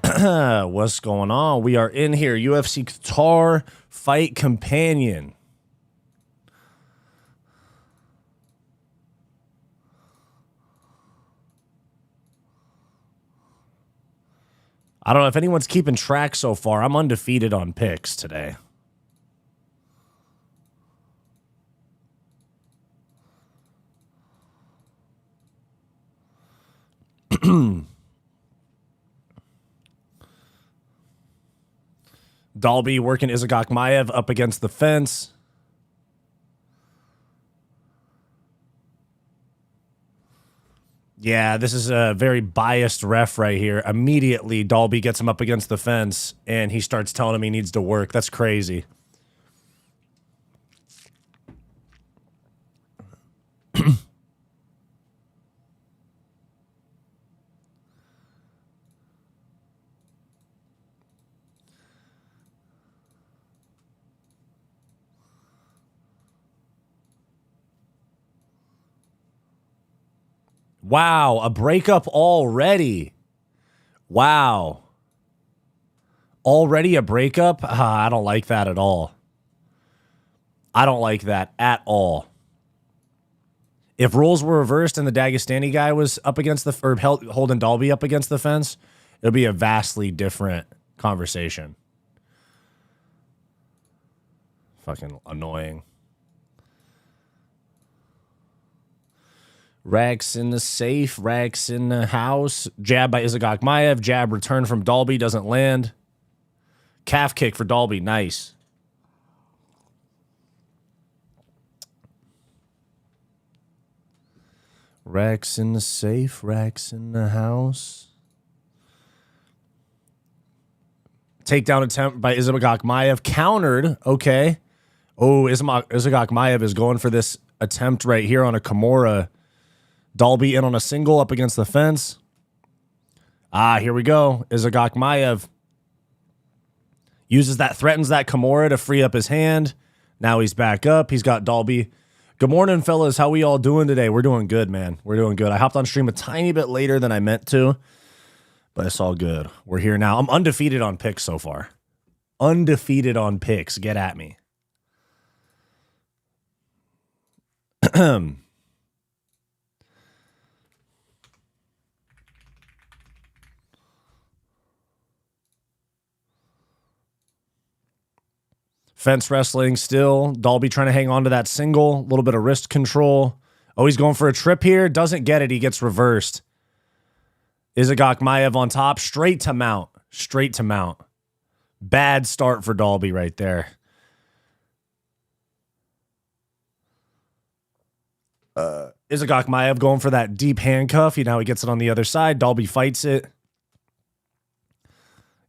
What's going on? We are in here. UFC Qatar Fight Companion. I don't know if anyone's keeping track so far. I'm undefeated on picks today. Dalby working Isagok-Maiev up against the fence. Yeah, this is a very biased ref right here. Immediately, Dalby gets him up against the fence, and he starts telling him he needs to work. That's crazy. Wow, a breakup already. Wow. Already a breakup? I don't like that at all. I don't like that at all. If roles were reversed and the Dagestani guy was up against the, or holding Dalby up against the fence, it would be a vastly different conversation. Fucking annoying. Racks in the safe, racks in the house. Jab by Isagok-Maiev. Jab return from Dalby, doesn't land. Calf kick for Dalby, nice. Racks in the safe, racks in the house. Takedown attempt by Isagok-Maiev. Countered, okay. Oh, Isagok-Maiev is going for this attempt right here on a Kimura. Dalby in on a single up against the fence. Here we go. Isagok-Maiev uses that, threatens that Kimura to free up his hand. Now he's back up. He's got Dalby. Good morning, fellas. How we all doing today? We're doing good, man. We're doing good. I hopped on stream a tiny bit later than I meant to, but it's all good. We're here now. I'm undefeated on picks so far. Undefeated on picks. Get at me. Fence wrestling still. Dalby trying to hang on to that single. A little bit of wrist control. Oh, he's going for a trip here. Doesn't get it. He gets reversed. Isagok-Maiev on top. Straight to mount. Straight to mount. Bad start for Dalby right there. Isagok-Maiev going for that deep handcuff. Now he gets it on the other side. Dalby fights it.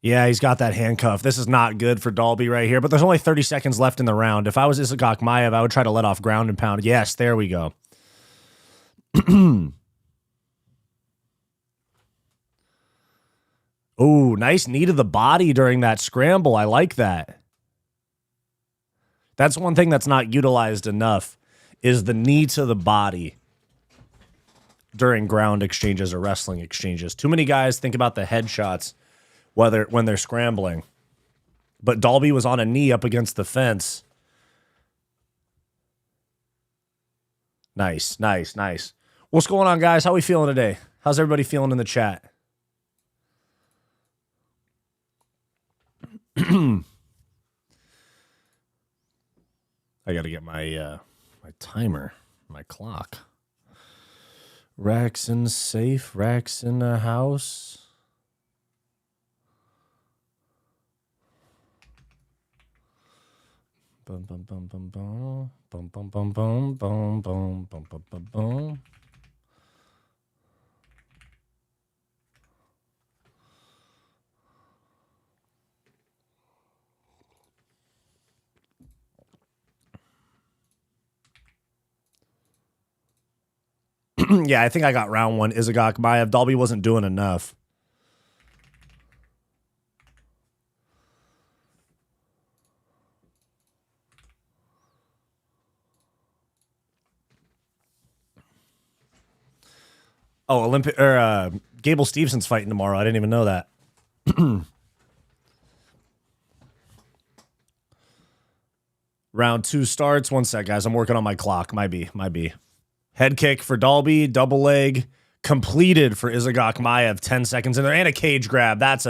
Yeah, he's got that handcuff. This is not good for Dalby right here, but there's only 30 seconds left in the round. If I was Isagok-Maiev, I would try to let off ground and pound. Yes, there we go. Oh, nice knee to the body during that scramble. I like that. That's one thing that's not utilized enough is the knee to the body during ground exchanges or wrestling exchanges. Too many guys think about the headshots when they're scrambling. But Dalby was on a knee up against the fence. Nice, nice, nice. What's going on, guys? How we feeling today? How's everybody feeling in the chat? I got to get my my timer, my clock. Racks in the safe, racks in the house. Bum bum bum bum bum bum bum bum bum bum bum bum bum bum. Yeah, I think I got round one. Isagok-Maiev. Dalby wasn't doing enough. Oh, Gable Stevenson's fighting tomorrow. I didn't even know that. Round 2 starts. One sec, guys. I'm working on my clock. Might be. Head kick for Dalby. Double leg completed for Izagok Maiev. 10 seconds in there. And a cage grab. That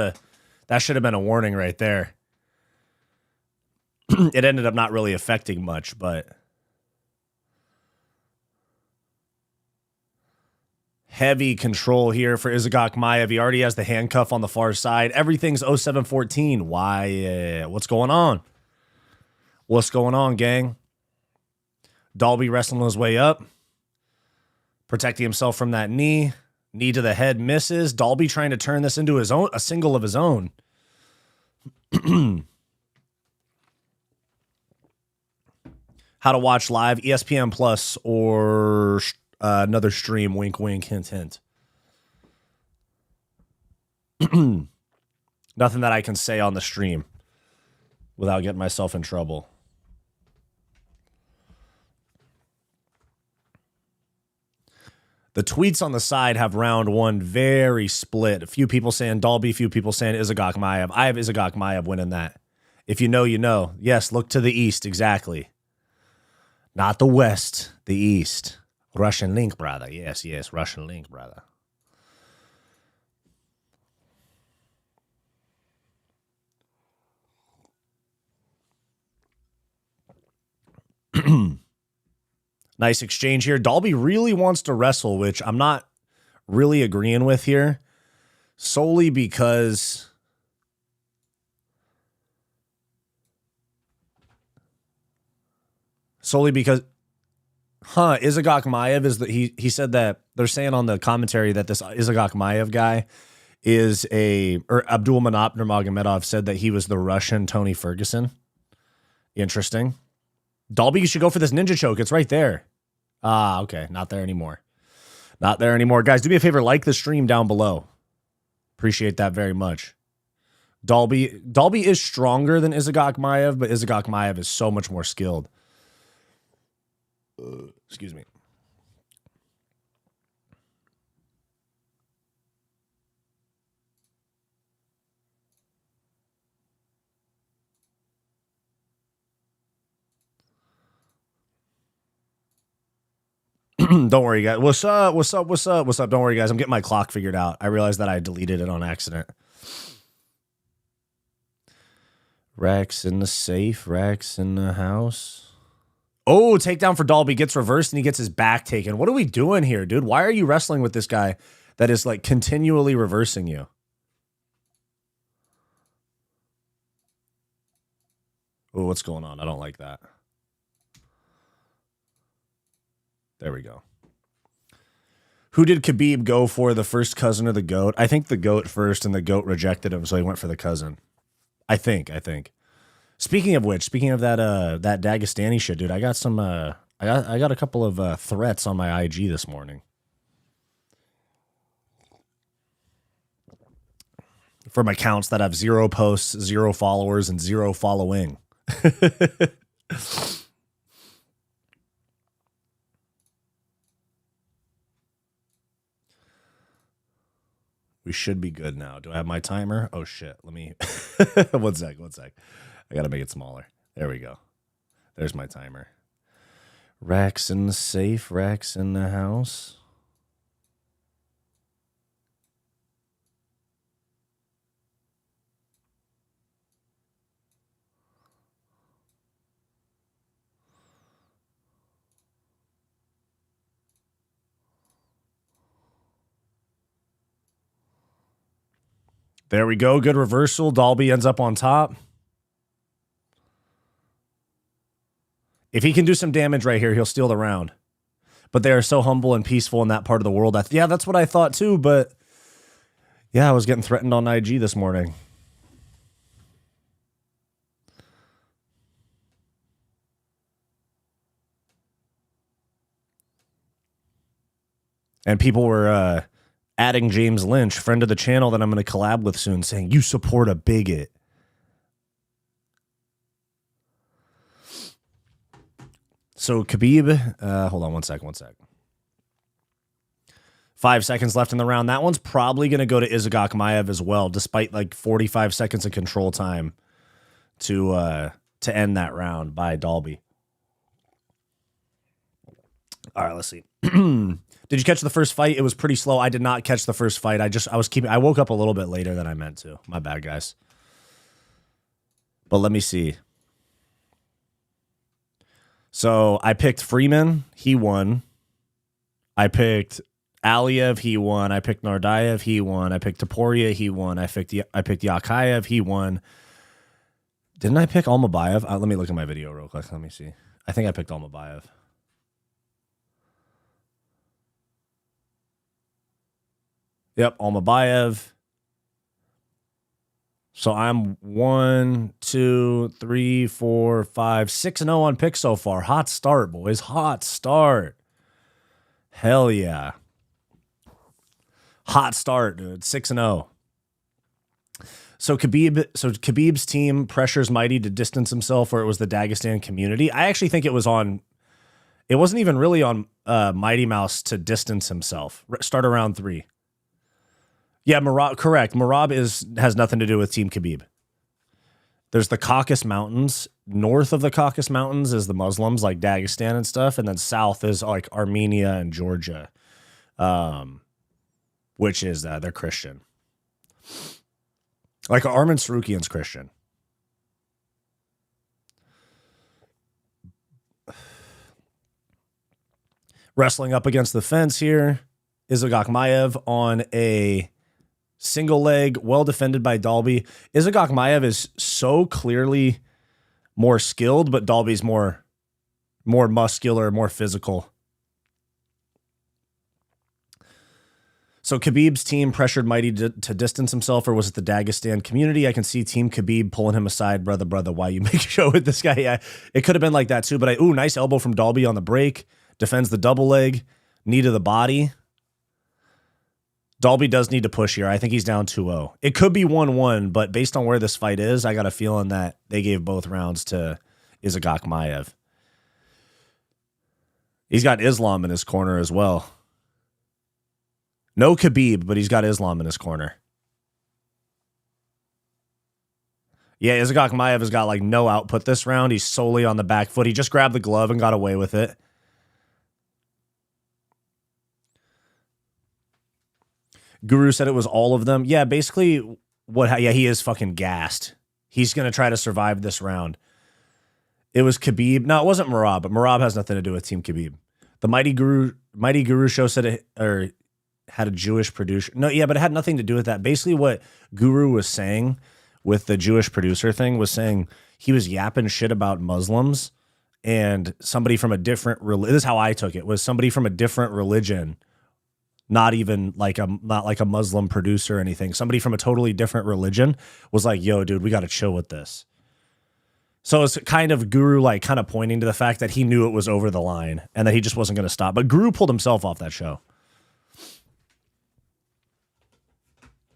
should have been a warning right there. It ended up not really affecting much, but heavy control here for Izagok Maiev. He already has the handcuff on the far side. Everything's 07-14. Why? What's going on? What's going on, gang? Dalby wrestling his way up. Protecting himself from that knee. Knee to the head misses. Dalby trying to turn this into his own, a single of his own. How to watch live, ESPN Plus or another stream, wink, wink, hint, hint. Nothing that I can say on the stream without getting myself in trouble. The tweets on the side have round 1 very split. A few people saying Dalby, a few people saying Izagok Maiev. I have Izagok Maiev winning that. If you know, you know. Yes, look to the east, exactly. Not the west, the east. Russian link, brother. Yes, Russian link, brother. Nice exchange here. Dalby really wants to wrestle, which I'm not really agreeing with here. Solely because Izagok Maiev is he said that they're saying on the commentary that this Izagok Maiev guy is Abdul Manap Nurmagomedov said that he was the Russian Tony Ferguson. Interesting. Dalby, you should go for this ninja choke. It's right there. Ah, okay. Not there anymore. Not there anymore. Guys, do me a favor. Like the stream down below. Appreciate that very much. Dalby is stronger than Izagok Maiev, but Izagok Maiev is so much more skilled. Excuse me. Don't worry, guys. What's up? Don't worry, guys. I'm getting my clock figured out. I realized that I deleted it on accident. Rex in the safe. Rex in the house. Oh, takedown for Dalby. Gets reversed and he gets his back taken. What are we doing here, dude? Why are you wrestling with this guy that is like continually reversing you? Oh, what's going on? I don't like that. There we go. Who did Khabib go for, the first cousin or the GOAT? I think the GOAT first, and the GOAT rejected him, so he went for the cousin. I think. Speaking of which, speaking of that Dagestani shit, dude, I got some I got a couple of threats on my IG this morning. From accounts that have 0 posts, 0 followers, and 0 following. We should be good now. Do I have my timer? Oh, shit. Let me... One sec. I got to make it smaller. There we go. There's my timer. Rex in the safe. Rex in the house. There we go. Good reversal. Dalby ends up on top. If he can do some damage right here, he'll steal the round. But they are so humble and peaceful in that part of the world. Yeah, that's what I thought too. But yeah, I was getting threatened on IG this morning. And people were adding James Lynch, friend of the channel that I'm going to collab with soon, saying, you support a bigot. So Khabib, hold on one sec. 5 seconds left in the round. That one's probably going to go to Izagok Maiev as well, despite like 45 seconds of control time to end that round by Dalby. All right, let's see. Did you catch the first fight? It was pretty slow. I did not catch the first fight. I woke up a little bit later than I meant to. My bad, guys. But let me see. So I picked Freeman. He won. I picked Aliev. He won. I picked Nardayev. He won. I picked Topuria. He won. I picked Yakayev. He won. Didn't I pick Almabayev? Let me look at my video real quick. Let me see. I think I picked Almabayev. Yep, Almabayev. So I'm 1, 2, 3, 4, 5, 6-0 on picks so far. Hot start, boys. Hot start. Hell yeah. Hot start, dude. 6-0. So Khabib's team pressures Mighty to distance himself, or it was the Dagestan community. I actually think it was on. It wasn't even really on Mighty Mouse to distance himself. Start around 3. Yeah, Marab, correct. Marab has nothing to do with Team Khabib. There's the Caucasus Mountains. North of the Caucasus Mountains is the Muslims, like Dagestan and stuff, and then south is like Armenia and Georgia, which is they're Christian. Like Arman Tsarukyan's Christian. Wrestling up against the fence here. Izagok Maiev on a single leg, well defended by Dalby. Izagok Maiev is so clearly more skilled, but Dalby's more muscular, more physical. So Khabib's team pressured Mighty to distance himself, or was it the Dagestan community? I can see Team Khabib pulling him aside. Brother, why you make a show with this guy? Yeah, it could have been like that too, but nice elbow from Dalby on the break. Defends the double leg, knee to the body. Dalby does need to push here. I think he's down 2-0. It could be 1-1, but based on where this fight is, I got a feeling that they gave both rounds to Izagok Maiev. He's got Islam in his corner as well. No Khabib, but he's got Islam in his corner. Yeah, Izagok Maiev has got like no output this round. He's solely on the back foot. He just grabbed the glove and got away with it. Guru said it was all of them. Yeah, basically he is fucking gassed. He's going to try to survive this round. It was Khabib. No, it wasn't Marab, but Marab has nothing to do with Team Khabib. The Mighty Guru show said it, or had a Jewish producer. No, yeah, but it had nothing to do with that. Basically what Guru was saying with the Jewish producer thing was saying he was yapping shit about Muslims, and somebody from a different religion, this is how I took it, was somebody from a different religion, not like a Muslim producer or anything. Somebody from a totally different religion was like, yo, dude, we got to chill with this. So it's kind of Guru like kind of pointing to the fact that he knew it was over the line and that he just wasn't going to stop. But Guru pulled himself off that show.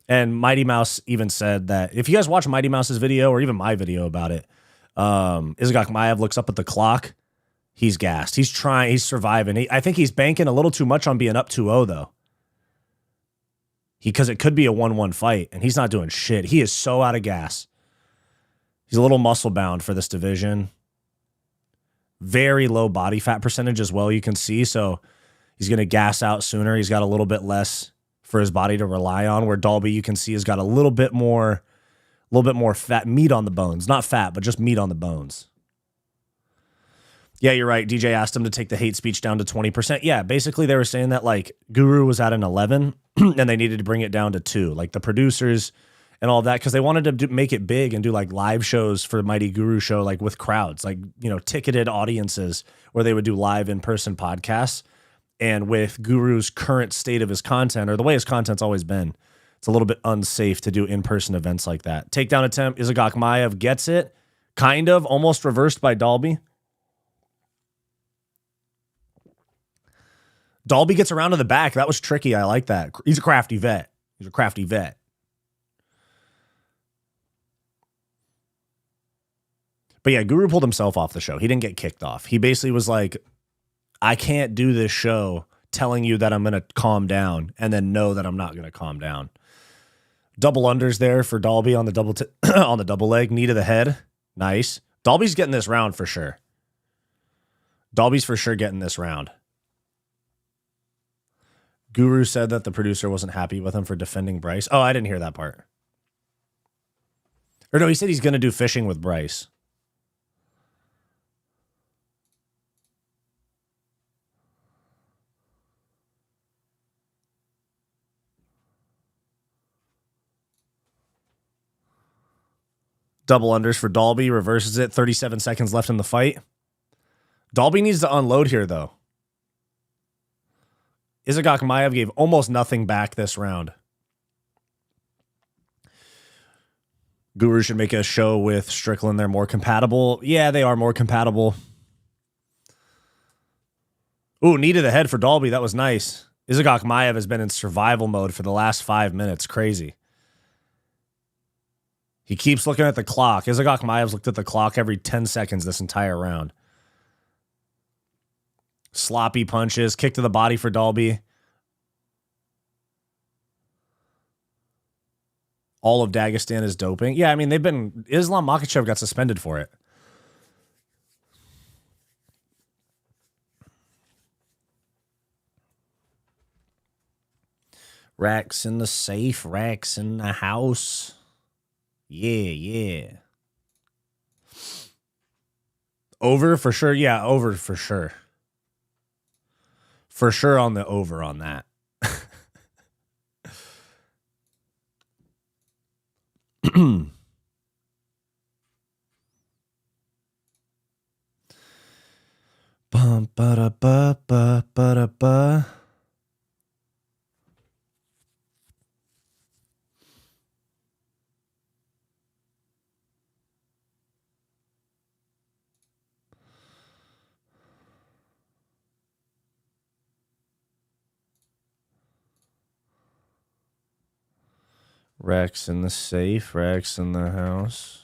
And Mighty Mouse even said that if you guys watch Mighty Mouse's video or even my video about it, Izagok Maiev looks up at the clock. He's gassed. He's trying. He's surviving. I think he's banking a little too much on being up 2-0 though. Because it could be a 1-1 fight, and he's not doing shit. He is so out of gas. He's a little muscle bound for this division. Very low body fat percentage as well, you can see. So he's going to gas out sooner. He's got a little bit less for his body to rely on, where Dalby, you can see, has got a little bit more fat, meat on the bones. Not fat, but just meat on the bones. Yeah, you're right. DJ asked him to take the hate speech down to 20%. Yeah, basically they were saying that like Guru was at an 11 and they needed to bring it down to 2. Like the producers and all of that, because they wanted to make it big and do like live shows for the Mighty Guru show, like with crowds, like, you know, ticketed audiences where they would do live in-person podcasts. And with Guru's current state of his content, or the way his content's always been, it's a little bit unsafe to do in-person events like that. Takedown attempt, Izagok Maiev gets it, kind of, almost reversed by Dalby. Dalby gets around to the back. That was tricky. I like that. He's a crafty vet. But yeah, Guru pulled himself off the show. He didn't get kicked off. He basically was like, I can't do this show telling you that I'm going to calm down and then know that I'm not going to calm down. Double unders there for Dalby on the on the double leg, knee to the head. Nice. Dalby's getting this round for sure. Dalby's for sure getting this round. Guru said that the producer wasn't happy with him for defending Bryce. Oh, I didn't hear that part. Or no, he said he's going to do fishing with Bryce. Double unders for Dalby. Reverses it. 37 seconds left in the fight. Dalby needs to unload here, though. Izagok Maiev gave almost nothing back this round. Guru should make a show with Strickland. They're more compatible. Yeah, they are more compatible. Ooh, knee to the head for Dalby. That was nice. Izagok Maiev has been in survival mode for the last 5 minutes. Crazy. He keeps looking at the clock. Izagok Maev's looked at the clock every 10 seconds this entire round. Sloppy punches. Kick to the body for Dalby. All of Dagestan is doping. Yeah, I mean, Islam Makhachev got suspended for it. Racks in the safe. Racks in the house. Yeah. Over for sure. Yeah, over for sure. For sure on the over on that. Bum ba da ba ba ba da ba. Rex in the safe, Rex in the house.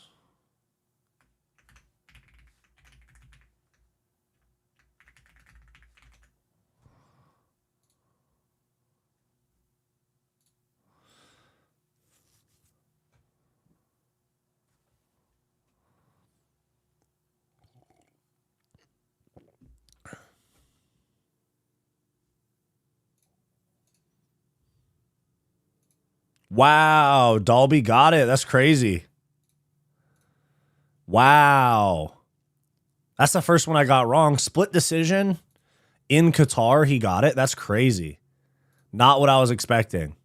Wow, Dalby got it. That's crazy. Wow. That's the first one I got wrong. Split decision in Qatar. He got it. That's crazy. Not what I was expecting.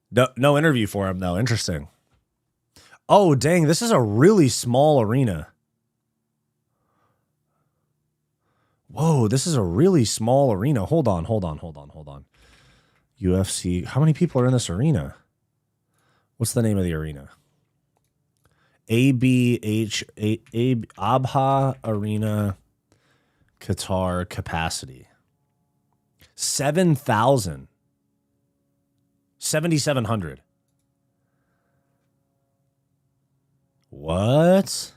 No interview for him, though. Interesting. Oh, dang. This is a really small arena. Whoa, this is a really small arena. Hold on. UFC. How many people are in this arena? What's the name of the arena? Abha Arena, Qatar capacity. 7,000. 7,700. What?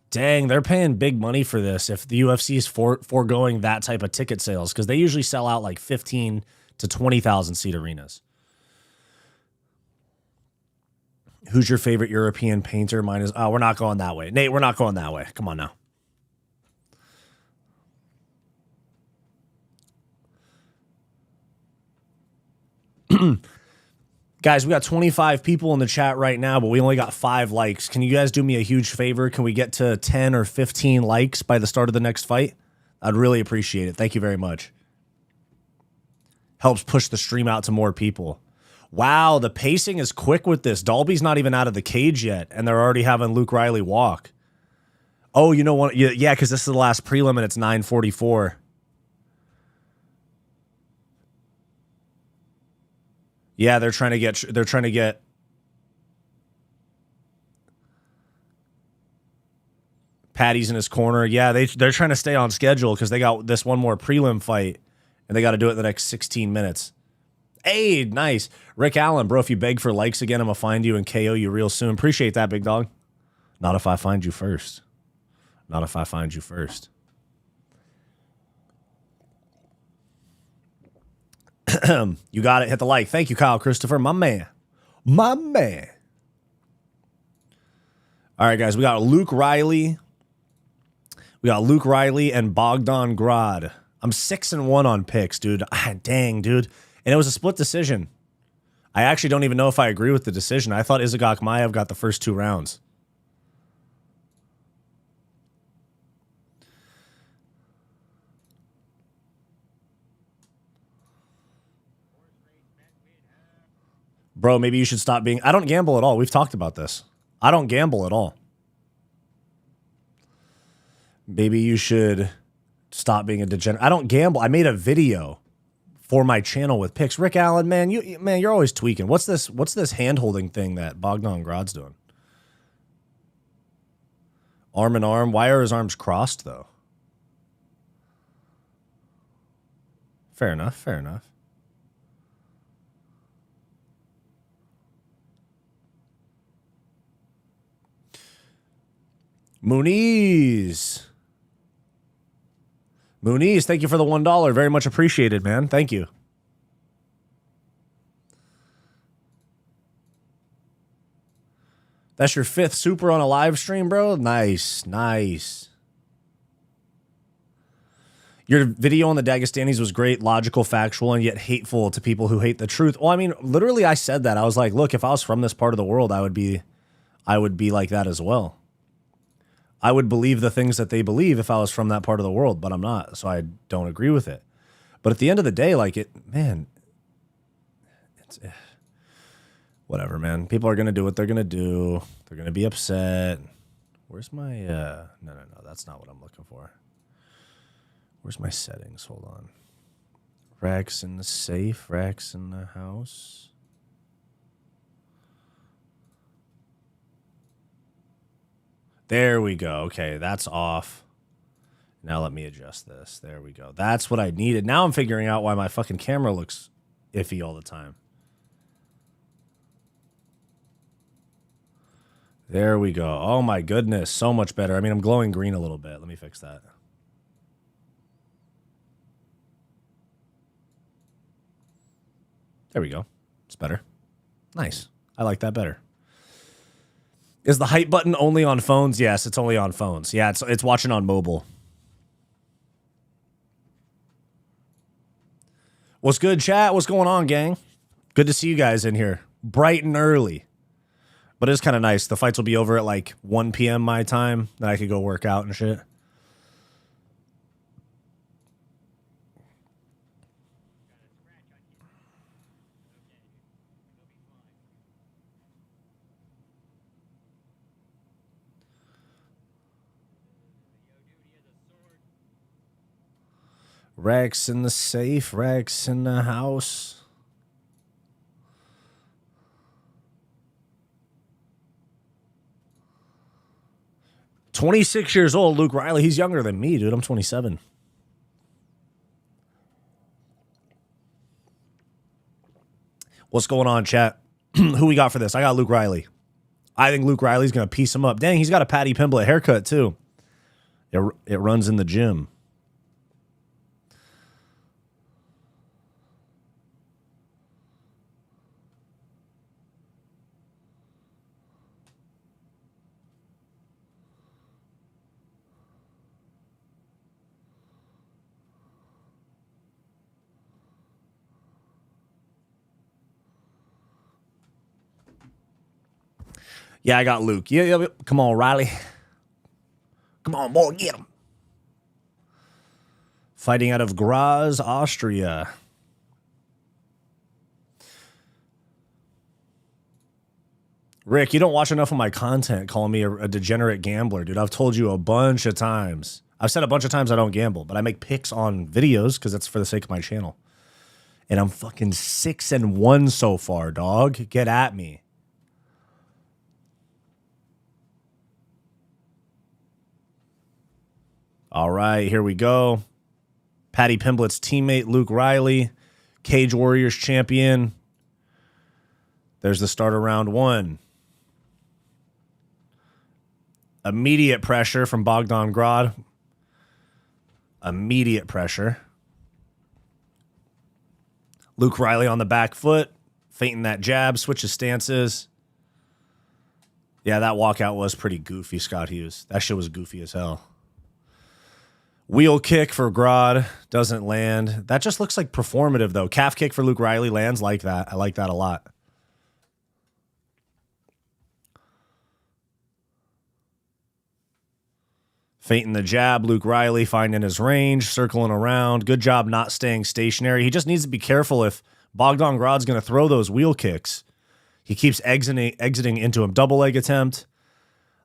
Dang, they're paying big money for this if the UFC is foregoing that type of ticket sales, because they usually sell out like 15 to 20,000 seat arenas. Who's your favorite European painter? Mine is, we're not going that way. Nate, we're not going that way. Come on now. Guys, we got 25 people in the chat right now, but we only got 5 likes. Can you guys do me a huge favor? Can we get to 10 or 15 likes by the start of the next fight? I'd really appreciate it. Thank you very much. Helps push the stream out to more people. Wow, the pacing is quick with this. Dalby's not even out of the cage yet, and they're already having Luke Riley walk. Oh, you know what? Yeah, because this is the last prelim, and it's 9:44. Yeah, they're trying to get Patty's in his corner. Yeah, they're trying to stay on schedule because they got this one more prelim fight, and they got to do it in the next 16 minutes. Hey, nice. Rick Allen, bro, if you beg for likes again, I'm going to find you and KO you real soon. Appreciate that, big dog. Not if I find you first. Not if I find you first. You got it. Hit the like. Thank you, Kyle Christopher. My man. My man. All right, guys. We got Luke Riley. We got Luke Riley and Bogdan Grad. I'm 6-1 on picks, dude. Dang, dude. And it was a split decision. I actually don't even know if I agree with the decision. I thought Izagok Maiev got the first 2 rounds. Bro, maybe you should stop being... I don't gamble at all. We've talked about this. I don't gamble at all. Maybe you should stop being a degenerate. I don't gamble. I made a video for my channel with picks. Rick Allen, man, you're always tweaking. What's this hand-holding thing that Bogdan Grad's doing? Arm in arm. Why are his arms crossed, though? Fair enough. Fair enough. Muniz, thank you for the $1. Very much appreciated, man. Thank you. That's your 5th super on a live stream, bro? Nice, nice. Your video on the Dagestanis was great, logical, factual, and yet hateful to people who hate the truth. Well, I mean, literally I said that. I was like, look, if I was from this part of the world, I would be like that as well. I would believe the things that they believe if I was from that part of the world, but I'm not, so I don't agree with it. But at the end of the day, like it's whatever, man. People are going to do what they're going to do. They're going to be upset. Where's my, no, that's not what I'm looking for. Where's my settings? Hold on. Racks in the safe, racks in the house. There we go. Okay, that's off. Now let me adjust this. There we go. That's what I needed. Now I'm figuring out why my fucking camera looks iffy all the time. There we go. Oh my goodness. So much better. I mean, I'm glowing green a little bit. Let me fix that. There we go. It's better. Nice. I like that better. Is the hype button only on phones? Yes, it's only on phones. Yeah, it's watching on mobile. What's good, chat? What's going on, gang? Good to see you guys in here. Bright and early. But it's kind of nice. The fights will be over at like 1 p.m. my time. Then I could go work out and shit. Racks in the safe, racks in the house. "26 years old, Luke Riley." He's younger than me, dude. I'm 27. What's going on, chat? Who we got for this? I got Luke Riley. I think Luke Riley's going to piece him up. Dang, he's got a Patty Pimblett haircut, too. It runs in the gym. Yeah, I got Luke. Yeah. Come on, Riley. Come on, boy, get him. Fighting out of Graz, Austria. Rick, you don't watch enough of my content calling me a degenerate gambler, dude. I've told you a bunch of times. I've said a bunch of times I don't gamble, but I make picks on videos because that's for the sake of my channel. And I'm fucking 6-1 so far, dog. Get at me. All right, here we go. Patty Pimblett's teammate, Luke Riley, Cage Warriors champion. There's the start of round 1. Immediate pressure from Bogdan Grad. Immediate pressure. Luke Riley on the back foot, feinting that jab, switches stances. Yeah, that walkout was pretty goofy, Scott Hughes. That shit was goofy as hell. Wheel kick for Grad doesn't land. That just looks like performative, though. Calf kick for Luke Riley lands like that. I like that a lot. Feinting the jab, Luke Riley finding his range, circling around. Good job not staying stationary. He just needs to be careful if Bogdan Grad's going to throw those wheel kicks. He keeps exiting into him. Double leg attempt.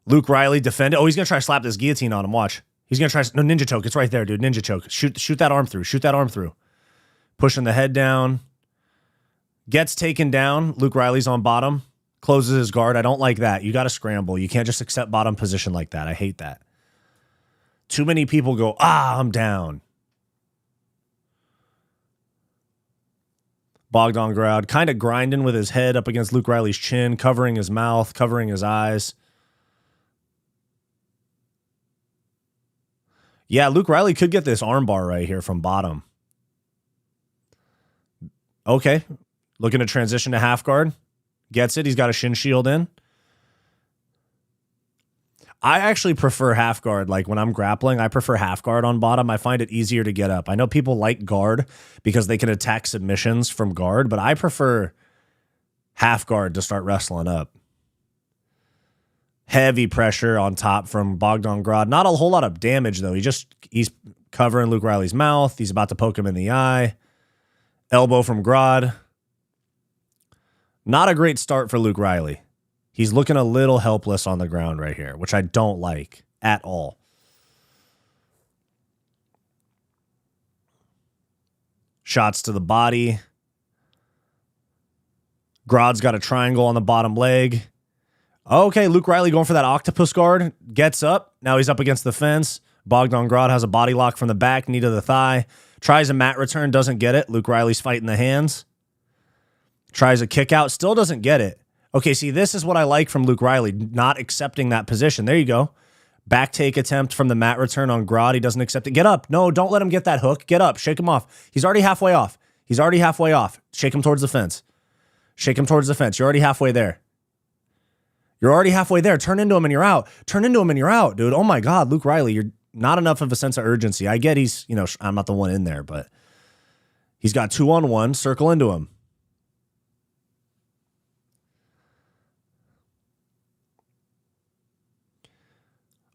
Luke Riley defended. Oh, he's going to try to slap this guillotine on him. Watch. He's going to try. No, ninja choke. It's right there, dude. Ninja choke. Shoot that arm through. Shoot that arm through. Pushing the head down. Gets taken down. Luke Riley's on bottom. Closes his guard. I don't like that. You got to scramble. You can't just accept bottom position like that. I hate that. Too many people go, I'm down. Bogdan Grad kind of grinding with his head up against Luke Riley's chin, covering his mouth, covering his eyes. Yeah, Luke Riley could get this armbar right here from bottom. Okay. Looking to transition to half guard. Gets it. He's got a shin shield in. I actually prefer half guard. Like when I'm grappling, I prefer half guard on bottom. I find it easier to get up. I know people like guard because they can attack submissions from guard, but I prefer half guard to start wrestling up. Heavy pressure on top from Bogdan Grad. Not a whole lot of damage, though. He's covering Luke Riley's mouth. He's about to poke him in the eye. Elbow from Grad. Not a great start for Luke Riley. He's looking a little helpless on the ground right here, which I don't like at all. Shots to the body. Grad's got a triangle on the bottom leg. Okay, Luke Riley going for that octopus guard. Gets up. Now he's up against the fence. Bogdan Grad has a body lock from the back, knee to the thigh. Tries a mat return, doesn't get it. Luke Riley's fighting the hands. Tries a kick out, still doesn't get it. Okay, see, this is what I like from Luke Riley, not accepting that position. There you go. Back take attempt from the mat return on Grad. He doesn't accept it. Get up. No, don't let him get that hook. Get up. Shake him off. He's already halfway off. He's already halfway off. Shake him towards the fence. Shake him towards the fence. You're already halfway there. You're already halfway there. Turn into him and you're out. Turn into him and you're out, dude. Oh my God, Luke Riley, you're not enough of a sense of urgency. I get he's, I'm not the one in there, but he's got 2-on-1. Circle into him.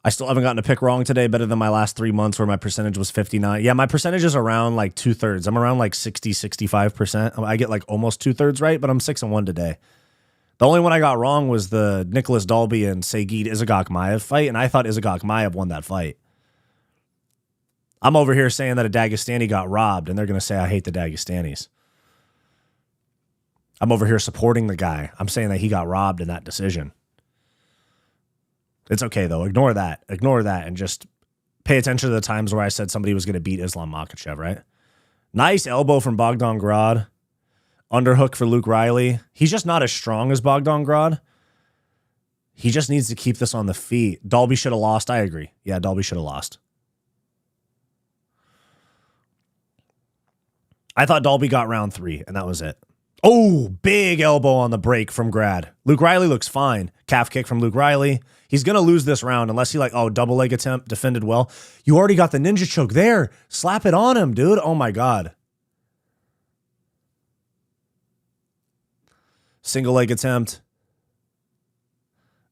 I still haven't gotten a pick wrong today, better than my last 3 months where my percentage was 59. Yeah, my percentage is around like 2/3. I'm around like 60, 65%. I get like almost 2/3 right, but I'm 6-1 today. The only one I got wrong was the Nicholas Dalby and Sagid Izagok-Maiev fight, and I thought Izagok-Maiev won that fight. I'm over here saying that a Dagestani got robbed, and they're going to say I hate the Dagestanis. I'm over here supporting the guy. I'm saying that he got robbed in that decision. It's okay, though. Ignore that. Ignore that and just pay attention to the times where I said somebody was going to beat Islam Makhachev, right? Nice elbow from Bogdan Grad. Underhook for Luke Riley. He's just not as strong as Bogdan Grad. He just needs to keep this on the feet. Dalby should have lost. I agree. Yeah, Dalby should have lost. I thought Dalby got round 3, and that was it. Oh, big elbow on the break from Grad. Luke Riley looks fine. Calf kick from Luke Riley. He's going to lose this round unless he double leg attempt, defended well. You already got the ninja choke there. Slap it on him, dude. Oh, my God. Single leg attempt.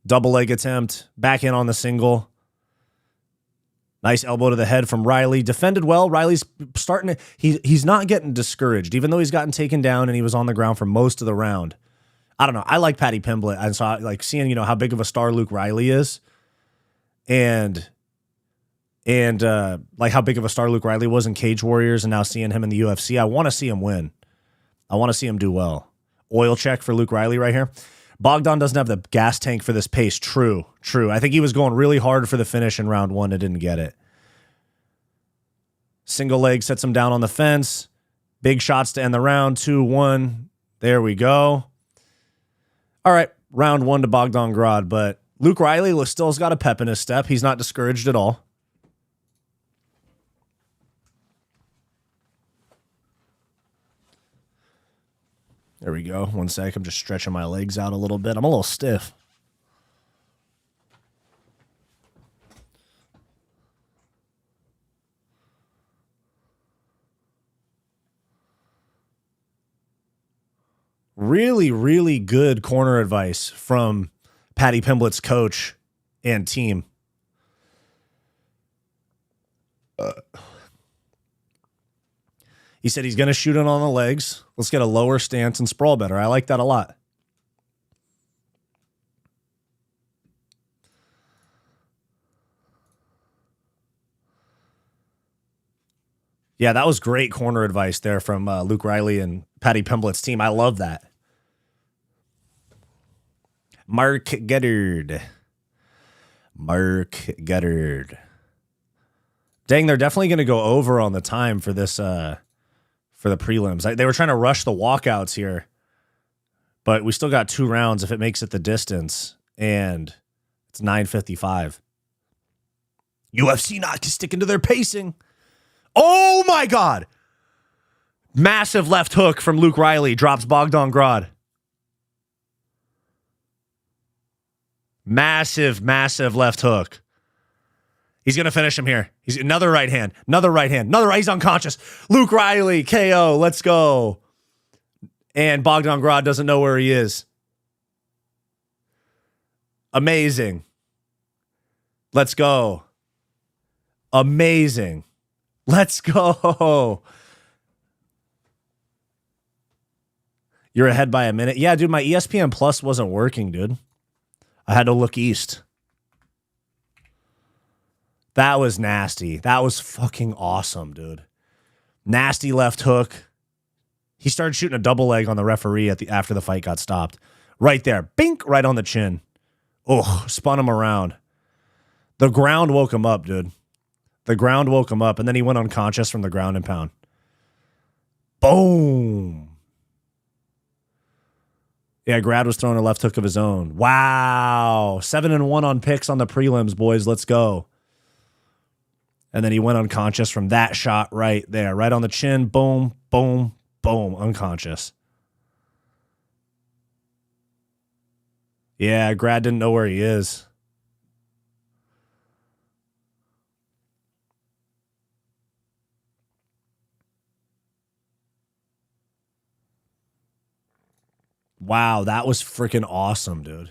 Double leg attempt. Back in on the single. Nice elbow to the head from Riley. Defended well. Riley's starting to... He's not getting discouraged, even though he's gotten taken down and he was on the ground for most of the round. I don't know. I like Paddy Pimblett. And so seeing, how big of a star Luke Riley is. And how big of a star Luke Riley was in Cage Warriors and now seeing him in the UFC. I want to see him win. I want to see him do well. Oil check for Luke Riley right here. Bogdan doesn't have the gas tank for this pace. True. I think he was going really hard for the finish in round 1 and didn't get it. Single leg sets him down on the fence. Big shots to end the round. 2-1. There we go. All right. Round 1 to Bogdan Grad, but Luke Riley still's got a pep in his step. He's not discouraged at all. There we go. One sec. I'm just stretching my legs out a little bit. I'm a little stiff. Really, really good corner advice from Paddy Pimblett's coach and team. He said he's going to shoot it on the legs. Let's get a lower stance and sprawl better. I like that a lot. Yeah, that was great corner advice there from Luke Riley and Paddy Pimblett's team. I love that. Mark Geddard. Dang, they're definitely going to go over on the time for this, for the prelims. They were trying to rush the walkouts here, but we still got 2 rounds if it makes it the distance, and it's 9:55. UFC not sticking to their pacing. Oh, my God. Massive left hook from Luke Riley. Drops Bogdan Grad. Massive, massive left hook. He's going to finish him here. He's another right hand. He's unconscious. Luke Riley, KO. Let's go. And Bogdan Grad doesn't know where he is. Amazing. Let's go. Amazing. Let's go. You're ahead by a minute. Yeah, dude, my ESPN Plus wasn't working, dude. I had to look east. That was nasty. That was fucking awesome, dude. Nasty left hook. He started shooting a double leg on the referee after the fight got stopped. Right there. Bink, right on the chin. Oh, spun him around. The ground woke him up, dude. The ground woke him up, and then he went unconscious from the ground and pound. Boom. Yeah, Grad was throwing a left hook of his own. Wow. 7-1 on picks on the prelims, boys. Let's go. And then he went unconscious from that shot right there. Right on the chin. Boom, boom, boom. Unconscious. Yeah, Grad didn't know where he is. Wow, that was freaking awesome, dude.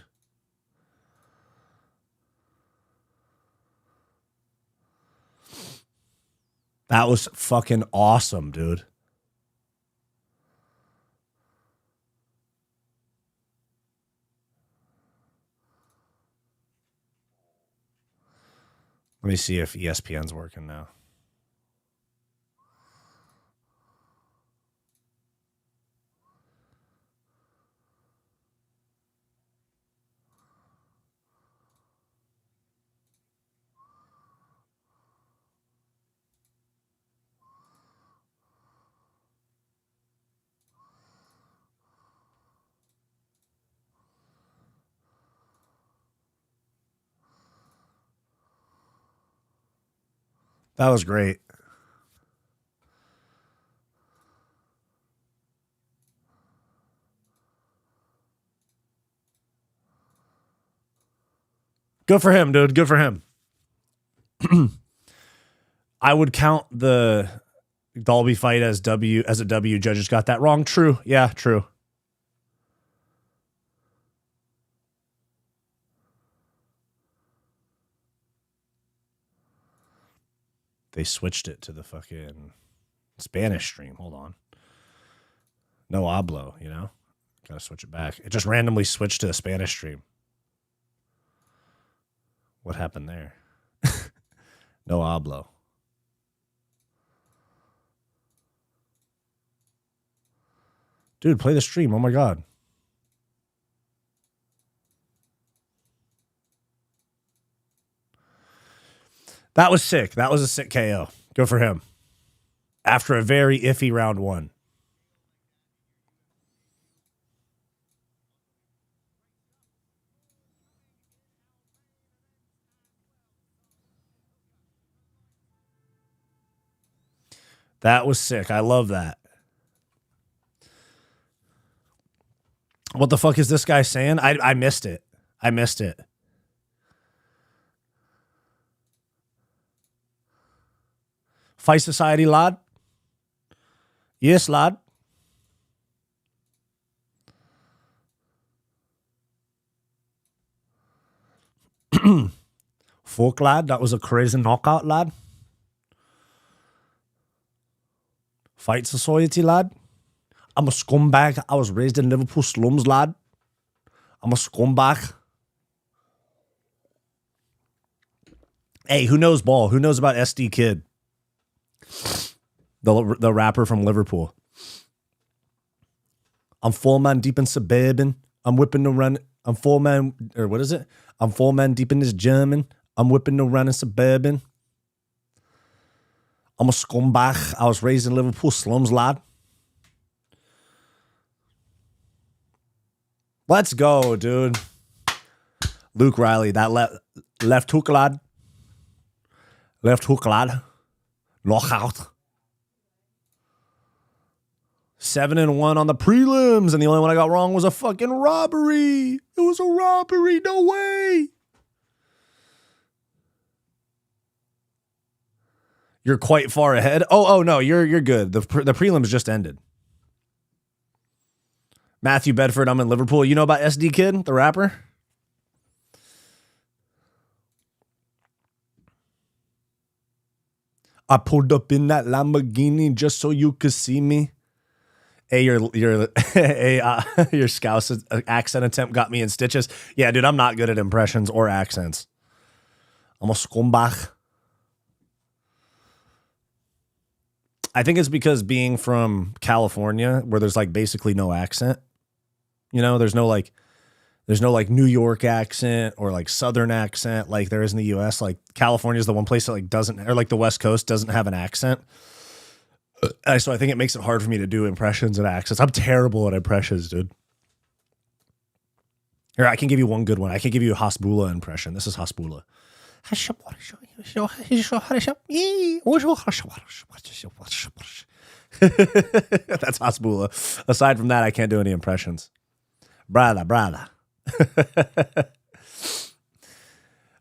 That was fucking awesome, dude. Let me see if ESPN's working now. That was great. Good for him, dude. Good for him. I would count the Dalby fight as a W. Judges got that wrong. True. Yeah, true. They switched it to the fucking Spanish stream. Hold on. No hablo, you know? Gotta switch it back. It just randomly switched to the Spanish stream. What happened there? No hablo. Dude, play the stream. Oh my God. That was sick. That was a sick KO. Go for him. After a very iffy round 1. That was sick. I love that. What the fuck is this guy saying? I missed it. I missed it. Fight Society, lad? Yes, lad. Fuck, lad. That was a crazy knockout, lad. Fight Society, lad. I'm a scumbag. I was raised in Liverpool slums, lad. I'm a scumbag. Hey, who knows ball? Who knows about SD Kid? The rapper from Liverpool. I'm 4 man deep in suburban. I'm whipping around. I'm 4 man, or what is it? I'm 4 man deep in this German. I'm whipping around in suburban. I'm a scumbag. I was raised in Liverpool slums, lad. Let's go, dude. Luke Riley, that left hook, lad. Left hook, lad. Knockout. 7-1 on the prelims, and the only one I got wrong was a fucking robbery. It was a robbery. No way. You're quite far ahead. Oh no, you're good. The prelims just ended. Matthew Bedford, I'm in Liverpool. You know about SD Kid, the rapper? I pulled up in that Lamborghini just so you could see me. Hey, your Scouse accent attempt got me in stitches. Yeah, dude, I'm not good at impressions or accents. I'm a scumbag. I think it's because being from California, where there's like basically no accent. You know, there's no like New York accent or like Southern accent like there is in the US. Like California is the one place that like doesn't, or like the West Coast doesn't have an accent. So I think it makes it hard for me to do impressions and accents. I'm terrible at impressions, dude. Here, I can give you one good one. I can give you a Hasbulla impression. This is Hasbulla. That's Hasbulla. Aside from that, I can't do any impressions. Brother.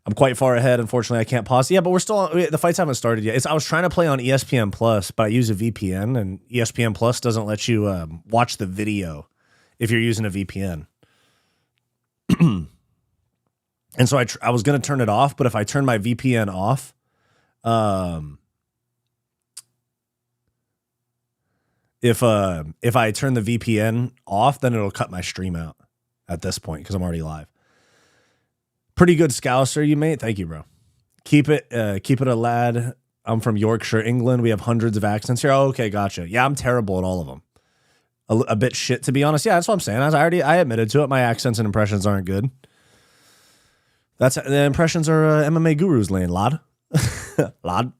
I'm quite far ahead. Unfortunately, I can't pause. Yeah, but we're still the fights haven't started yet. I was trying to play on ESPN Plus, but I use a VPN, and ESPN Plus doesn't let you watch the video if you're using a VPN. And so I was going to turn it off, but if I turn my VPN off, if I turn the VPN off, then it'll cut my stream out at this point because I'm already live. Pretty good Scouser, you mate. Thank you, bro. Keep it a lad. I'm from Yorkshire, England. We have hundreds of accents here. Oh, okay, gotcha. Yeah, I'm terrible at all of them. A bit shit, to be honest. Yeah, that's what I'm saying. I admitted to it. My accents and impressions aren't good. The impressions are MMA gurus lane, lad. Lad.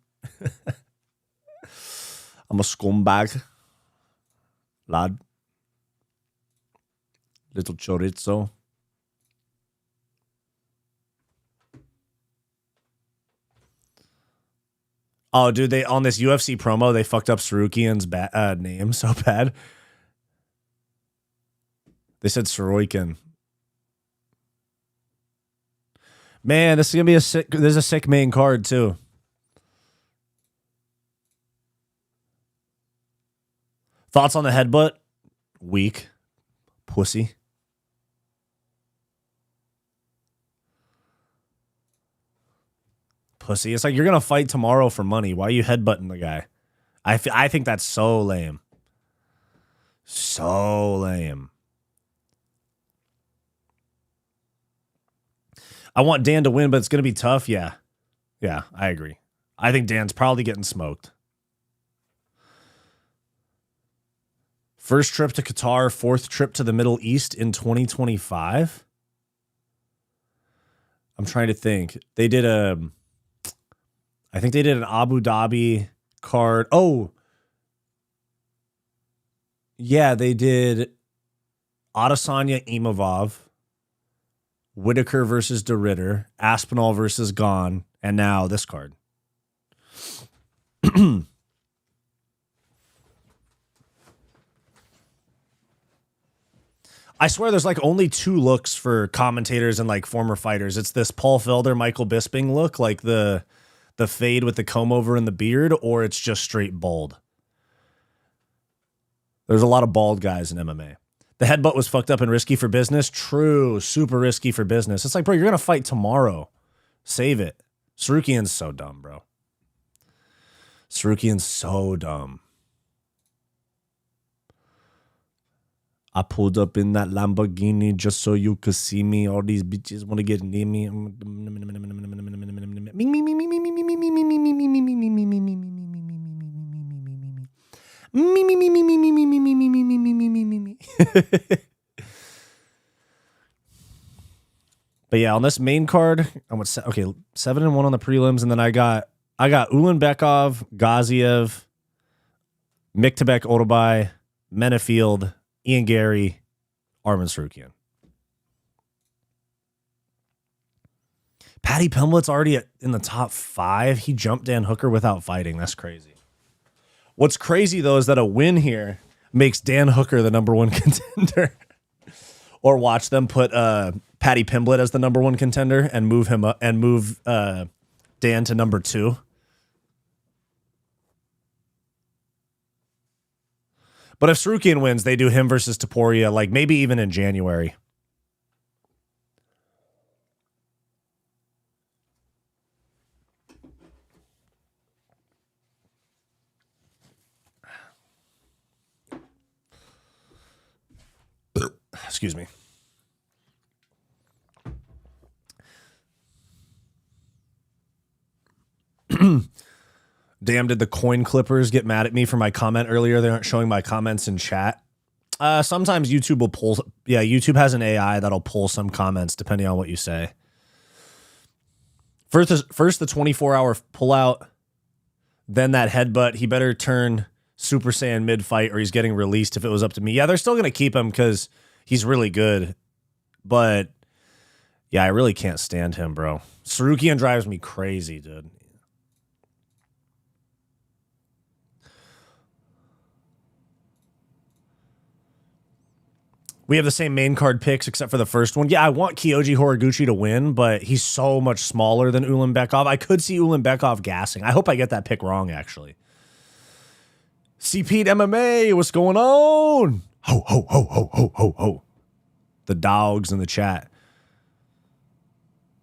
I'm a scumbag. Lad. Little chorizo. Oh, dude, they on this UFC promo, they fucked up Tsarukyan's name so bad. They said Tsarukyan. Man, this is gonna be there's a sick main card too. Thoughts on the headbutt? Weak. Pussy. Pussy. It's like you're gonna fight tomorrow for money. Why are you headbutting the guy? I think that's so lame. So lame. I want Dan to win, but it's gonna be tough. Yeah, I agree. I think Dan's probably getting smoked. First trip to Qatar, fourth trip to the Middle East in 2025. I'm trying to think. They did I think they did an Abu Dhabi card. Oh, yeah, they did Adesanya Imavov, Whitaker versus De Ridder, Aspinall versus Gane, and now this card. I swear there's like only 2 looks for commentators and like former fighters. It's this Paul Felder, Michael Bisping look, like the fade with the comb over and the beard, or it's just straight bald. There's a lot of bald guys in MMA. The headbutt was fucked up and risky for business. True. Super risky for business. It's like, bro, you're going to fight tomorrow. Save it. Tsarukyan's so dumb, bro. Tsarukyan's so dumb. I pulled up in that Lamborghini just so you could see me. All these bitches want to get near me. But yeah, on this main card, I'm at 7-1 on the prelims, and then I got Ulanbekov, Gaziev, myktybek, orolbai, menifield, Ian Garry, Arman Tsarukyan. Paddy Pimblett's already in the top 5. He jumped Dan Hooker without fighting. That's crazy. What's crazy, though, is that a win here makes Dan Hooker the #1 contender. Or watch them put Paddy Pimblett as the #1 contender and move him up and move Dan to #2. But if Tsarukyan wins, they do him versus Topuria, like maybe even in January. Excuse me. Damn, did the coin clippers get mad at me for my comment earlier? They aren't showing my comments in chat. Sometimes YouTube will pull. Yeah, YouTube has an AI that'll pull some comments depending on what you say. First the 24-hour pullout, then that headbutt. He better turn Super Saiyan mid-fight or he's getting released if it was up to me. Yeah, they're still going to keep him because he's really good. But, yeah, I really can't stand him, bro. Tsarukyan drives me crazy, dude. We have the same main card picks except for the first one. Yeah, I want Kyoji Horiguchi to win, but he's so much smaller than Ulanbekov. I could see Ulanbekov gassing. I hope I get that pick wrong, actually. CP MMA, what's going on? Ho, ho, ho, ho, ho, ho, ho. The dogs in the chat.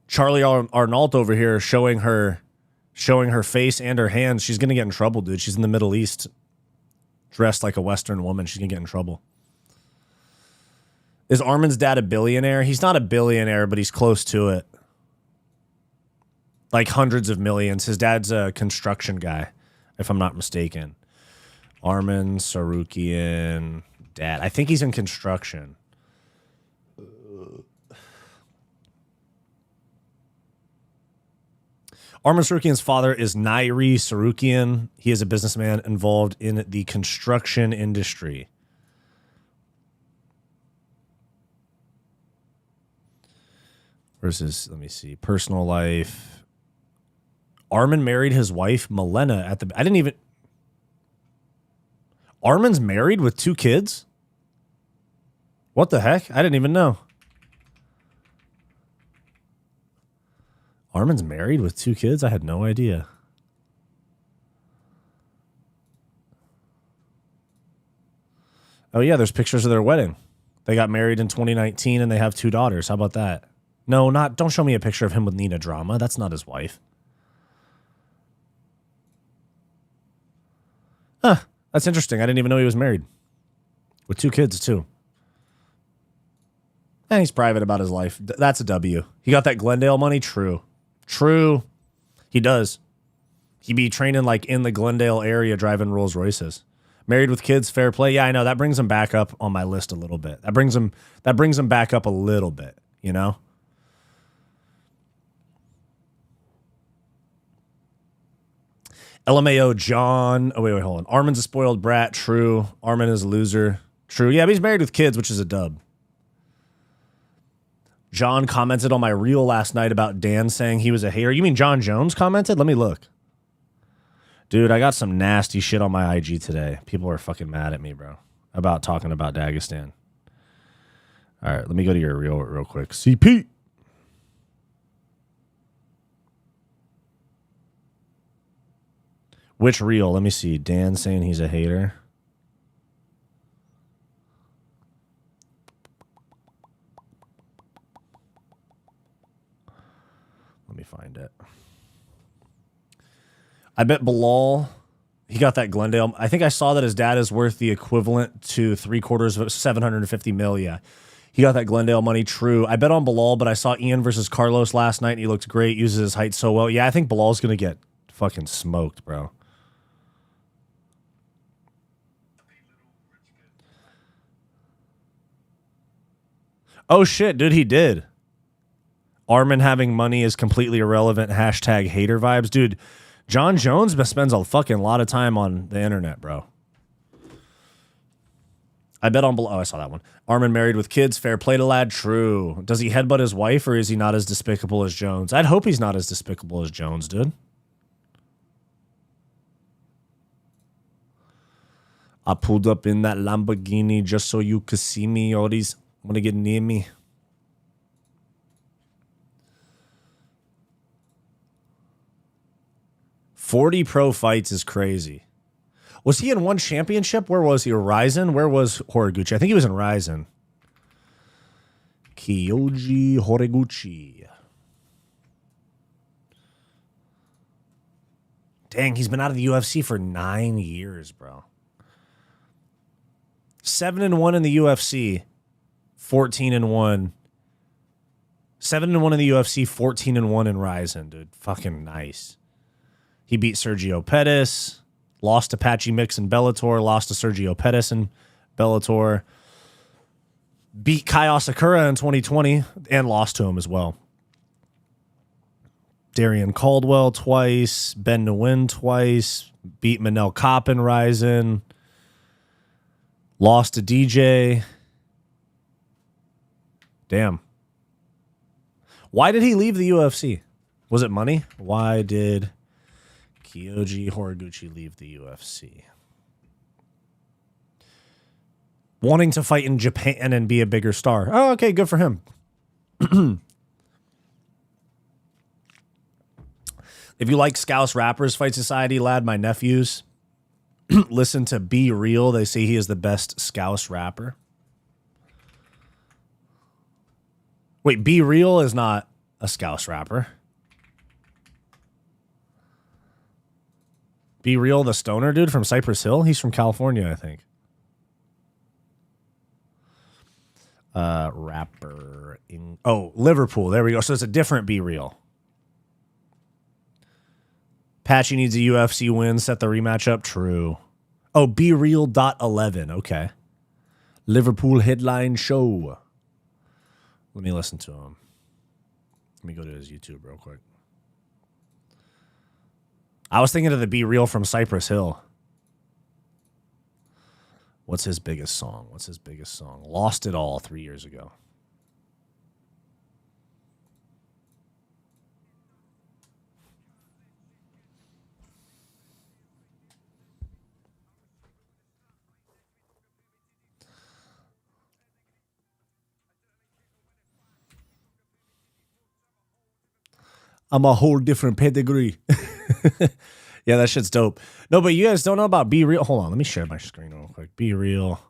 Charlie Arnault over here showing her face and her hands. She's going to get in trouble, dude. She's in the Middle East dressed like a Western woman. She's going to get in trouble. Is Arman's dad a billionaire? He's not a billionaire, but he's close to it. Like hundreds of millions. His dad's a construction guy, if I'm not mistaken. Arman Tsarukyan dad. I think he's in construction. Arman Tsarukyan's father is Nairi Tsarukyan. He is a businessman involved in the construction industry. Where's his, let me see, personal life. Arman married his wife, Milena, at the, I didn't even, Arman's married with 2 kids? What the heck? I didn't even know. Arman's married with 2 kids? I had no idea. Oh, yeah, there's pictures of their wedding. They got married in 2019 and they have 2 daughters. How about that? No, don't show me a picture of him with Nina Drama. That's not his wife. Huh, that's interesting. I didn't even know he was married. With 2 kids, too. And he's private about his life. That's a W. He got that Glendale money? True. True. He does. He be training like in the Glendale area driving Rolls Royces. Married with kids, fair play. Yeah, I know. That brings him back up on my list a little bit. That brings him back up a little bit, you know? LMAO John. Oh, wait, hold on. Arman's a spoiled brat. True. Arman is a loser. True. Yeah, but he's married with kids, which is a dub. John commented on my reel last night about Dan saying he was a hater. You mean John Jones commented? Let me look. Dude, I got some nasty shit on my IG today. People are fucking mad at me, bro, about talking about Dagestan. All right, let me go to your reel real quick. CP. Which reel? Let me see. Dan saying he's a hater. Let me find it. I bet Belal, he got that Glendale. I think I saw that his dad is worth the equivalent to 3/4 of 750 mil. Yeah. He got that Glendale money. True. I bet on Belal, but I saw Ian versus Carlos last night and he looked great. Uses his height so well. Yeah, I think Belal's going to get fucking smoked, bro. Oh shit, dude, he did. Arman having money is completely irrelevant. Hashtag hater vibes. Dude, John Jones spends a fucking lot of time on the internet, bro. I bet on... Oh, I saw that one. Arman married with kids. Fair play to lad. True. Does he headbutt his wife or is he not as despicable as Jones? I'd hope he's not as despicable as Jones, dude. I pulled up in that Lamborghini just so you could see me. All these want to get near me. $40 pro fights is crazy. Was he in one championship? Where was he? Ryzen? Where was Horiguchi? I think he was in Ryzen. Kyoji Horiguchi. Dang, he's been out of the UFC for 9 years, bro. 7-1 in the UFC. 14-1. 7-1 in the UFC. 14-1 in Ryzen, dude. Fucking nice. He beat Sergio Pettis. Lost to Patchy Mix in Bellator. Lost to Sergio Pettis in Bellator. Beat Kai Asakura in 2020 and lost to him as well. Darian Caldwell twice. Ben Nguyen twice. Beat Manel Kopp in Ryzen. Lost to DJ. Damn. Why did he leave the UFC? Was it money? Why did Kyoji Horiguchi leave the UFC? Wanting to fight in Japan and be a bigger star. Oh, okay, good for him. If you like Scouse Rappers Fight Society, lad, my nephews, listen to Be Real. They say he is the best Scouse rapper. Wait, Be Real is not a Scouse rapper. Be Real, the stoner dude from Cypress Hill? He's from California, I think. Rapper in... Oh, Liverpool. There we go. So it's a different Be Real. Patchy needs a UFC win. Set the rematch up. True. Oh, Be Real.11. Okay. Liverpool headline show. Let me listen to him. Let me go to his YouTube real quick. I was thinking of the Be Real from Cypress Hill. What's his biggest song? What's his biggest song? Lost It All 3 years ago. I'm a whole different pedigree. Yeah, that shit's dope. No, but you guys don't know about Be Real. Hold on, let me share my screen real quick. Be Real.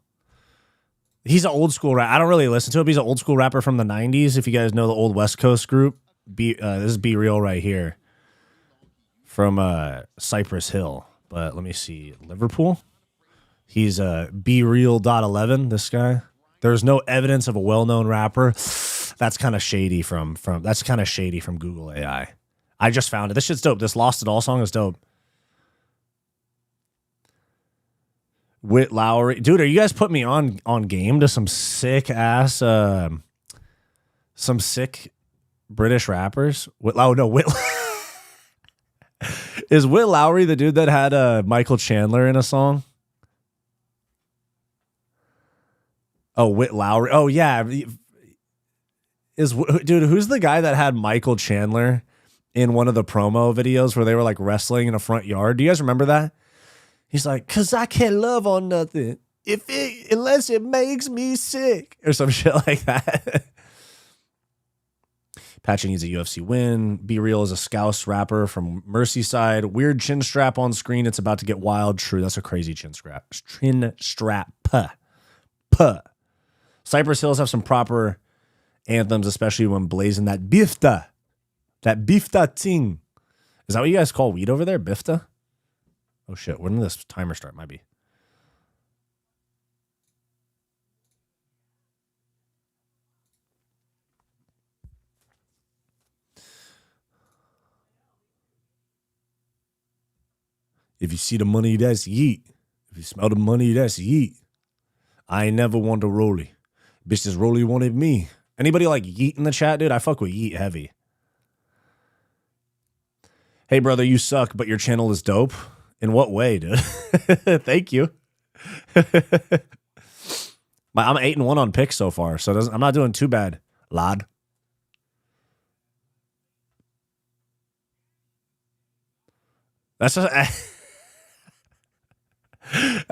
He's an old school rapper. I don't really listen to him. He's an old school rapper from the 90s. If you guys know the old West Coast group, this is Be Real right here from Cypress Hill. But let me see. Liverpool. He's Be Real.11, this guy. There's no evidence of a well-known rapper. That's kind of shady from Google AI. I just found it. This shit's dope. This Lost It All song is dope. Whit Lowry. Dude, are you guys putting me on game to some sick ass some sick British rappers? Whit Is Whit Lowry the dude that had Michael Chandler in a song? Oh, Whit Lowry. Oh yeah. Dude, who's the guy that had Michael Chandler in one of the promo videos where they were like wrestling in a front yard? Do you guys remember that? He's like, 'cause I can't love on nothing. unless it makes me sick or some shit like that. Patchy needs a UFC win. Be Real is a Scouse rapper from Merseyside. Weird chin strap on screen. It's about to get wild. True, that's a crazy chin strap. Chin strap. Puh. Cypress Hills have some proper anthems, especially when blazing that bifta. That bifta ting. Is that what you guys call weed over there? Bifta? Oh shit, when did this timer start? Might be. If you see the money, that's yeet. If you smell the money, that's yeet. I ain't never want a rollie. Bitch, this rollie wanted me. Anybody like yeet in the chat, dude? I fuck with yeet heavy. Hey, brother, you suck, but your channel is dope. In what way, dude? Thank you. I'm 8-1 on picks so far, so I'm not doing too bad, lad. That's just...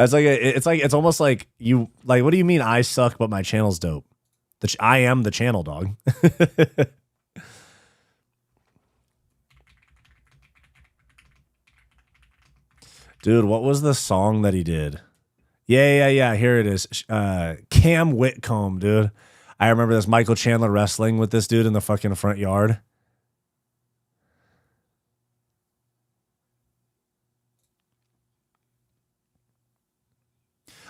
it's almost like you like. What do you mean I suck, but my channel's dope? I am the channel, dog. Dude, what was the song that he did? Yeah. Here it is. Cam Whitcomb, dude. I remember this. Michael Chandler wrestling with this dude in the fucking front yard.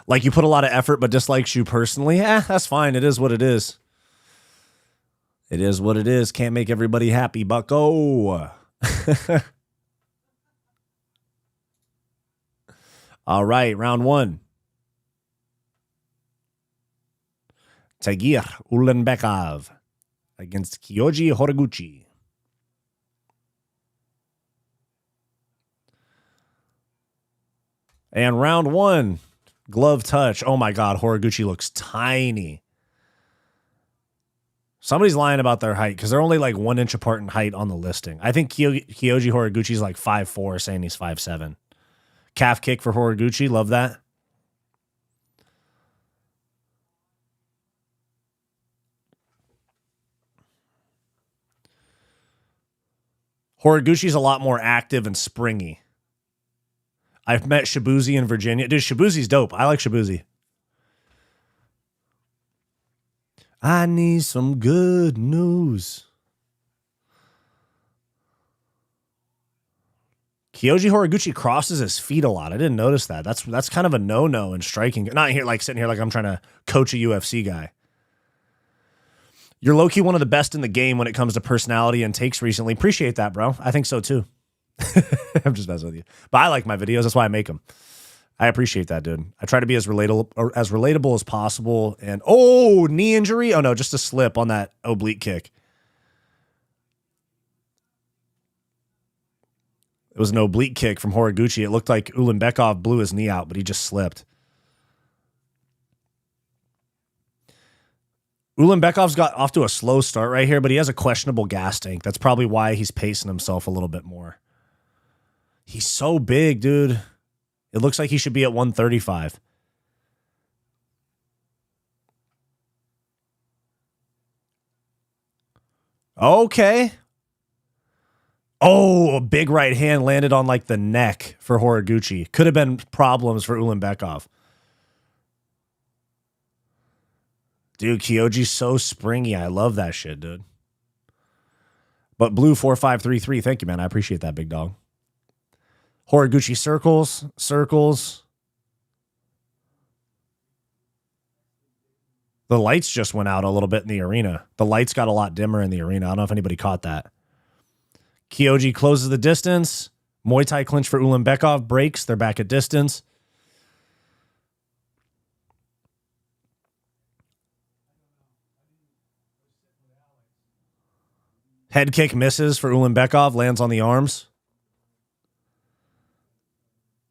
Like, you put a lot of effort, but dislikes you personally. That's fine. It is what it is. It is what it is. Can't make everybody happy, bucko. All right, round one. Tagir Ulanbekov against Kyoji Horiguchi. And round one. Glove touch. Oh my God, Horiguchi looks tiny. Somebody's lying about their height because they're only like 1 inch apart in height on the listing. I think Kyoji Horiguchi's like 5'4", saying he's 5'7". Calf kick for Horiguchi. Love that. Horiguchi's a lot more active and springy. I've met Shabuzi in Virginia. Dude, Shabuzi's dope. I like Shabuzi. I need some good news. Kyoji Horiguchi crosses his feet a lot. I didn't notice that. That's kind of a no-no in striking. Not here, like sitting here like I'm trying to coach a UFC guy. You're low-key one of the best in the game when it comes to personality and takes recently. Appreciate that, bro. I think so too. I'm just messing with you. But I like my videos. That's why I make them. I appreciate that, dude. I try to be as relatable as possible. And knee injury. Oh no, just a slip on that oblique kick. It was an oblique kick from Horiguchi. It looked like Ulanbekov blew his knee out, but he just slipped. Ulanbekov's got off to a slow start right here, but he has a questionable gas tank. That's probably why he's pacing himself a little bit more. He's so big, dude. It looks like he should be at 135. Okay. Oh, a big right hand landed on like the neck for Horiguchi. Could have been problems for Ulanbekov. Dude, Kyoji's so springy. I love that shit, dude. But blue 4533. Thank you, man. I appreciate that, big dog. Horiguchi circles. The lights just went out a little bit in the arena. The lights got a lot dimmer in the arena. I don't know if anybody caught that. Kyoji closes the distance. Muay Thai clinch for Ulanbekov. Breaks. They're back at distance. Head kick misses for Ulanbekov. Lands on the arms.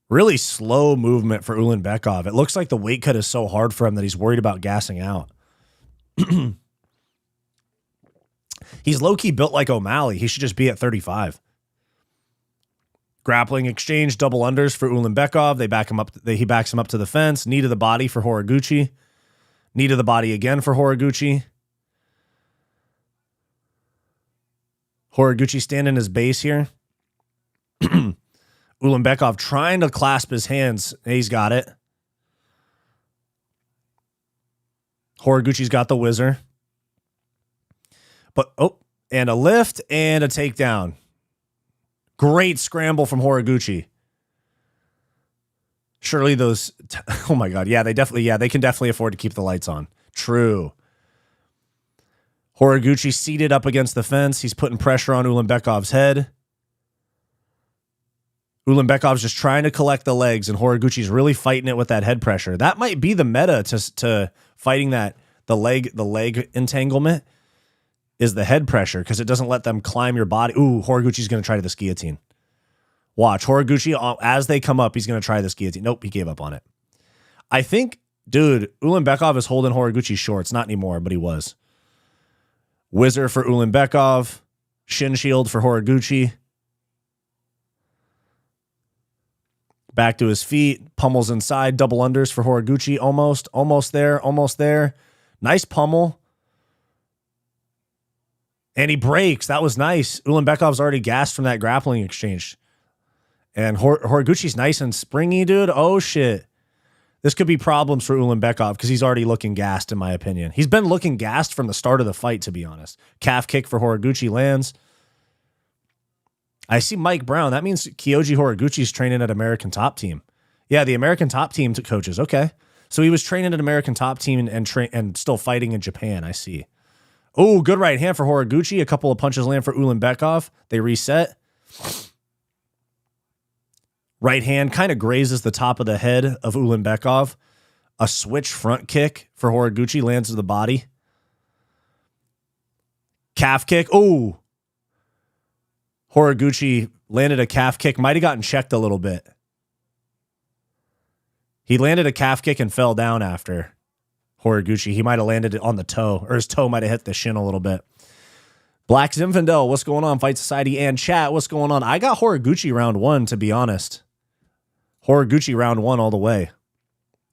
Really slow movement for Ulanbekov. It looks like the weight cut is so hard for him that he's worried about gassing out. He's low-key built like O'Malley. He should just be at 35. Grappling exchange, double unders for Ulanbekov. They back him up. He backs him up to the fence. Knee to the body for Horiguchi. Knee to the body again for Horiguchi. Horiguchi standing his base here. Ulanbekov trying to clasp his hands. He's got it. Horiguchi's got the whizzer. But, and a lift and a takedown. Great scramble from Horiguchi. Surely those, oh my God. Yeah, they can definitely afford to keep the lights on. True. Horiguchi seated up against the fence. He's putting pressure on Ulanbekov's head. Ulanbekov's just trying to collect the legs, and Horiguchi's really fighting it with that head pressure. That might be the meta to fighting that, the leg entanglement is the head pressure, because it doesn't let them climb your body. Ooh, Horiguchi's going to try this guillotine. Watch, Horiguchi, as they come up, he's going to try this guillotine. Nope, he gave up on it. I think, dude, Ulanbekov is holding Horiguchi shorts. Not anymore, but he was. Whizzer for Ulanbekov. Shin shield for Horiguchi. Back to his feet. Pummels inside. Double unders for Horiguchi. Almost there. Nice pummel. And he breaks. That was nice. Ulanbekov's already gassed from that grappling exchange. And Horiguchi's nice and springy, dude. Oh, shit. This could be problems for Ulanbekov because he's already looking gassed, in my opinion. He's been looking gassed from the start of the fight, to be honest. Calf kick for Horiguchi lands. I see Mike Brown. That means Kyoji Horiguchi's training at American Top Team. Yeah, the American Top Team coaches. Okay. So he was training at American Top Team and still fighting in Japan. I see. Oh, good right hand for Horiguchi. A couple of punches land for Ulanbekov. They reset. Right hand kind of grazes the top of the head of Ulanbekov. A switch front kick for Horiguchi lands to the body. Calf kick. Oh. Horiguchi landed a calf kick. Might have gotten checked a little bit. He landed a calf kick and fell down after Horiguchi. He might have landed it on the toe, or his toe might have hit the shin a little bit. Black Zinfandel, what's going on? Fight Society and chat, what's going on? I got Horiguchi round 1, to be honest. Horiguchi round 1 all the way.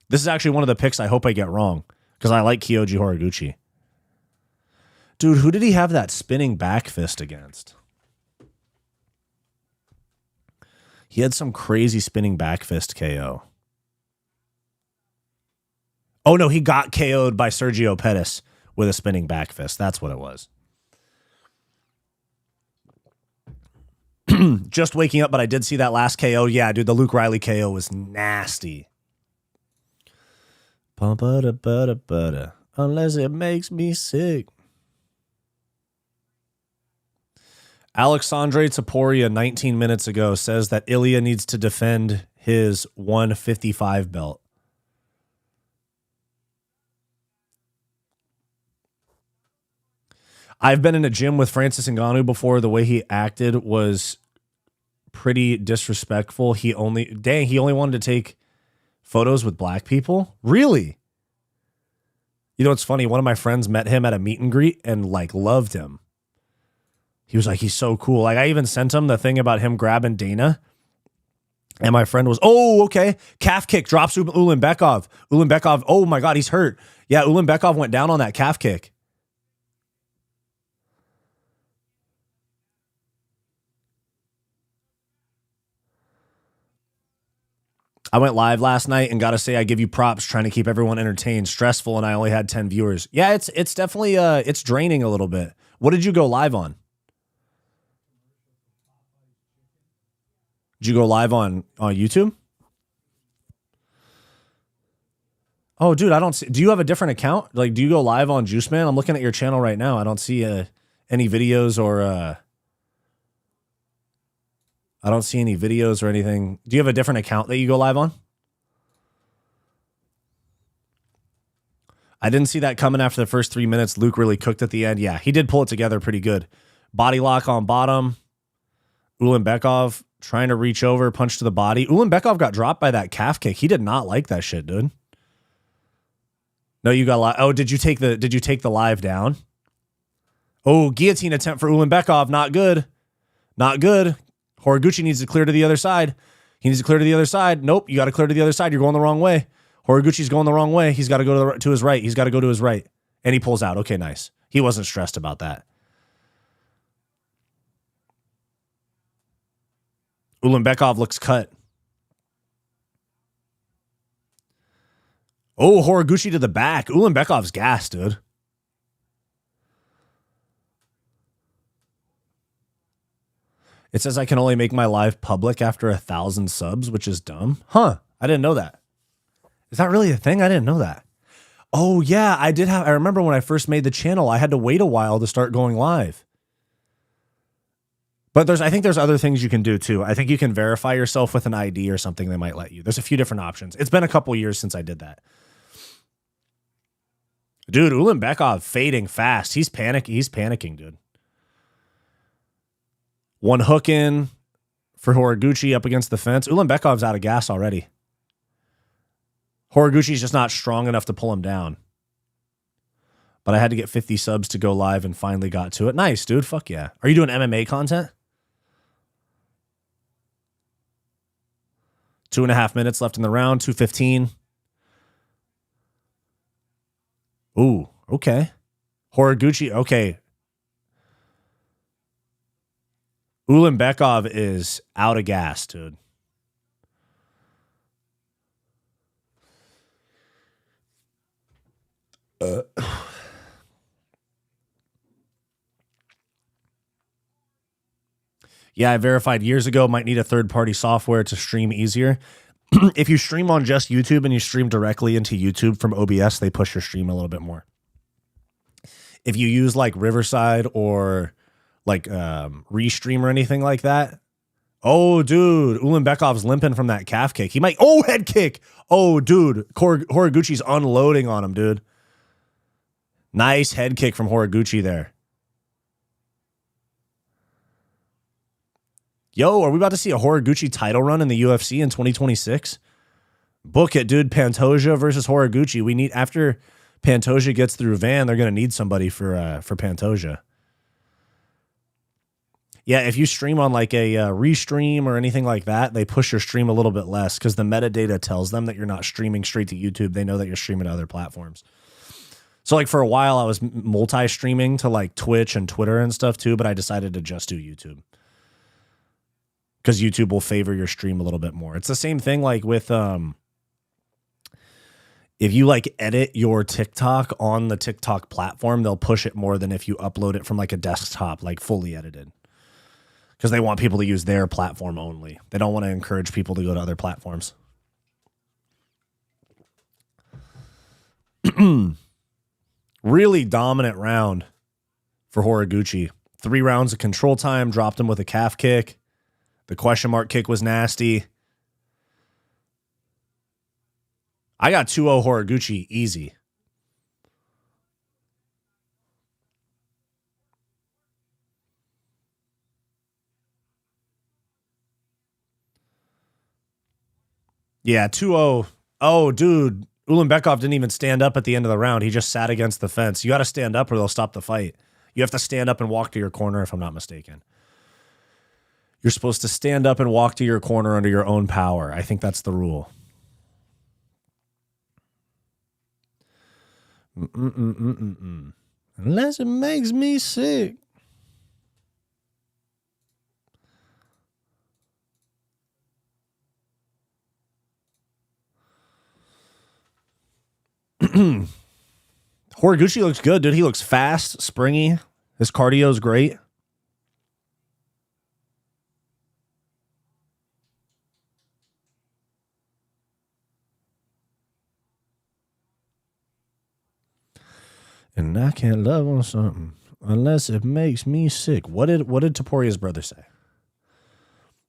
This is actually one of the picks I hope I get wrong, because I like Kyoji Horiguchi. Dude, who did he have that spinning back fist against? He had some crazy spinning back fist KO. Oh, no, he got KO'd by Sergio Pettis with a spinning back fist. That's what it was. Just waking up, but I did see that last KO. Yeah, dude, the Luke Riley KO was nasty. Unless it makes me sick. Alexandre Taporia 19 minutes ago says that Ilya needs to defend his 155 belt. I've been in a gym with Francis Ngannou before. The way he acted was pretty disrespectful. He only wanted to take photos with black people. Really? You know, it's funny. One of my friends met him at a meet and greet and loved him. He was like, he's so cool. Like, I even sent him the thing about him grabbing Dana. And my friend was, oh, okay. Calf kick drops Ulanbekov. Ulanbekov, oh my God, he's hurt. Yeah, Ulanbekov went down on that calf kick. I went live last night and got to say, I give you props trying to keep everyone entertained. Stressful, and I only had 10 viewers. Yeah, it's definitely it's draining a little bit. What did you go live on? Did you go live on YouTube? Oh, dude, I don't see. Do you have a different account? Like, do you go live on Juice Man? I'm looking at your channel right now. I don't see any videos or I don't see any videos or anything. Do you have a different account that you go live on? I didn't see that coming after the first 3 minutes. Luke really cooked at the end. Yeah, he did pull it together pretty good. Body lock on bottom. Ulanbekov trying to reach over, punch to the body. Ulanbekov got dropped by that calf kick. He did not like that shit, dude. No, you got live. Oh, did you take the live down? Oh, guillotine attempt for Ulanbekov. Not good. Not good. Horiguchi needs to clear to the other side. He needs to clear to the other side. Nope, you got to clear to the other side. You're going the wrong way. Horiguchi's going the wrong way. He's got to go to his right. He's got to go to his right. And he pulls out. Okay, nice. He wasn't stressed about that. Ulanbekov looks cut. Oh, Horiguchi to the back. Ulanbekov's gassed, dude. It says I can only make my live public after 1,000 subs, which is dumb. Huh. I didn't know that. Is that really a thing? I didn't know that. Oh, yeah. I remember when I first made the channel, I had to wait a while to start going live. But I think there's other things you can do too. I think you can verify yourself with an ID or something they might let you. There's a few different options. It's been a couple years since I did that. Dude, Ulanbekov fading fast. He's panicking, dude. One hook in for Horiguchi up against the fence. Ulanbekov's out of gas already. Horiguchi's just not strong enough to pull him down. But I had to get 50 subs to go live and finally got to it. Nice, dude. Fuck yeah. Are you doing MMA content? 2.5 minutes left in the round. 2:15. Ooh, okay. Horiguchi, okay. Ulanbekov is out of gas, dude. Yeah, I verified years ago. Might need a third-party software to stream easier. If you stream on just YouTube and you stream directly into YouTube from OBS, they push your stream a little bit more. If you use like Riverside or like Restream or anything like that. Oh, dude, Ulanbekov's limping from that calf kick. He might. Oh, head kick. Oh, dude, Horiguchi's unloading on him, dude. Nice head kick from Horiguchi there. Yo, are we about to see a Horiguchi title run in the UFC in 2026? Book it, dude. Pantoja versus Horiguchi. We need, after Pantoja gets through Van, they're going to need somebody for Pantoja. Yeah, if you stream on like a Restream or anything like that, they push your stream a little bit less because the metadata tells them that you're not streaming straight to YouTube. They know that you're streaming to other platforms. So like for a while, I was multi-streaming to like Twitch and Twitter and stuff too, but I decided to just do YouTube. Because YouTube will favor your stream a little bit more. It's the same thing like with if you like edit your TikTok on the TikTok platform, they'll push it more than if you upload it from like a desktop, like fully edited. Because they want people to use their platform only. They don't want to encourage people to go to other platforms. Really dominant round for Horiguchi. 3 rounds of control time, dropped him with a calf kick. The question mark kick was nasty. I got 2-0 Horiguchi easy. Yeah, 2-0. Oh, dude. Ulanbekov didn't even stand up at the end of the round. He just sat against the fence. You got to stand up or they'll stop the fight. You have to stand up and walk to your corner, if I'm not mistaken. You're supposed to stand up and walk to your corner under your own power. I think that's the rule. Unless it makes me sick. Horiguchi looks good, dude. He looks fast, springy. His cardio's great. And I can't love on something unless it makes me sick. What did Toporia's brother say?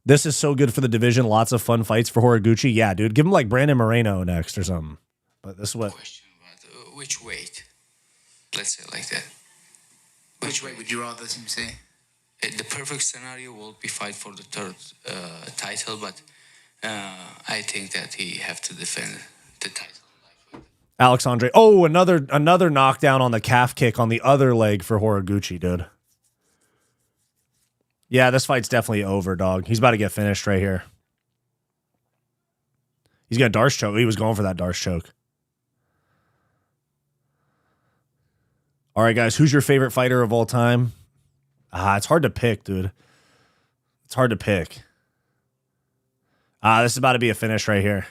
This is so good for the division. Lots of fun fights for Horiguchi. Yeah, dude. Give him like Brandon Moreno next or something. But this is what. Question about which weight? Let's say it like that. Which weight would you rather see? The perfect scenario will be fight for the third title, but I think that he have to defend the title. Alexandre. Oh, another knockdown on the calf kick on the other leg for Horiguchi, dude. Yeah, this fight's definitely over, dog. He's about to get finished right here. He's got a Darce choke. He was going for that Darce choke. All right, guys, who's your favorite fighter of all time? It's hard to pick, dude. It's hard to pick. This is about to be a finish right here.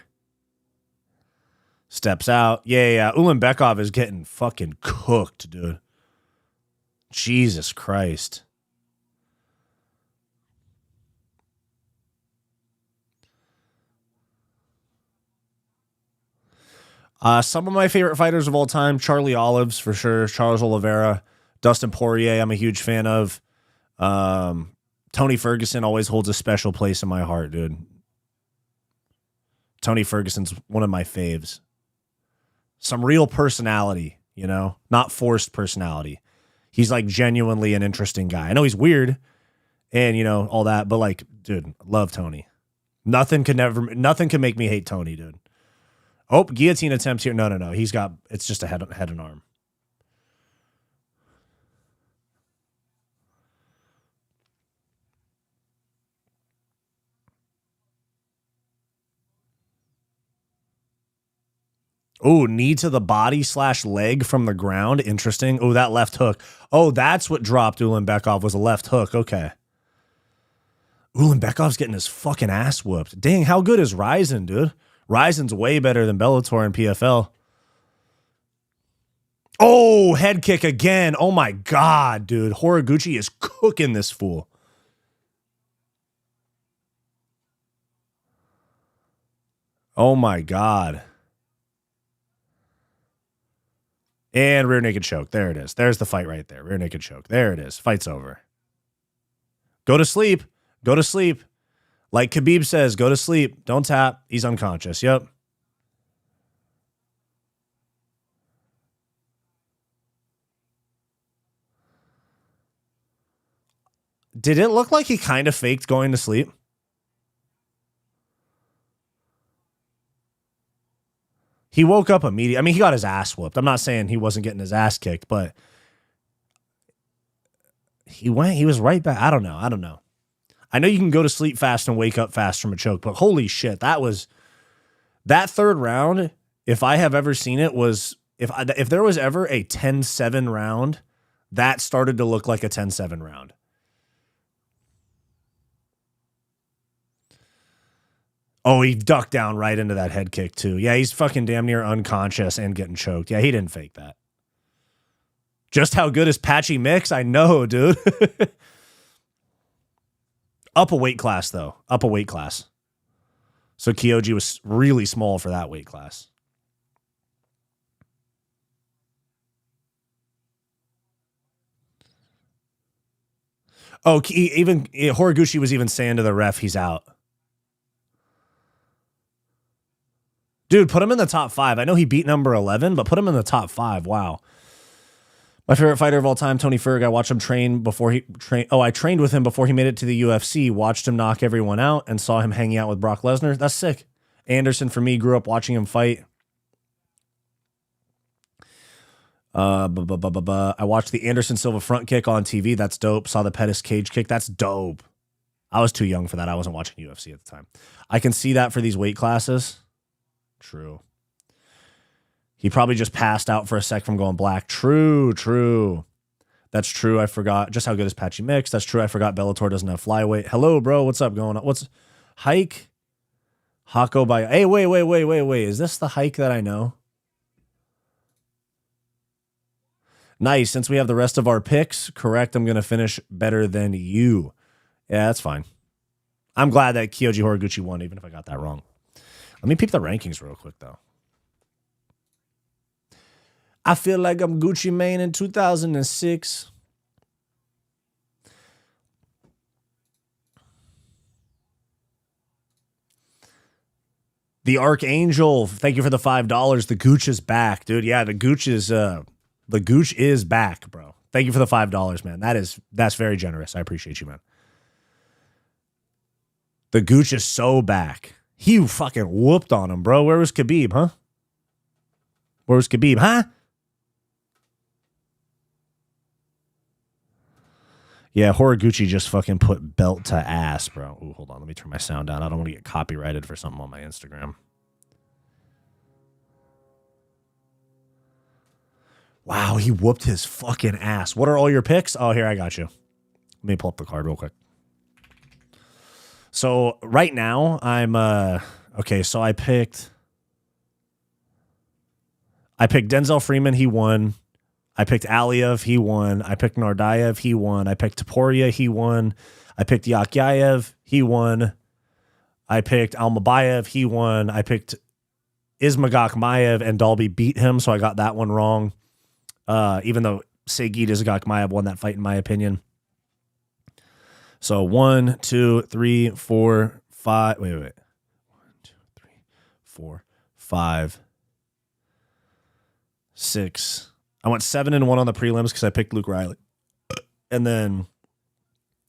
Steps out. Yeah. Ulanbekov is getting fucking cooked, dude. Jesus Christ. Some of my favorite fighters of all time, Charlie Olives for sure, Charles Oliveira, Dustin Poirier, I'm a huge fan of. Tony Ferguson always holds a special place in my heart, dude. Tony Ferguson's one of my faves. Some real personality, you know, not forced personality. He's like genuinely an interesting guy. I know he's weird and, you know, all that, but like, dude, love Tony. Nothing can make me hate Tony, dude. Oh, guillotine attempts here. No. It's just a head and arm. Oh, knee to the body / leg from the ground. Interesting. Oh, that left hook. Oh, that's what dropped Ulanbekov was a left hook. Okay. Ulanbekov's getting his fucking ass whooped. Dang, how good is Ryzen, dude? Ryzen's way better than Bellator and PFL. Oh, head kick again. Oh my God, dude. Horiguchi is cooking this fool. Oh my God. And rear naked choke. There it is. There's the fight right there. Rear naked choke. There it is. Fight's over. Go to sleep. Go to sleep. Like Khabib says, go to sleep. Don't tap. He's unconscious. Yep. Did it look like he kind of faked going to sleep? He woke up immediately. I mean, he got his ass whooped. I'm not saying he wasn't getting his ass kicked, but he was right back. I don't know. I know you can go to sleep fast and wake up fast from a choke, but holy shit, that third round, if I have ever seen it, was if there was ever a 10-7 round, that started to look like a 10-7 round. Oh, he ducked down right into that head kick, too. Yeah, he's fucking damn near unconscious and getting choked. Yeah, he didn't fake that. Just how good is Patchy Mix? I know, dude. Up a weight class, though. Up a weight class. So Kyoji was really small for that weight class. Oh, even Horiguchi was even saying to the ref, he's out. Dude, put him in the top 5. I know he beat number 11, but put him in the top 5. Wow. My favorite fighter of all time, Tony Ferg. I watched him train before he trained. Oh, I trained with him before he made it to the UFC, watched him knock everyone out, and saw him hanging out with Brock Lesnar. That's sick. Anderson, for me, grew up watching him fight. I watched the Anderson Silva front kick on TV. That's dope. Saw the Pettis cage kick. That's dope. I was too young for that. I wasn't watching UFC at the time. I can see that for these weight classes. True. He probably just passed out for a sec from going black. True. That's true. I forgot just how good is Patchy Mix. That's true. I forgot Bellator doesn't have flyweight. Hello, bro. What's up going on? What's hike? Hako by. Hey, wait. Is this the hike that I know? Nice. Since we have the rest of our picks, correct, I'm going to finish better than you. Yeah, that's fine. I'm glad that Kyoji Horiguchi won, even if I got that wrong. Let me peep the rankings real quick, though. I feel like I'm Gucci Mane in 2006. The Archangel, thank you for the $5. The Gooch is back, dude. Yeah, the Gooch is back, bro. Thank you for the $5, man. That's very generous. I appreciate you, man. The Gooch is so back. He fucking whooped on him, bro. Where was Khabib, huh? Where was Khabib, huh? Yeah, Horiguchi just fucking put belt to ass, bro. Ooh, hold on. Let me turn my sound down. I don't want to get copyrighted for something on my Instagram. Wow, he whooped his fucking ass. What are all your picks? Oh, here, I got you. Let me pull up the card real quick. So right now, I'm okay, so I picked Denzel Freeman, he won. I picked Aliev, he won. I picked Nardayev, he won. I picked Topuria, he won. I picked Yakyayev, he won. I picked Almabayev, he won. I picked Ismagokmaev, and Dalby beat him, so I got that one wrong. Even though Segid Ismagokmaev won that fight, in my opinion. So 1, 2, 3, 4, 5. Wait. 1, 2, 3, 4, 5, 6. I went 7-1 on the prelims because I picked Luke Riley. And then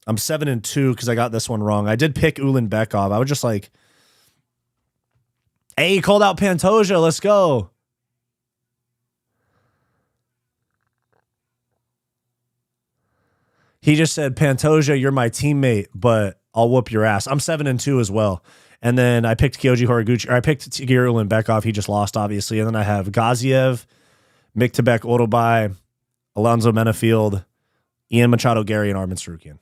I'm 7-2 because I got this one wrong. I did pick Ulanbekov. I was just like, hey, he called out Pantoja. Let's go. He just said, Pantoja, you're my teammate, but I'll whoop your ass. I'm 7-2 as well. And then I picked Kyoji Horiguchi, or I picked Tigir Ulanbekov. He just lost, obviously. And then I have Gaziev, myktybek, orolbai, Alonzo menifield, Ian Machado, Garry, and Arman Tsarukyan.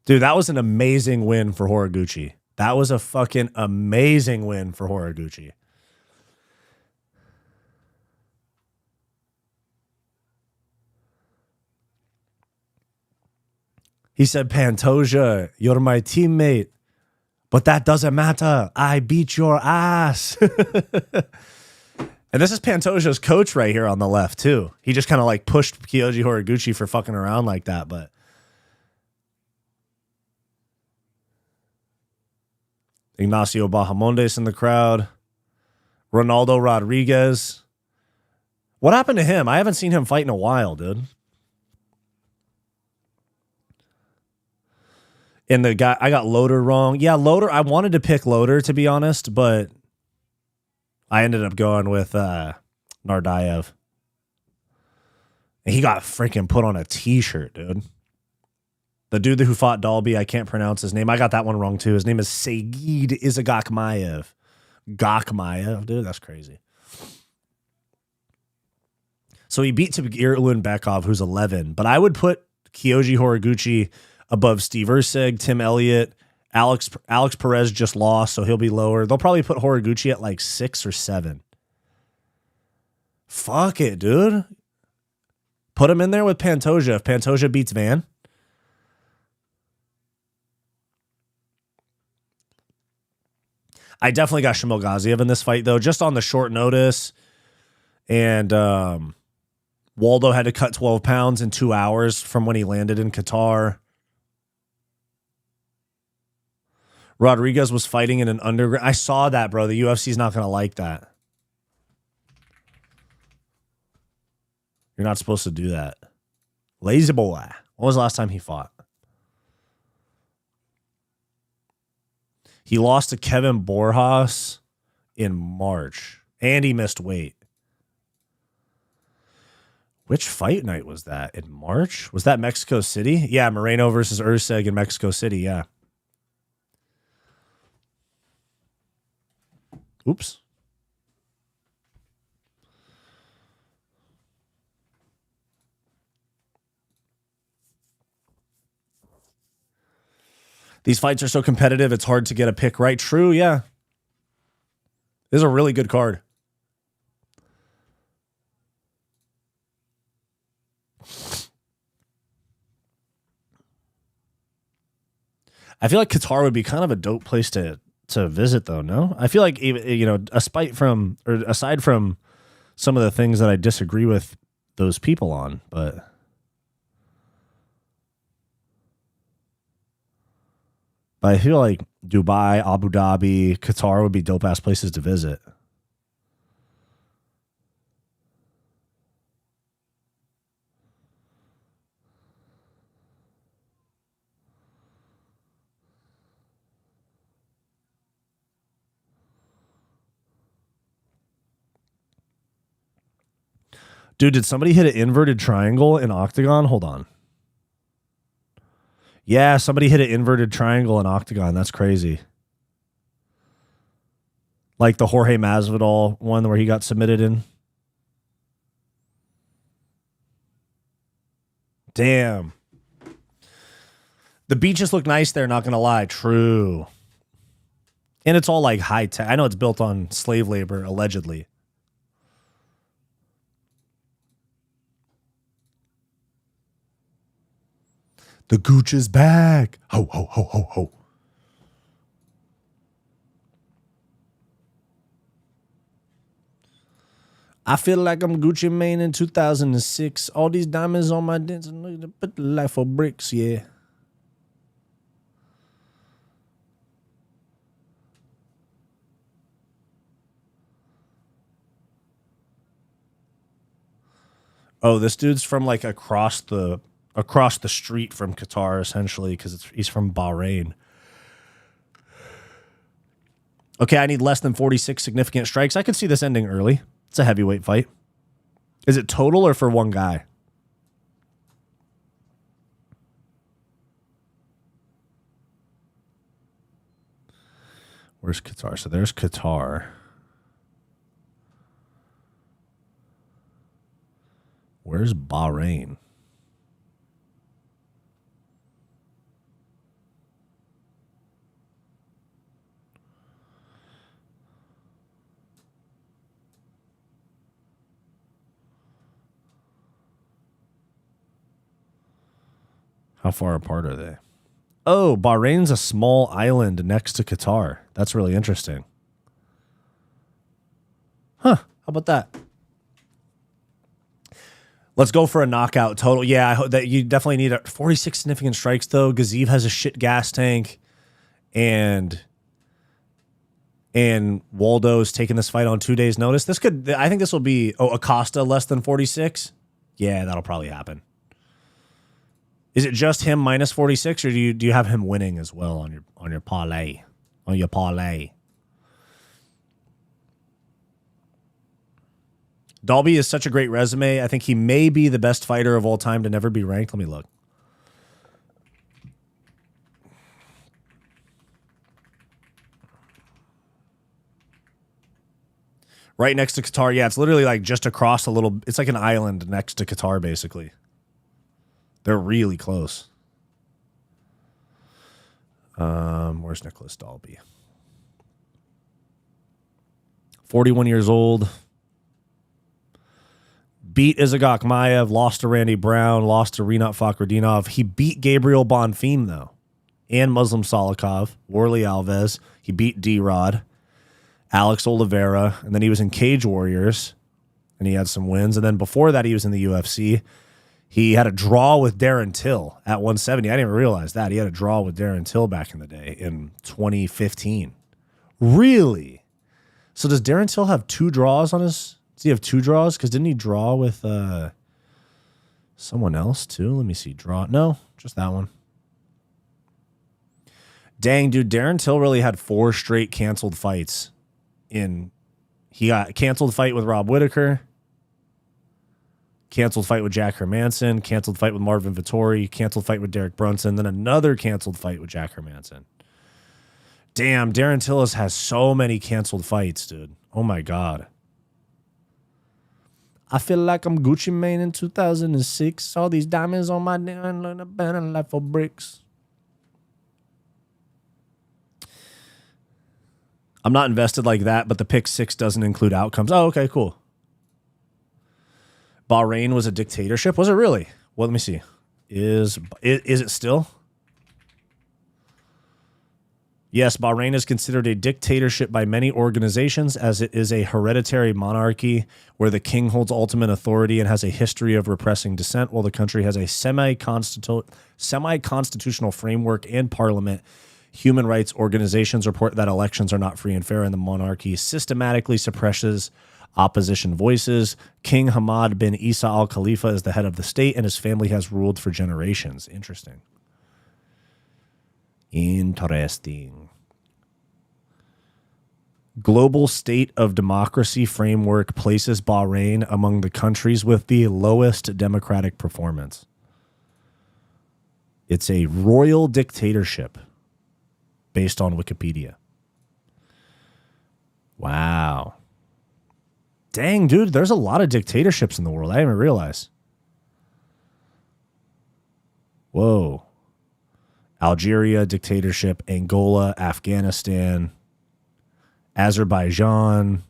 Dude, that was an amazing win for Horiguchi. That was a fucking amazing win for Horiguchi. He said, Pantoja, you're my teammate, but that doesn't matter. I beat your ass. And this is Pantoja's coach right here on the left, too. He just kind of like pushed Kyoji Horiguchi for fucking around like that, but Ignacio Bahamondes in the crowd. Ronaldo Rodriguez. What happened to him? I haven't seen him fight in a while, dude. And the guy, I got Loader wrong. Yeah, Loader, I wanted to pick Loader, to be honest, but I ended up going with Nardayev. And he got freaking put on a t-shirt, dude. The dude who fought Dalby, I can't pronounce his name. I got that one wrong, too. His name is Segid Ismagokmaev. Gokmaev, dude, that's crazy. So he beat Tigir Ulanbekov, who's 11. But I would put Kyoji Horiguchi above Steve Erceg, Tim Elliott. Alex Perez just lost, so he'll be lower. They'll probably put Horiguchi at like 6 or 7. Fuck it, dude. Put him in there with Pantoja if Pantoja beats Van. I definitely got Shamil Gaziev in this fight, though, just on the short notice. And Waldo had to cut 12 pounds in 2 hours from when he landed in Qatar. Rodriguez was fighting in an underground. I saw that, bro. The UFC's not going to like that. You're not supposed to do that. Lazy boy. When was the last time he fought? He lost to Kevin Borjas in March. And he missed weight. Which fight night was that? In March? Was that Mexico City? Yeah, Moreno versus Erceg in Mexico City, yeah. Oops. These fights are so competitive, it's hard to get a pick right. True, yeah. This is a really good card. I feel like Qatar would be kind of a dope place to visit, though, no? I feel like, even, aside from some of the things that I disagree with those people on, but I feel like Dubai, Abu Dhabi, Qatar would be dope-ass places to visit. Dude, did somebody hit an inverted triangle in Octagon? Hold on. Yeah, somebody hit an inverted triangle in Octagon. That's crazy. Like the Jorge Masvidal one where he got submitted in. Damn. The beaches look nice there, not going to lie. True. And it's all like high tech. I know it's built on slave labor, allegedly. The gooch is back. Ho, ho, ho, ho, ho. I feel like I'm Gucci Mane in 2006. All these diamonds on my dents and put the life for bricks, yeah. Oh, this dude's from like across the street from Qatar, essentially, because he's from Bahrain. Okay, I need less than 46 significant strikes. I could see this ending early. It's a heavyweight fight. Is it total or for one guy? Where's Qatar? So there's Qatar. Where's Bahrain? How far apart are they? Oh, Bahrain's a small island next to Qatar. That's really interesting. Huh. How about that? Let's go for a knockout total. Yeah, I hope that you definitely need 46 significant strikes, though. Gaziev has a shit gas tank. And Waldo's taking this fight on 2 days' notice. I think this will be, Acosta less than 46? Yeah, that'll probably happen. Is it just him minus 46, or do you have him winning as well on your parlay? On your parlay. Dalby is such a great resume. I think he may be the best fighter of all time to never be ranked. Let me look. Right next to Qatar. Yeah, it's literally like just across it's like an island next to Qatar, basically. They're really close. Where's Nicholas Dalby? 41 years old. Beat Isagok Maiev, lost to Randy Brown, lost to Rinat Fakhretdinov. He beat Gabriel Bonfim, though, and Muslim Salikov, Worley Alves. He beat D-Rod, Alex Oliveira, and then he was in Cage Warriors, and he had some wins. And then before that, he was in the UFC. He had a draw with Darren Till at 170. I didn't even realize that. He had a draw with Darren Till back in the day in 2015. Really? So does Darren Till have 2 draws on his... Does he have 2 draws? Because didn't he draw with someone else too? Let me see. Draw. No, just that one. Dang, dude. Darren Till really had 4 straight canceled fights. He got a canceled fight with Rob Whittaker. Canceled fight with Jack Hermansson. Canceled fight with Marvin Vettori. Canceled fight with Derek Brunson. Then another canceled fight with Jack Hermansson. Damn, Darren Till has so many canceled fights, dude. Oh, my God. I feel like I'm Gucci Mane in 2006. All these diamonds on my damn life for bricks. I'm not invested like that, but the pick 6 doesn't include outcomes. Oh, okay, cool. Bahrain was a dictatorship. Was it really? Well, let me see. Is it still? Yes, Bahrain is considered a dictatorship by many organizations, as it is a hereditary monarchy where the king holds ultimate authority and has a history of repressing dissent, while the country has a semi-constitutional framework and parliament. Human rights organizations report that elections are not free and fair, and the monarchy systematically suppresses opposition voices. King Hamad bin Isa al Khalifa is the head of the state, and his family has ruled for generations. Interesting. Interesting. Global State of Democracy Framework places Bahrain among the countries with the lowest democratic performance. It's a royal dictatorship based on Wikipedia. Wow. Dang, dude, there's a lot of dictatorships in the world. I didn't even realize. Whoa. Algeria, dictatorship. Angola, Afghanistan, Azerbaijan,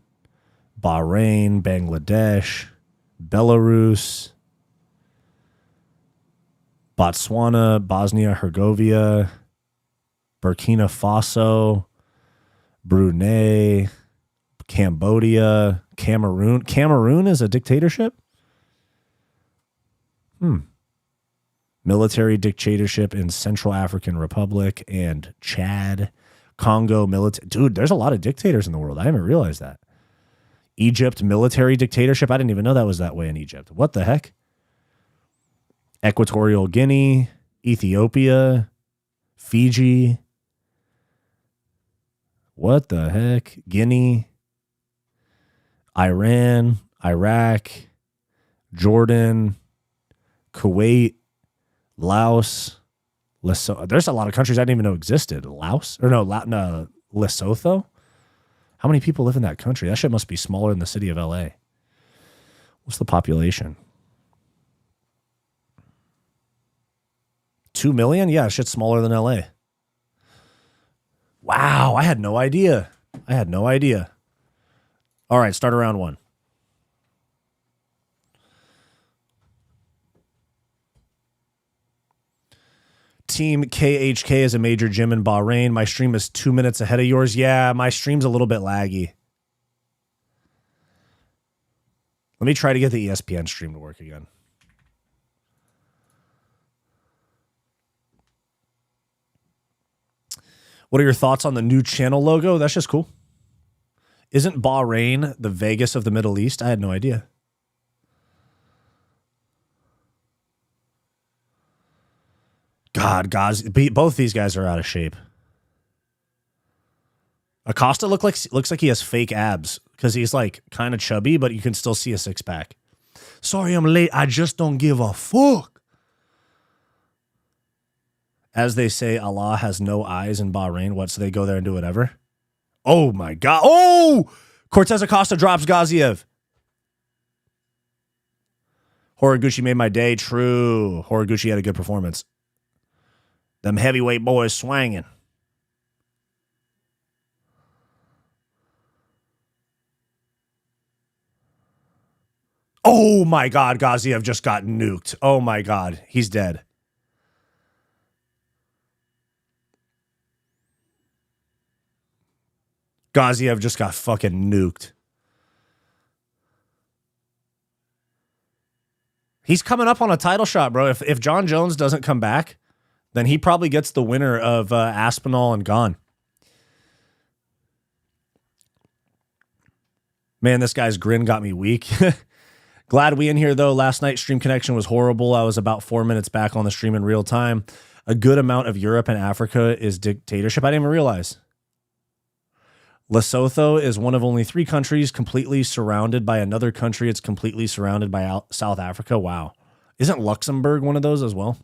Bahrain, Bangladesh, Belarus, Botswana, Bosnia-Herzegovina, Burkina Faso, Brunei, Cambodia, Cameroon. Cameroon is a dictatorship? Military dictatorship in Central African Republic and Chad. Congo military. Dude, there's a lot of dictators in the world. I haven't realized that. Egypt military dictatorship. I didn't even know that was that way in Egypt. What the heck? Equatorial Guinea, Ethiopia, Fiji. What the heck? Guinea, Iran, Iraq, Jordan, Kuwait, Laos, Lesotho. There's a lot of countries I didn't even know existed. Laos? Or no, Lesotho? How many people live in that country? That shit must be smaller than the city of LA. What's the population? 2 million? Yeah, shit's smaller than LA. Wow, I had no idea. All right, start around one. Team KHK is a major gym in Bahrain. My stream is 2 minutes ahead of yours. Yeah, my stream's a little bit laggy. Let me try to get the ESPN stream to work again. What are your thoughts on the new channel logo? That's just cool. Isn't Bahrain the Vegas of the Middle East? I had no idea. God, both these guys are out of shape. Acosta looks like he has fake abs because he's like kind of chubby, but you can still see a six pack. Sorry, I'm late. I just don't give a fuck. As they say, Allah has no eyes in Bahrain. What? So they go there and do whatever? Oh my God! Oh, Cortes-Acosta drops Gaziev. Horiguchi made my day. True. Horiguchi had a good performance. Them heavyweight boys swanging. Oh my God, Gaziev just got nuked. Oh my God, he's dead. Gaziev just got fucking nuked. He's coming up on a title shot, bro. If John Jones doesn't come back, then he probably gets the winner of Aspinall and Gone. Man, this guy's grin got me weak. Glad we in here, though. Last night's stream connection was horrible. I was about 4 minutes back on the stream in real time. A good amount of Europe and Africa is dictatorship. I didn't even realize. Lesotho is one of only 3 countries completely surrounded by another country. It's completely surrounded by South Africa. Wow. Isn't Luxembourg one of those as well?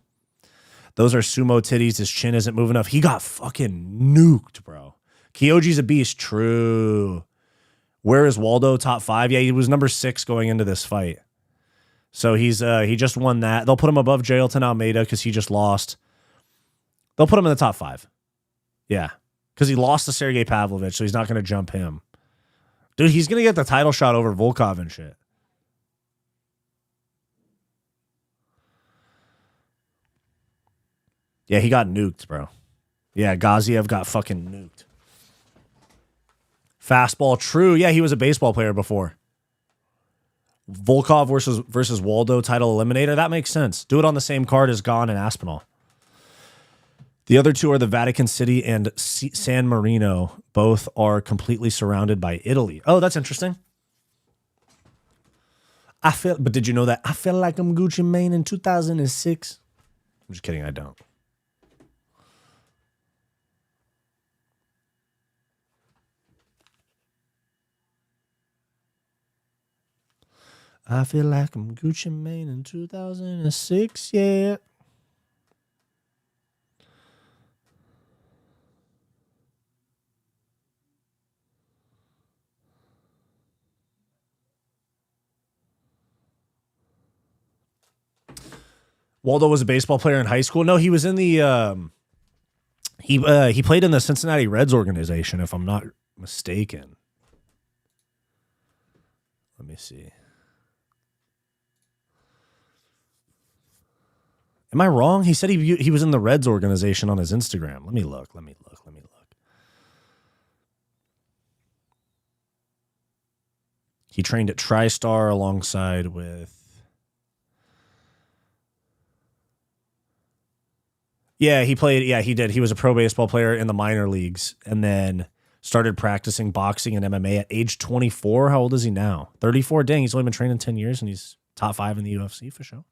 Those are sumo titties. His chin isn't moving enough. He got fucking nuked, bro. Kyoji's a beast. True. Where is Waldo? Top 5? Yeah, he was number 6 going into this fight. So he just won that. They'll put him above Jailton Almeida because he just lost. They'll put him in the top 5. Yeah. Because he lost to Sergey Pavlovich, so he's not going to jump him. Dude, he's going to get the title shot over Volkov and shit. Yeah, he got nuked, bro. Yeah, Gaziev got fucking nuked. Fastball, true. Yeah, he was a baseball player before. Volkov versus Waldo title eliminator. That makes sense. Do it on the same card as Gone and Aspinall. The other 2 are the Vatican City and San Marino. Both are completely surrounded by Italy. Oh, that's interesting. But did you know that? I felt like I'm Gucci Mane in 2006. I'm just kidding. I don't. I feel like I'm Gucci Mane in 2006, yeah. Waldo was a baseball player in high school. No, he was in the he played in the Cincinnati Reds organization, if I'm not mistaken. Let me see. Am I wrong? He said he was in the Reds organization on his Instagram. Let me look. He trained at TriStar alongside with. Yeah, he played. Yeah, he did. He was a pro baseball player in the minor leagues and then started practicing boxing and MMA at age 24. How old is he now? 34. Dang, he's only been training 10 years and he's top 5 in the UFC for sure.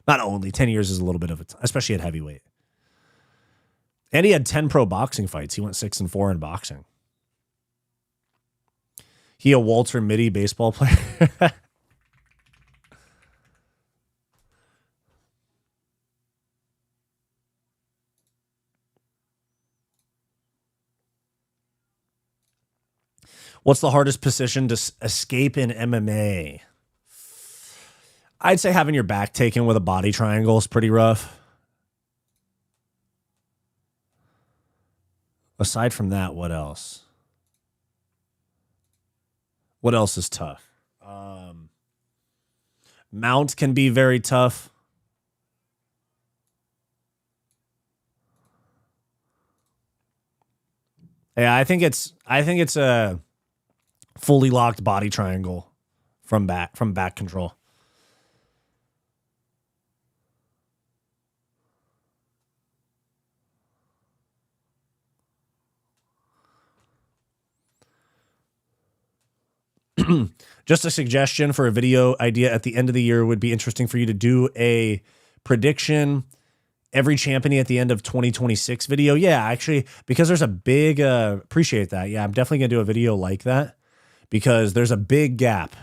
Not only 10 years is a little bit of a time, especially at heavyweight. And he had 10 pro boxing fights. He went 6-4 in boxing. He a Walter Mitty baseball player. What's the hardest position to escape in MMA? I'd say having your back taken with a body triangle is pretty rough. Aside from that, what else? What else is tough? Mount can be very tough. Yeah, I think it's a fully locked body triangle from back control. Just a suggestion for a video idea at the end of the year would be interesting for you to do a prediction every champion at the end of 2026 video. Yeah, actually, because there's a big, appreciate that. Yeah, I'm definitely going to do a video like that because there's a big gap.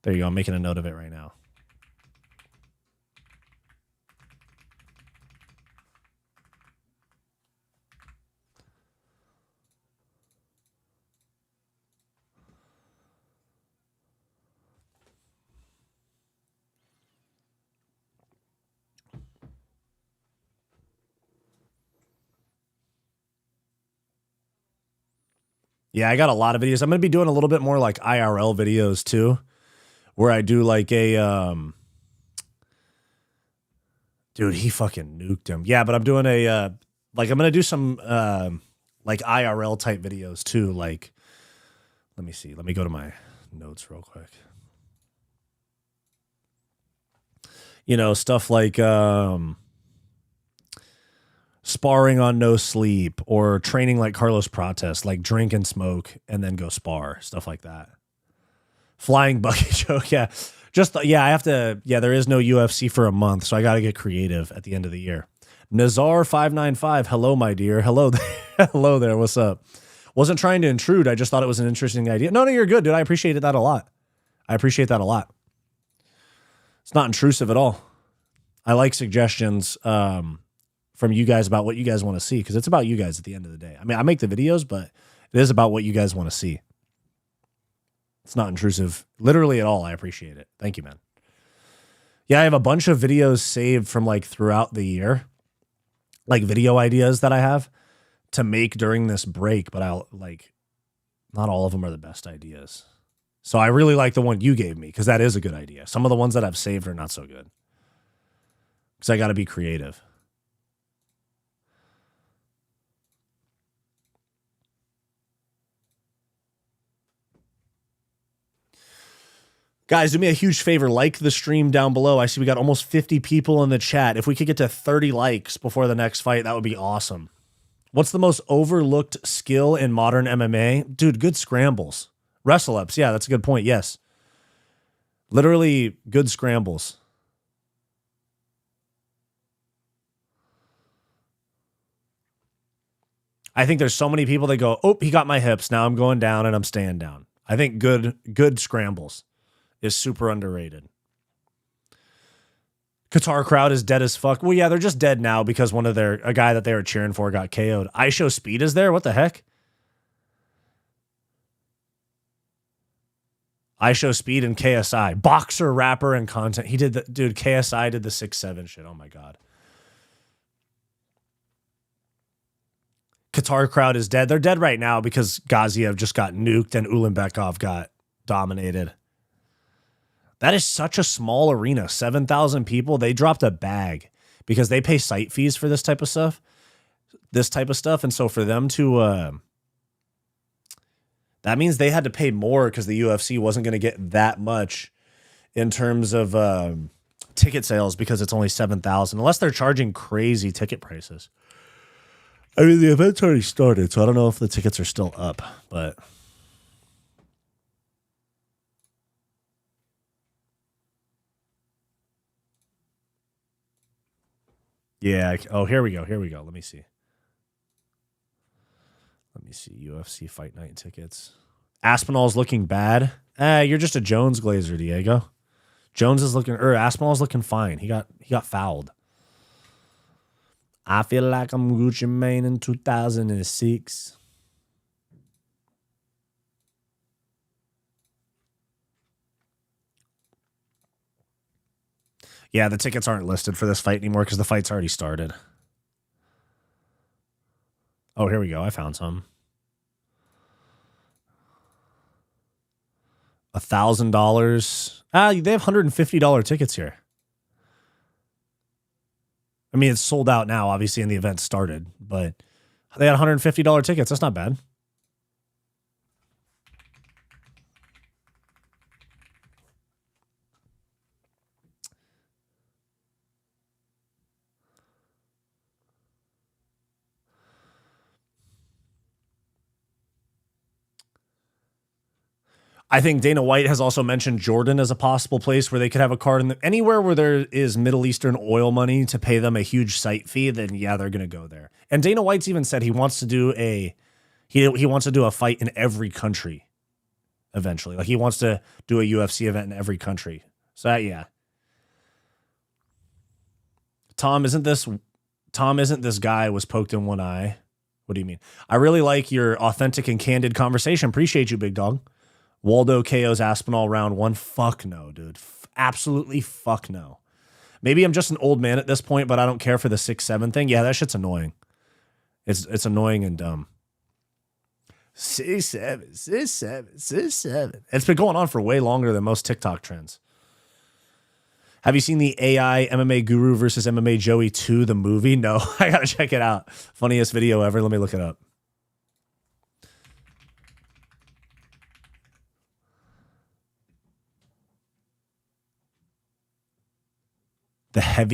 There you go. I'm making a note of it right now. Yeah, I got a lot of videos. I'm going to be doing a little bit more like IRL videos too, where I do like a, dude, he fucking nuked him. Yeah, but I'm doing like I'm going to do some, like IRL type videos too. Like, let me see. Let me go to my notes real quick. You know, stuff like, sparring on no sleep or training like Carlos Prates, like drink and smoke and then go spar, stuff like that. Flying bucket choke. Yeah. I have to, there is no UFC for a month. So I got to get creative at the end of the year. Nazar595. Hello, my dear. Hello there. Hello there. What's up? Wasn't trying to intrude. I just thought it was an interesting idea. No, you're good, dude. I appreciated that a lot. It's not intrusive at all. I like suggestions, from you guys about what you guys want to see, because it's about you guys at the end of the day. I mean, I make the videos, but it is about what you guys want to see. It's not intrusive literally at all. I appreciate it. Thank you, man. Yeah, I have a bunch of videos saved from like throughout the year, like video ideas that I have to make during this break, but I'll like, not all of them are the best ideas. So I really like the one you gave me because that is a good idea. Some of the ones that I've saved are not so good because I got to be creative. Guys, do me a huge favor. Like the stream down below. I see we got almost 50 people in the chat. If we could get to 30 likes before the next fight, that would be awesome. What's the most overlooked skill in modern MMA? Dude, good scrambles. Wrestle-ups. Yeah, that's a good point. Yes. Literally good scrambles. I think there's so many people that go, oh, he got my hips. Now I'm going down and I'm staying down. I think good scrambles is super underrated. Qatar crowd is dead as fuck. Well, yeah, they're just dead now because a guy that they were cheering for got KO'd. I Show Speed is there? What the heck? I Show Speed and KSI. Boxer, rapper, and content. He did dude, KSI did the 6'7" shit. Oh my God. Qatar crowd is dead. They're dead right now because Gaziev just got nuked and Ulanbekov got dominated. That is such a small arena. 7,000 people. They dropped a bag because they pay site fees for this type of stuff. And so for them to, that means they had to pay more because the UFC wasn't going to get that much in terms of ticket sales because it's only 7,000, unless they're charging crazy ticket prices. I mean, the event's already started, so I don't know if the tickets are still up, but... Yeah. Oh, here we go. Let me see. UFC Fight Night tickets. Aspinall's looking bad. You're just a Jones glazer, Diego. Aspinall's looking fine. He got fouled. I feel like I'm Gucci Mane in 2006. Yeah, the tickets aren't listed for this fight anymore because the fight's already started. Oh, here we go. I found some. $1,000. They have $150 tickets here. I mean, it's sold out now, obviously, and the event started, but they had $150 tickets. That's not bad. I think Dana White has also mentioned Jordan as a possible place where they could have a card. Anywhere where there is Middle Eastern oil money to pay them a huge site fee, then yeah, they're going to go there. And Dana White's even said he wants to do he wants to do a fight in every country eventually. Like he wants to do a UFC event in every country. So yeah. Tom isn't this guy was poked in one eye. What do you mean? I really like your authentic and candid conversation. Appreciate you, big dog. Waldo KO's Aspinall round one. Fuck no, dude. Absolutely fuck no. Maybe I'm just an old man at this point, but I don't care for the 6'7" thing. Yeah, that shit's annoying. It's annoying and dumb. 6'7". It's been going on for way longer than most TikTok trends. Have you seen the AI MMA Guru versus MMA Joey 2, the movie? No, I gotta check it out. Funniest video ever. Let me look it up.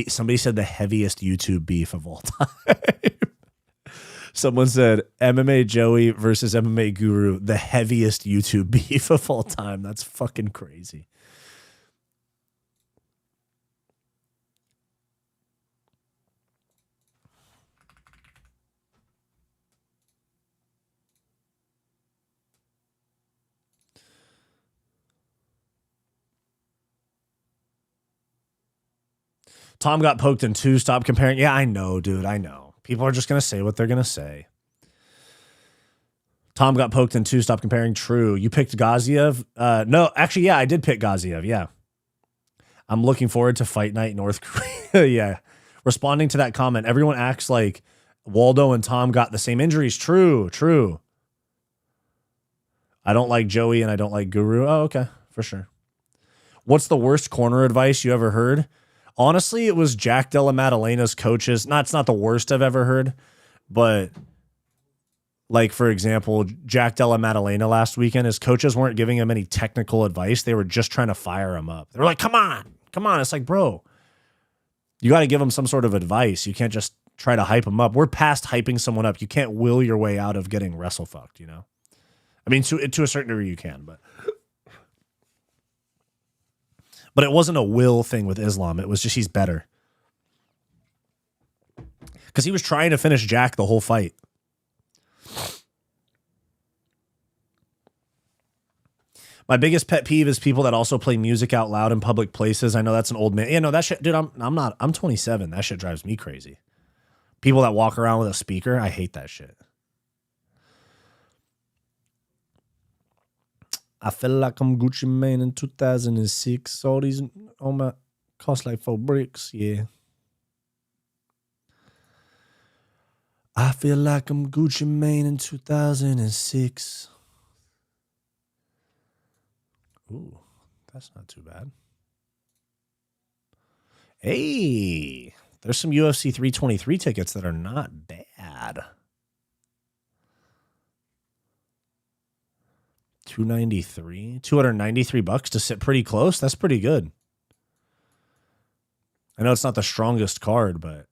Somebody said the heaviest YouTube beef of all time. Someone said MMA Joey versus MMA Guru, the heaviest YouTube beef of all time. That's fucking crazy. Tom got poked in 2. Stop comparing. Yeah, I know, dude. I know. People are just going to say what they're going to say. Tom got poked in 2. Stop comparing. True. You picked Gaziev? No, actually, yeah, I did pick Gaziev. Yeah. I'm looking forward to Fight Night North Korea. Yeah. Responding to that comment, everyone acts like Waldo and Tom got the same injuries. True. I don't like Joey and I don't like Guru. Oh, okay. For sure. What's the worst corner advice you ever heard? Honestly, it was Jack Della Maddalena's coaches. It's not the worst I've ever heard, but like, for example, Jack Della Maddalena last weekend, his coaches weren't giving him any technical advice. They were just trying to fire him up. They were like, come on. It's like, bro, you got to give him some sort of advice. You can't just try to hype him up. We're past hyping someone up. You can't will your way out of getting wrestle fucked, you know? I mean, to a certain degree you can, but it wasn't a will thing with Islam. It was just he's better. Because he was trying to finish Jack the whole fight. My biggest pet peeve is people that also play music out loud in public places. I know that's an old man. Yeah, no, that shit, dude, I'm 27. That shit drives me crazy. People that walk around with a speaker, I hate that shit. I feel like I'm Gucci Mane in 2006. All these on my cost like 4 bricks, yeah. I feel like I'm Gucci Mane in 2006. Ooh, that's not too bad. Hey, there's some UFC 323 tickets that are not bad. $293 to sit pretty close. That's pretty good. I know it's not the strongest card, but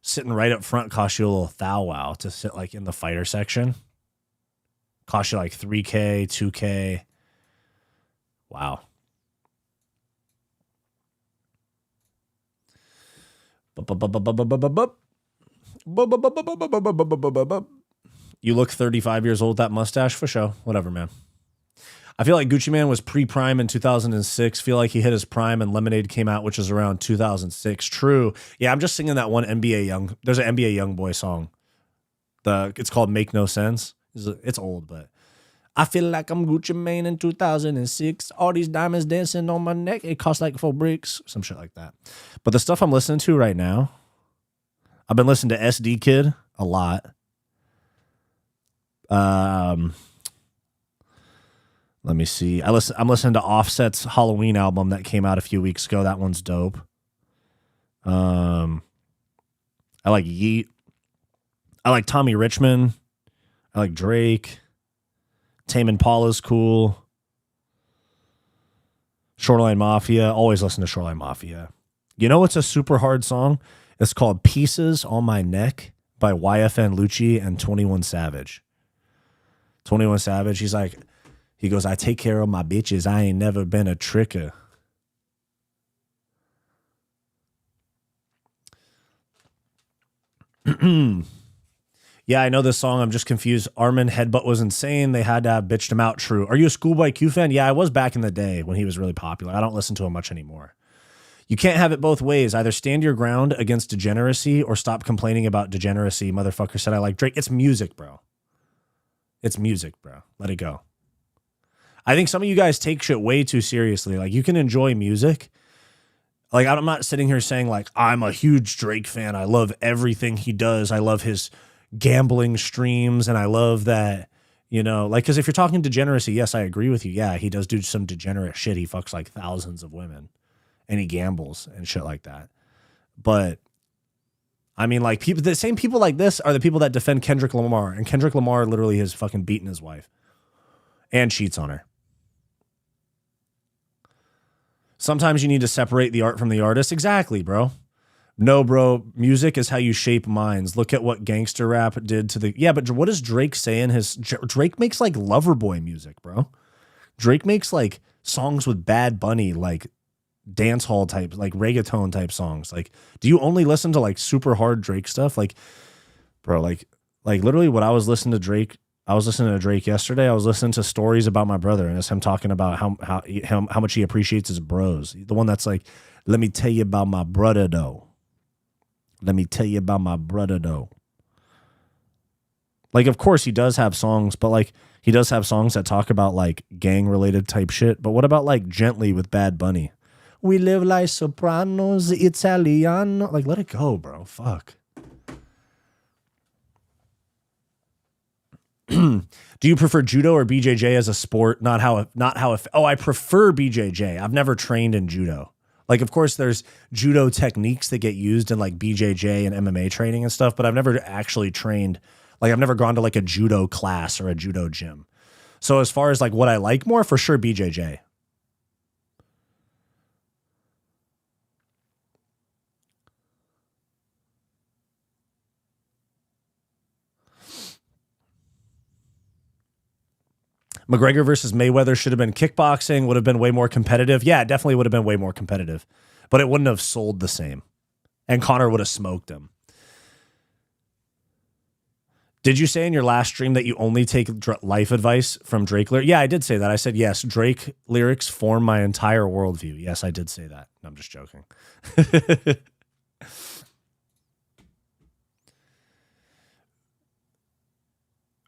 sitting right up front costs you a little thou wow to sit like in the fighter section. Costs you like 3K, 2K. Wow. You look 35 years old with that mustache for sure. Whatever, man. I feel like Gucci Mane was pre-prime in 2006. Feel like he hit his prime and Lemonade came out, which was around 2006. True. Yeah, I'm just singing that one NBA Young. There's an NBA Youngboy song. It's called Make No Sense. It's old, but I feel like I'm Gucci Mane in 2006. All these diamonds dancing on my neck. It costs like 4 bricks. Some shit like that. But the stuff I'm listening to right now, I've been listening to SD Kid a lot. Let me see. I'm listening to Offset's Halloween album that came out a few weeks ago. That one's dope. I like Yeet. I like Tommy Richmond. I like Drake. Tame Impala's cool. Shoreline Mafia. Always listen to Shoreline Mafia. You know what's a super hard song? It's called Pieces on My Neck by YFN Lucci and 21 Savage. 21 Savage, he goes, I take care of my bitches. I ain't never been a tricker. Yeah, I know this song. I'm just confused. Arman Headbutt was insane. They had to have bitched him out. True. Are you a Schoolboy Q fan? Yeah, I was back in the day when he was really popular. I don't listen to him much anymore. You can't have it both ways. Either stand your ground against degeneracy or stop complaining about degeneracy. Motherfucker said I like Drake. It's music, bro. It's music, bro. Let it go. I think some of you guys take shit way too seriously. Like, you can enjoy music. Like, I'm not sitting here saying, like, I'm a huge Drake fan. I love everything he does. I love his gambling streams, and I love that, you know, like, because if you're talking degeneracy, yes, I agree with you. Yeah, he does do some degenerate shit. He fucks, like, thousands of women, and he gambles and shit like that. But, I mean, like, the same people like this are the people that defend Kendrick Lamar, and Kendrick Lamar literally has fucking beaten his wife and cheats on her. Sometimes you need to separate the art from the artist. Exactly, bro. No, bro. Music is how you shape minds. Look at what gangster rap did to the... Yeah, but what does Drake say in his... Drake makes, like, Loverboy music, bro. Drake makes, like, songs with Bad Bunny, like, dance hall type, like, reggaeton type songs. Like, do you only listen to, like, super hard Drake stuff? Like, bro, like literally what I was listening to Drake... I was listening to Drake yesterday. I was listening to stories about my brother, and it's him talking about how much he appreciates his bros. The one that's like, let me tell you about my brother, though. Let me tell you about my brother, though. Like, of course, he does have songs, but, like, he does have songs that talk about, like, gang-related type shit. But what about, like, Gently with Bad Bunny? We live like Sopranos, Italiano. Like, let it go, bro. Fuck. Do you prefer judo or BJJ as a sport? I prefer BJJ. I've never trained in judo. Like, of course, there's judo techniques that get used in, like, BJJ and MMA training and stuff, but I've never actually trained. Like, I've never gone to, like, a judo class or a judo gym. So as far as, like, what I like more, for sure, BJJ. McGregor versus Mayweather should have been kickboxing, would have been way more competitive. Yeah, it definitely would have been way more competitive, but it wouldn't have sold the same. And Conor would have smoked him. Did you say in your last stream that you only take life advice from Drake lyrics? Yeah, I did say that. I said, yes, Drake lyrics form my entire worldview. Yes, I did say that. No, I'm just joking.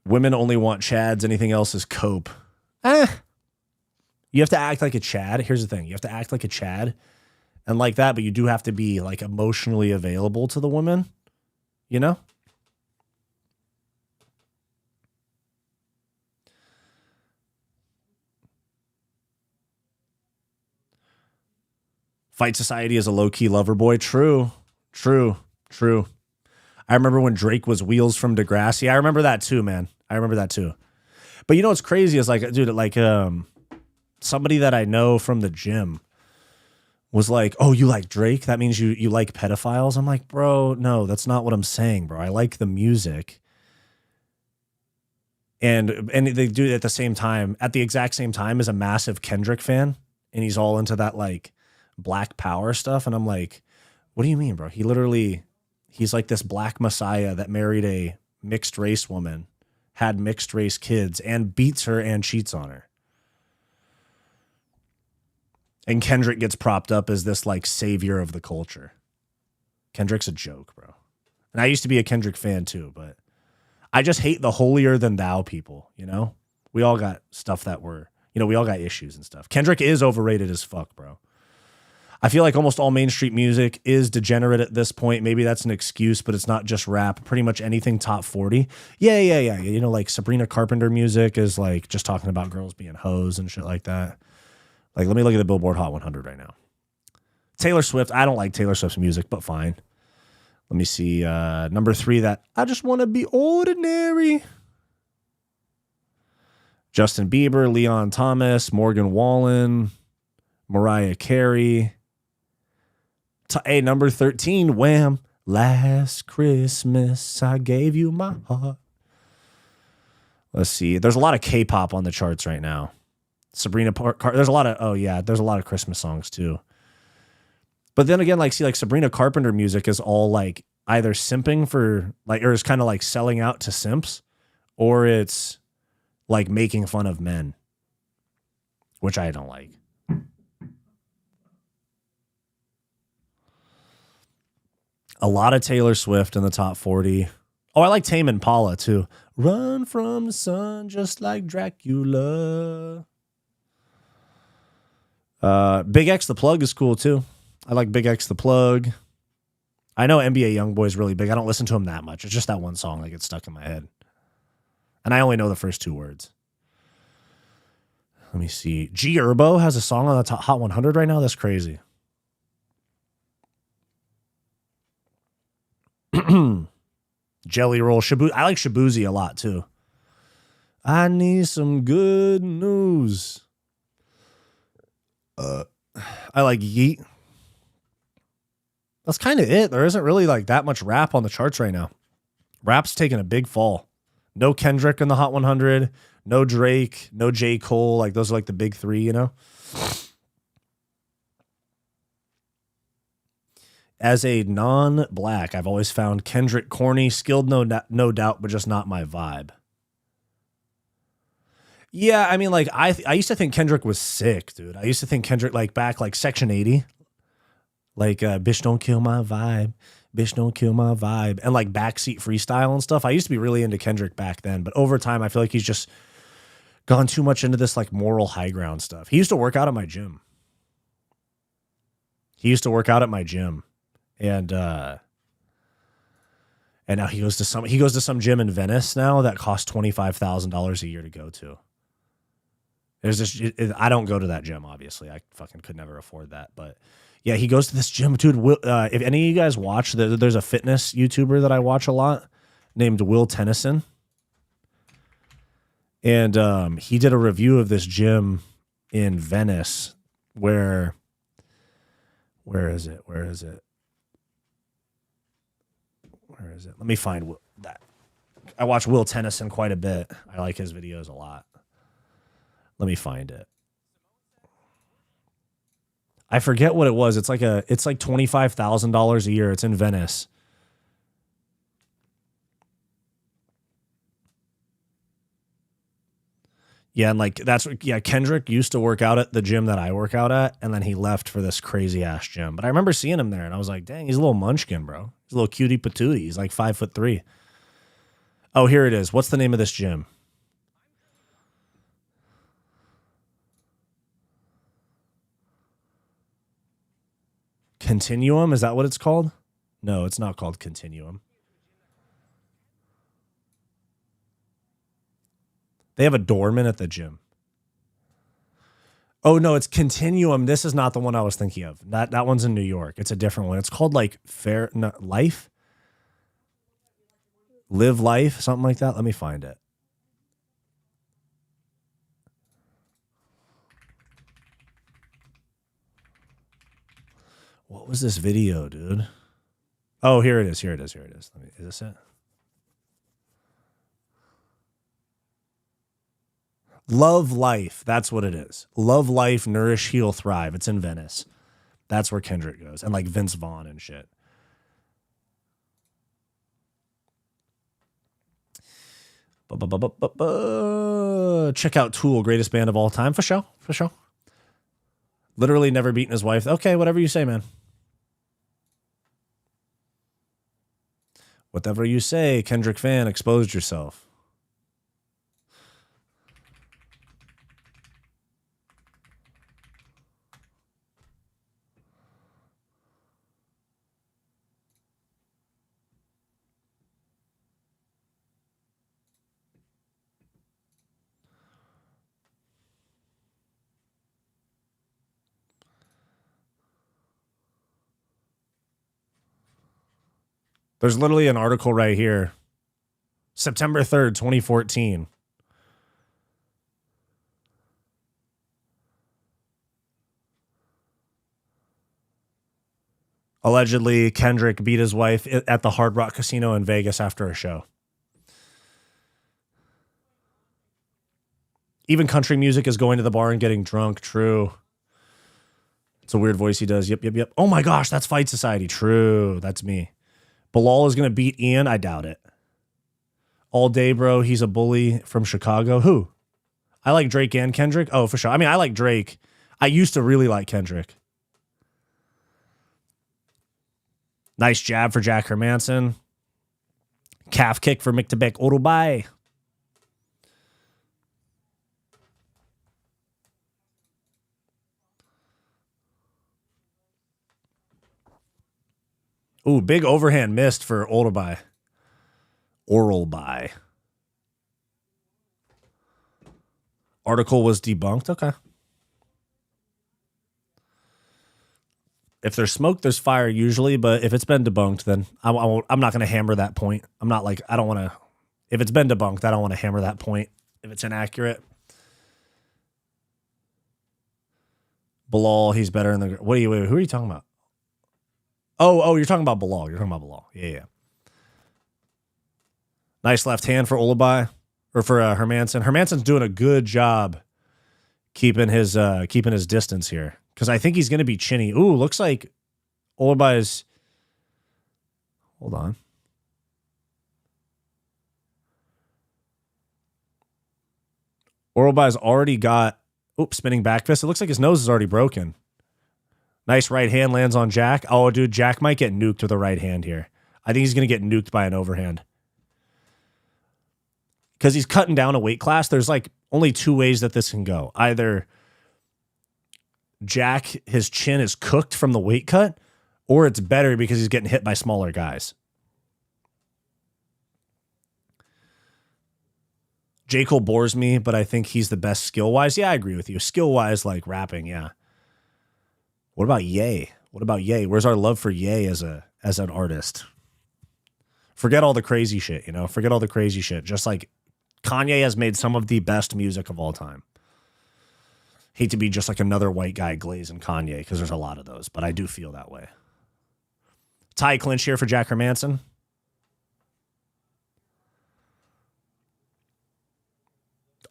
Women only want chads. Anything else is cope. You have to act like a chad. Here's the thing. You have to act like a chad and like that, but you do have to be like emotionally available to the woman, you know? Fight Society is a low-key lover boy. True. I remember when Drake was Wheels from Degrassi. I remember that too, man. I remember that too. But you know what's crazy is like, dude, like somebody that I know from the gym was like, oh, you like Drake? That means you like pedophiles? I'm like, bro, no, that's not what I'm saying, bro. I like the music. And they do it at the same time, at the exact same time as a massive Kendrick fan. And he's all into that like Black Power stuff. And I'm like, what do you mean, bro? He's like this black messiah that married a mixed race woman, had mixed race kids, and beats her and cheats on her. And Kendrick gets propped up as this like savior of the culture. Kendrick's a joke, bro. And I used to be a Kendrick fan too, but I just hate the holier than thou people, you know? We all got stuff that we all got issues and stuff. Kendrick is overrated as fuck, bro. I feel like almost all mainstream music is degenerate at this point. Maybe that's an excuse, but it's not just rap. Pretty much anything top 40. Yeah. You know, like Sabrina Carpenter music is like just talking about girls being hoes and shit like that. Like, let me look at the Billboard Hot 100 right now. Taylor Swift. I don't like Taylor Swift's music, but fine. Let me see. Number 3, that I just want to be ordinary. Justin Bieber, Leon Thomas, Morgan Wallen, Mariah Carey. Hey, number 13, Wham! Last Christmas, I gave you my heart. Let's see. There's a lot of K-pop on the charts right now. Sabrina there's a lot of Christmas songs too. But then again, like Sabrina Carpenter music is all like either simping for like, or is kind of like selling out to simps, or it's like making fun of men, which I don't like. A lot of Taylor Swift in the top 40. Oh, I like Tame Impala too. Run from the sun just like Dracula. Big X the Plug is cool too. I like Big X the Plug. I know NBA Youngboy is really big. I don't listen to him that much. It's just that one song that gets stuck in my head. And I only know the first 2 words. Let me see. G Herbo has a song on the top Hot 100 right now. That's crazy. Jelly Roll. I like Shabuzi a lot too. I need some good news. I like Yeet. That's kind of it. There isn't really like that much rap on the charts right now. Rap's taking a big fall. No Kendrick in the Hot 100. No Drake. No J. Cole. Like those are like the big 3, you know? As a non-black, I've always found Kendrick corny, skilled, no doubt, but just not my vibe. Yeah, I mean, like, I used to think Kendrick was sick, dude. I used to think Kendrick, like, back, like, Section 80. Like, bitch, don't kill my vibe. Bitch, don't kill my vibe. And, like, backseat freestyle and stuff. I used to be really into Kendrick back then. But over time, I feel like he's just gone too much into this, like, moral high ground stuff. He used to work out at my gym. And now he goes to some gym in Venice now that costs $25,000 a year to go to. I don't go to that gym, obviously. I fucking could never afford that. But yeah, he goes to this gym, dude. If any of you guys watch, there's a fitness YouTuber that I watch a lot named Will Tennyson. And he did a review of this gym in Venice where is it? Let me find that. I watch Will Tennyson quite a bit. I like his videos a lot. Let me find it. I forget what it was. It's like $25,000 a year. It's in Venice. Yeah, and like Kendrick used to work out at the gym that I work out at, and then he left for this crazy ass gym. But I remember seeing him there, and I was like, dang, he's a little munchkin, bro. He's a little cutie patootie. He's like 5'3". Oh, here it is. What's the name of this gym? Continuum? Is that what it's called? No, it's not called Continuum. They have a doorman at the gym. Oh, no, it's Continuum. This is not the one I was thinking of. That one's in New York. It's a different one. It's called like Life? Live Life? Something like that. Let me find it. What was this video, dude? Oh, here it is. Here it is. Here it is. Is this it? Love Life. That's what it is. Love Life, Nourish, Heal, Thrive. It's in Venice. That's where Kendrick goes. And like Vince Vaughn and shit. Check out Tool, greatest band of all time. For sure. For sure. Literally never beaten his wife. Okay, whatever you say, man. Whatever you say, Kendrick fan, exposed yourself. There's literally an article right here. September 3rd, 2014. Allegedly, Kendrick beat his wife at the Hard Rock Casino in Vegas after a show. Even country music is going to the bar and getting drunk. True. It's a weird voice he does. Yep, yep, yep. Oh my gosh, that's Fight Society. True. That's me. Belal is going to beat Ian. I doubt it. All day, bro. He's a bully from Chicago. Who? I like Drake and Kendrick. Oh, for sure. I mean, I like Drake. I used to really like Kendrick. Nice jab for Jack Hermansson. Calf kick for myktybek orolbai. Ooh, big overhand missed for orolbai. Orolbai. Article was debunked. Okay. If there's smoke, there's fire usually, but if it's been debunked, then I'm not going to hammer that point. I'm not like, I don't want to, if it's been debunked, I don't want to hammer that point if it's inaccurate. Belal, he's better in the, who are you talking about? Oh, you're talking about Belal. You're talking about Belal. Yeah. Nice left hand for orolbai, or for Hermansson. Hermansson's doing a good job keeping his distance here, because I think he's going to be chinny. Ooh, looks like orolbai is. Hold on. Orolbai's already got. Oops, spinning back fist. It looks like his nose is already broken. Nice right hand lands on Jack. Oh, dude, Jack might get nuked with a right hand here. I think he's going to get nuked by an overhand. Because he's cutting down a weight class. There's like only two ways that this can go. Either Jack, his chin is cooked from the weight cut, or it's better because he's getting hit by smaller guys. J. Cole bores me, but I think he's the best skill-wise. Yeah, I agree with you. Skill-wise, like rapping, yeah. What about Ye? Where's our love for Ye as an artist? Forget all the crazy shit, you know? Forget all the crazy shit. Just like Kanye has made some of the best music of all time. Hate to be just like another white guy glazing Kanye, because there's a lot of those, but I do feel that way. Tie clinch here for Jack Hermansson.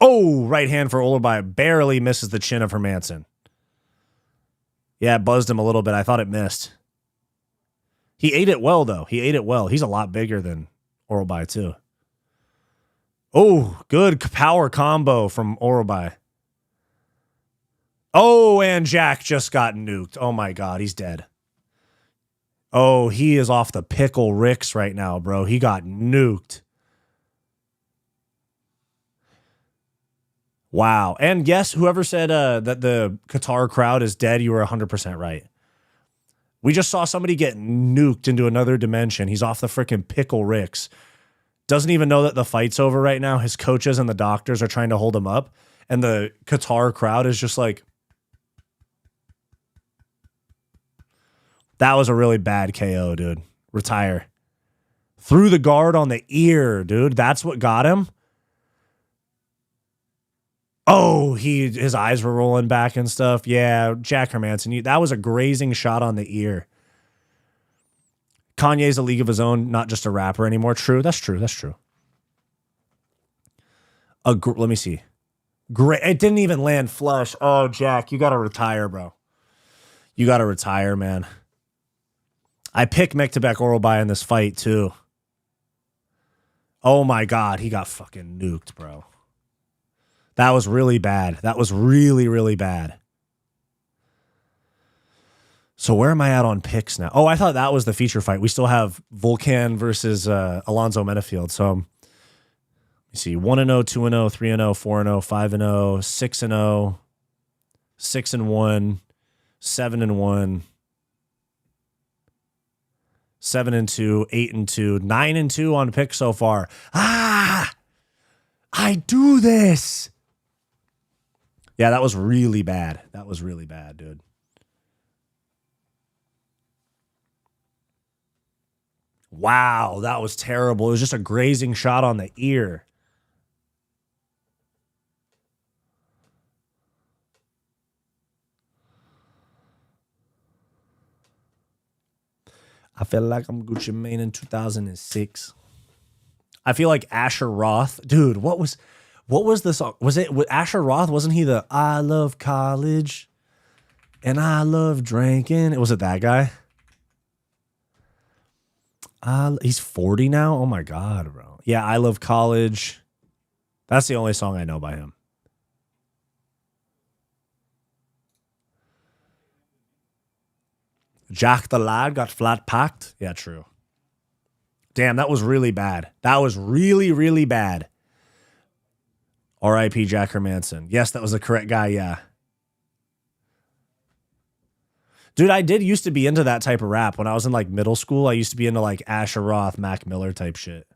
Oh, right hand for orolbai. Barely misses the chin of Hermansson. Yeah, it buzzed him a little bit. I thought it missed. He ate it well, though. He ate it well. He's a lot bigger than orolbai, too. Oh, good power combo from orolbai. Oh, and Jack just got nuked. Oh my God, he's dead. Oh, he is off the pickle Ricks right now, bro. He got nuked. Wow. And yes, whoever said that the Qatar crowd is dead, you were 100% right. We just saw somebody get nuked into another dimension. He's off the freaking pickle Ricks. Doesn't even know that the fight's over right now. His coaches and the doctors are trying to hold him up. And the Qatar crowd is just like, that was a really bad KO, dude. Retire. Threw the guard on the ear, dude. That's what got him. Oh, his eyes were rolling back and stuff. Yeah, Jack Hermansson, that was a grazing shot on the ear. Kanye's a league of his own, not just a rapper anymore. True, that's true, that's true. Let me see. Great, it didn't even land flush. Oh, Jack, you got to retire, bro. You got to retire, man. I picked myktybek orolbai in this fight, too. Oh, my God, he got fucking nuked, bro. That was really bad. That was really, really bad. So where am I at on picks now? Oh, I thought that was the feature fight. We still have Volkan versus Alonzo menifield. So let me see. 1-0, 2-0, 3-0, 4-0, 5-0, 6-0, 6-1, 7-1, 7-2, 8-2, 9-2 on picks so far. Ah, I do this. Yeah, that was really bad. That was really bad, dude. Wow, that was terrible. It was just a grazing shot on the ear. I feel like I'm Gucci Mane in 2006. I feel like Asher Roth. Dude, what was the song? Was it with Asher Roth? Wasn't he the I love college and I love drinking? Was it that guy? He's 40 now? Oh my God, bro. Yeah, I love college. That's the only song I know by him. Jack the Lad got flat packed. Yeah, true. Damn, that was really bad. That was really, really bad. R.I.P. Jack Hermansson. Yes, that was the correct guy, yeah. Dude, I did used to be into that type of rap. When I was in like middle school, I used to be into like Asher Roth, Mac Miller type shit.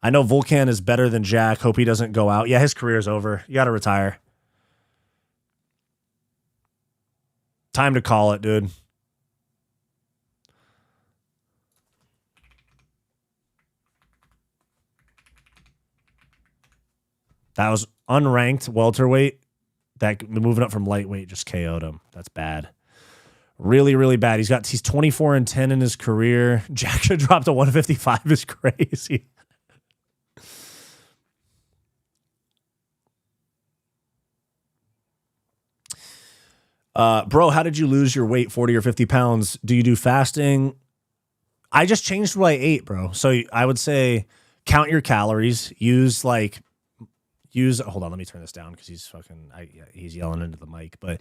I know Volkan is better than Jack. Hope he doesn't go out. Yeah, his career's over. You got to retire. Time to call it, dude. That was unranked welterweight. That moving up from lightweight just KO'd him. That's bad. Really, really bad. He's 24-10 in his career. Jack should drop to 155 is crazy. Bro, how did you lose your weight 40 or 50 pounds? Do you do fasting? I just changed what I ate, bro. So I would say count your calories. Hold on, let me turn this down because he's yelling into the mic. But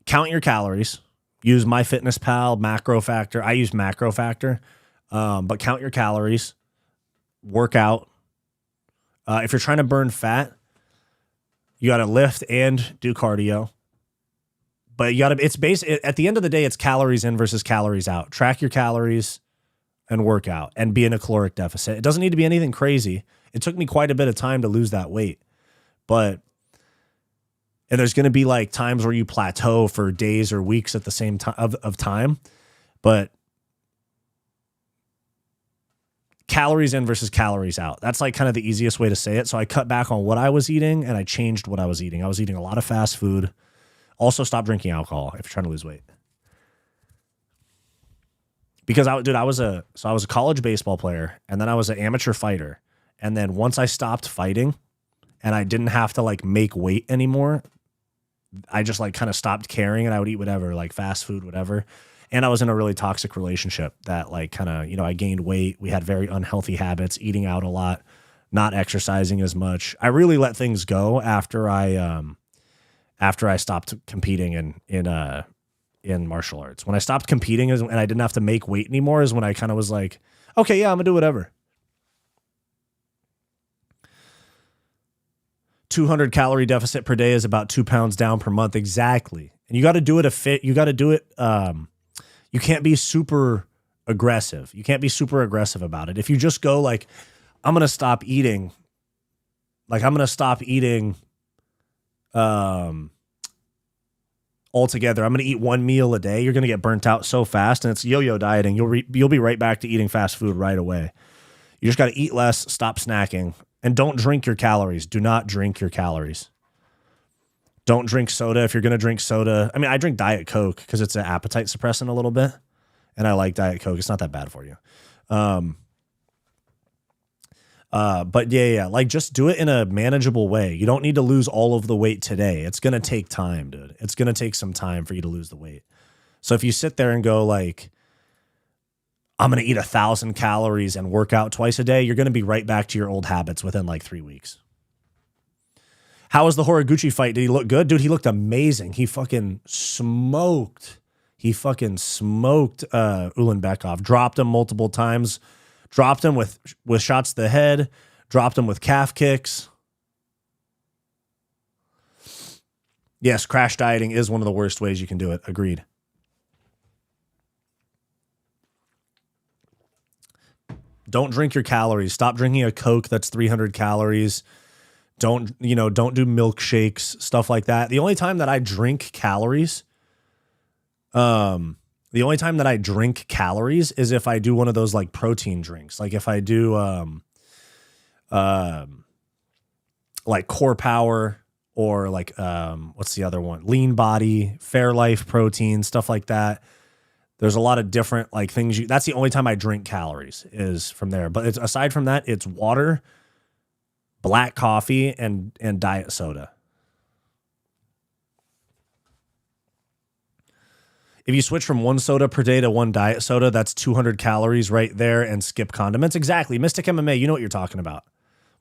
count your calories. Use MyFitnessPal, Macro Factor. I use Macro Factor, but count your calories. Work out. If you're trying to burn fat, you got to lift and do cardio. But you got to. It's at the end of the day, it's calories in versus calories out. Track your calories and work out and be in a caloric deficit. It doesn't need to be anything crazy. It took me quite a bit of time to lose that weight, and there's going to be like times where you plateau for days or weeks at the same time of time, but calories in versus calories out. That's like kind of the easiest way to say it. So I cut back on what I was eating and I changed what I was eating. I was eating a lot of fast food. Also stop drinking alcohol if you're trying to lose weight. Because I was a college baseball player and then I was an amateur fighter. And then once I stopped fighting and I didn't have to like make weight anymore, I just like kind of stopped caring and I would eat whatever, like fast food, whatever. And I was in a really toxic relationship that like kind of, you know, I gained weight. We had very unhealthy habits, eating out a lot, not exercising as much. I really let things go after I stopped competing in martial arts. When I stopped competing and I didn't have to make weight anymore is when I kind of was like, okay, yeah, I'm gonna do whatever. 200 calorie deficit per day is about 2 pounds down per month. Exactly. And you got to do it you got to do it. You can't be super aggressive. You can't be super aggressive about it. If you just go like, I'm going to stop eating. Like I'm going to stop eating altogether. I'm going to eat one meal a day. You're going to get burnt out so fast, and it's yo-yo dieting. You'll be right back to eating fast food right away. You just got to eat less, stop snacking, and don't drink your calories. Do not drink your calories. Don't drink soda. If you're going to drink soda, I mean, I drink Diet Coke because it's an appetite suppressant a little bit, and I like Diet Coke. It's not that bad for you. But yeah, like just do it in a manageable way. You don't need to lose all of the weight today. It's going to take time, dude. It's going to take some time for you to lose the weight. So if you sit there and go like, I'm going to eat 1,000 calories and work out twice a day, you're going to be right back to your old habits within like 3 weeks. How was the Horiguchi fight? Did he look good? Dude, he looked amazing. He fucking smoked. Ulanbekov. Dropped him multiple times. Dropped him with shots to the head. Dropped him with calf kicks. Yes, crash dieting is one of the worst ways you can do it. Agreed. Don't drink your calories. Stop drinking a Coke that's 300 calories. Don't do milkshakes, stuff like that. The only time that I drink calories, is if I do one of those like protein drinks. Like if I do like Core Power or like what's the other one? Lean Body, Fairlife protein, stuff like that. There's a lot of different like things. That's the only time I drink calories is from there. But it's, aside from that, it's water, black coffee, and diet soda. If you switch from one soda per day to one diet soda, that's 200 calories right there, and skip condiments. Exactly. Mystic MMA, you know what you're talking about.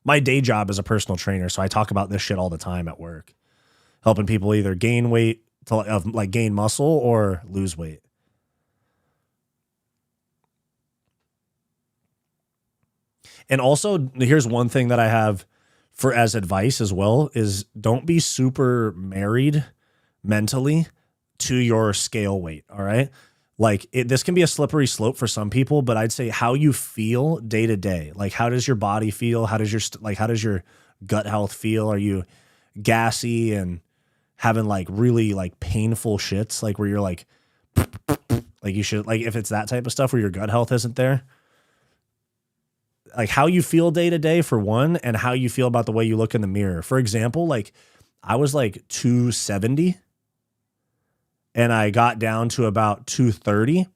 My day job is a personal trainer, so I talk about this shit all the time at work, helping people either gain weight, gain muscle, or lose weight. And also, here's one thing that I have for as advice as well is don't be super married mentally to your scale weight. All right. Like this can be a slippery slope for some people, but I'd say how you feel day to day. Like, how does your body feel? How does your gut health feel? Are you gassy and having like really like painful shits? Like where you're like you should, like if it's that type of stuff where your gut health isn't there, like how you feel day to day for one, and how you feel about the way you look in the mirror. For example, like I was like 270 and I got down to about 230,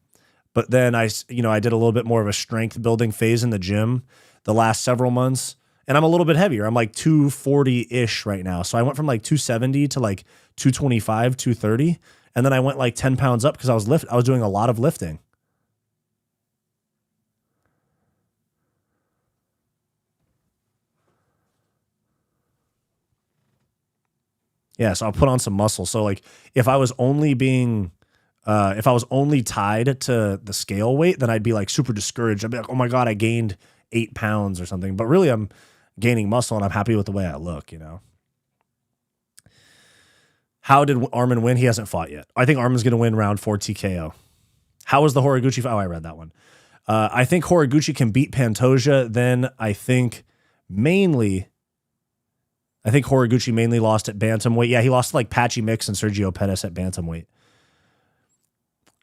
but then I did a little bit more of a strength building phase in the gym the last several months, and I'm a little bit heavier. I'm like 240-ish right now. So I went from like 270 to like 225, 230, and then I went like 10 pounds up because I was doing a lot of lifting. Yeah, so I'll put on some muscle. So like if I was only tied to the scale weight, then I'd be like super discouraged. I'd be like, oh my God, I gained 8 pounds or something. But really I'm gaining muscle and I'm happy with the way I look, you know? How did Arman win? He hasn't fought yet. I think Arman's going to win round 4 TKO. How was the Horiguchi fight? Oh, I read that one. I think Horiguchi can beat Pantoja. Then I think Horiguchi mainly lost at bantamweight. Yeah, he lost to like Patchy Mix and Sergio Pettis at bantamweight.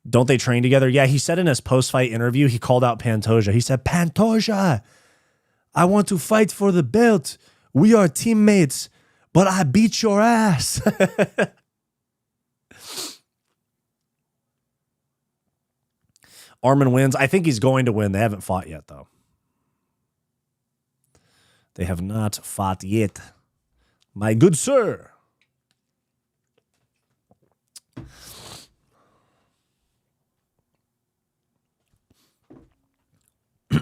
Don't they train together? Yeah, he said in his post-fight interview, he called out Pantoja. He said, Pantoja, I want to fight for the belt. We are teammates, but I beat your ass. Arman wins. I think he's going to win. They haven't fought yet, though. They have not fought yet. My good sir.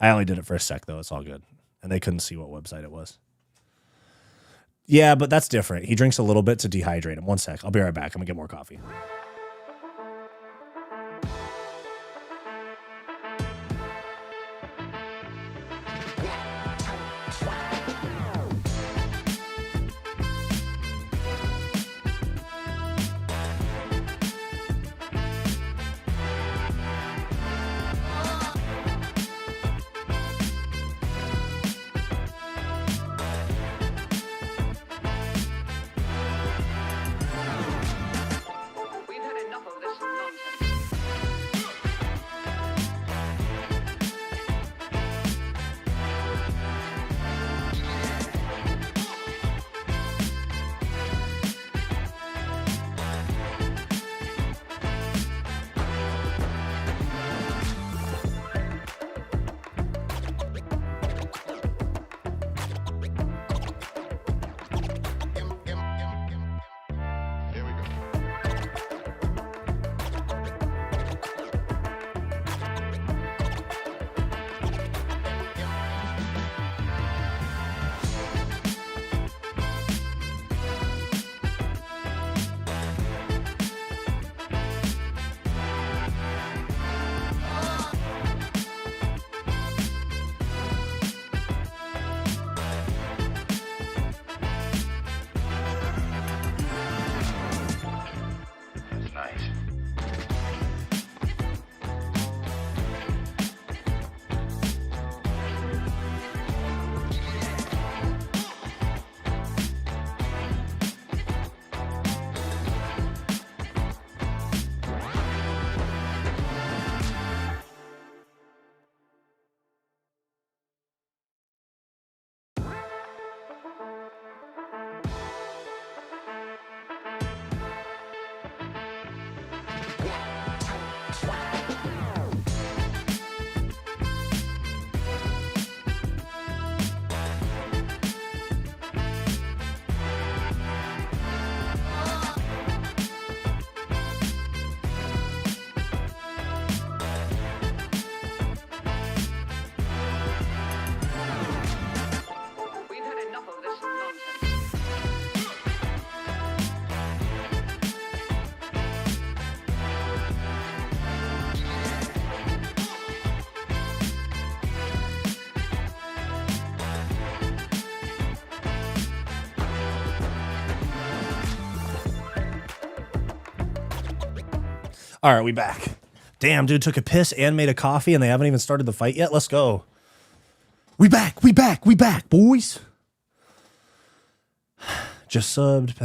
I only did it for a sec, though. It's all good. And they couldn't see what website it was. Yeah, but that's different. He drinks a little bit to dehydrate him. One sec. I'll be right back. I'm going to get more coffee. All right, we back. Damn, dude, took a piss and made a coffee, and they haven't even started the fight yet. Let's go. We back, boys. Just subbed.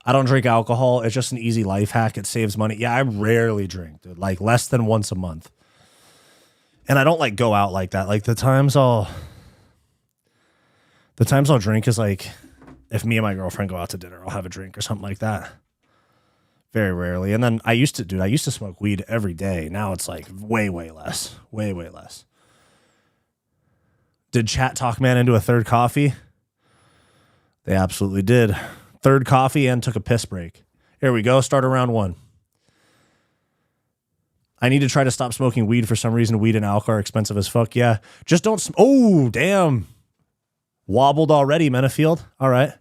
I don't drink alcohol. It's just an easy life hack. It saves money. Yeah, I rarely drink, dude. Like less than once a month. And I don't like go out like that. Like the times I'll drink is like if me and my girlfriend go out to dinner, I'll have a drink or something like that. Very rarely. And then I used to smoke weed every day. Now it's like way less. Way less. Did chat talk man into a third coffee? They absolutely did. Third coffee and took a piss break. Here we go. Start round one. I need to try to stop smoking weed for some reason. Weed and alcohol are expensive as fuck. Yeah. Just don't. Oh, damn. Wobbled already, menifield. All right.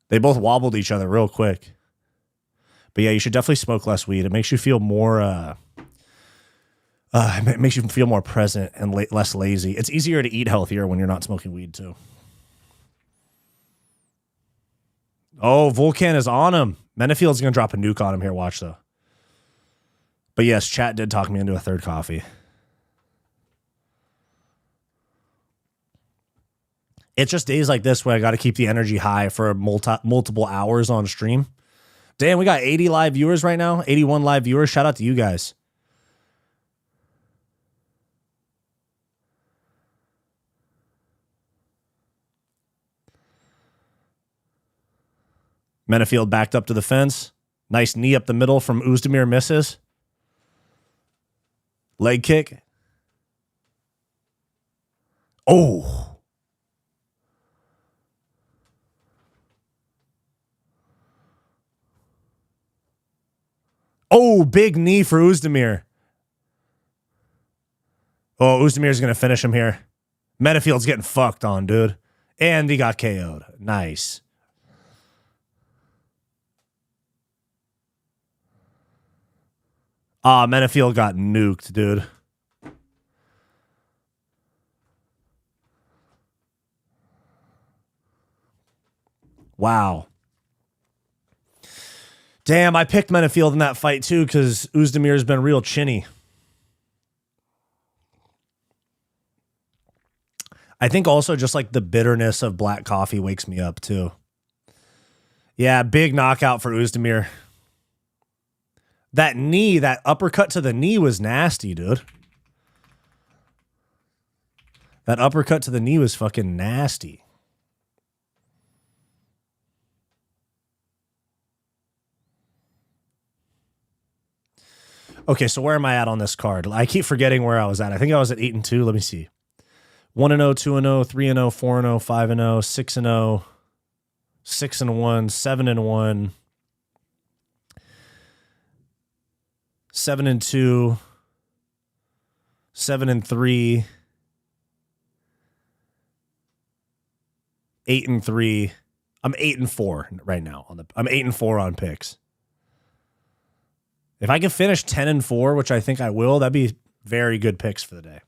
They both wobbled each other real quick. But yeah, you should definitely smoke less weed. It makes you feel more. It makes you feel more present and less lazy. It's easier to eat healthier when you're not smoking weed too. Oh, Volkan is on him. Menifield's gonna drop a nuke on him here. Watch though. But yes, chat did talk me into a third coffee. It's just days like this where I got to keep the energy high for multiple hours on stream. Damn, we got 80 live viewers right now. 81 live viewers. Shout out to you guys. Menifield backed up to the fence. Nice knee up the middle from Oezdemir, misses. Leg kick. Oh. Oh, big knee for Oezdemir. Oh, Oezdemir's going to finish him here. Menifield's getting fucked on, dude. And he got KO'd. Nice. Menifield got nuked, dude. Wow. Damn, I picked Menifield in that fight too because Oezdemir's been real chinny. I think also just like the bitterness of black coffee wakes me up too. Yeah, big knockout for Oezdemir. That knee, that uppercut to the knee was nasty, dude. That uppercut to the knee was fucking nasty. Okay, so where am I at on this card? I keep forgetting where I was at. I think I was at 8-2. Let me see. 1-0, 2-0, 3-0, 4-0, 5-0, 6-0, 6-1, 7-1, 7-2, 7-3, 8-3. I'm 8-4 right now. I'm 8-4 on picks. If I can finish 10-4, which I think I will, that'd be very good picks for the day.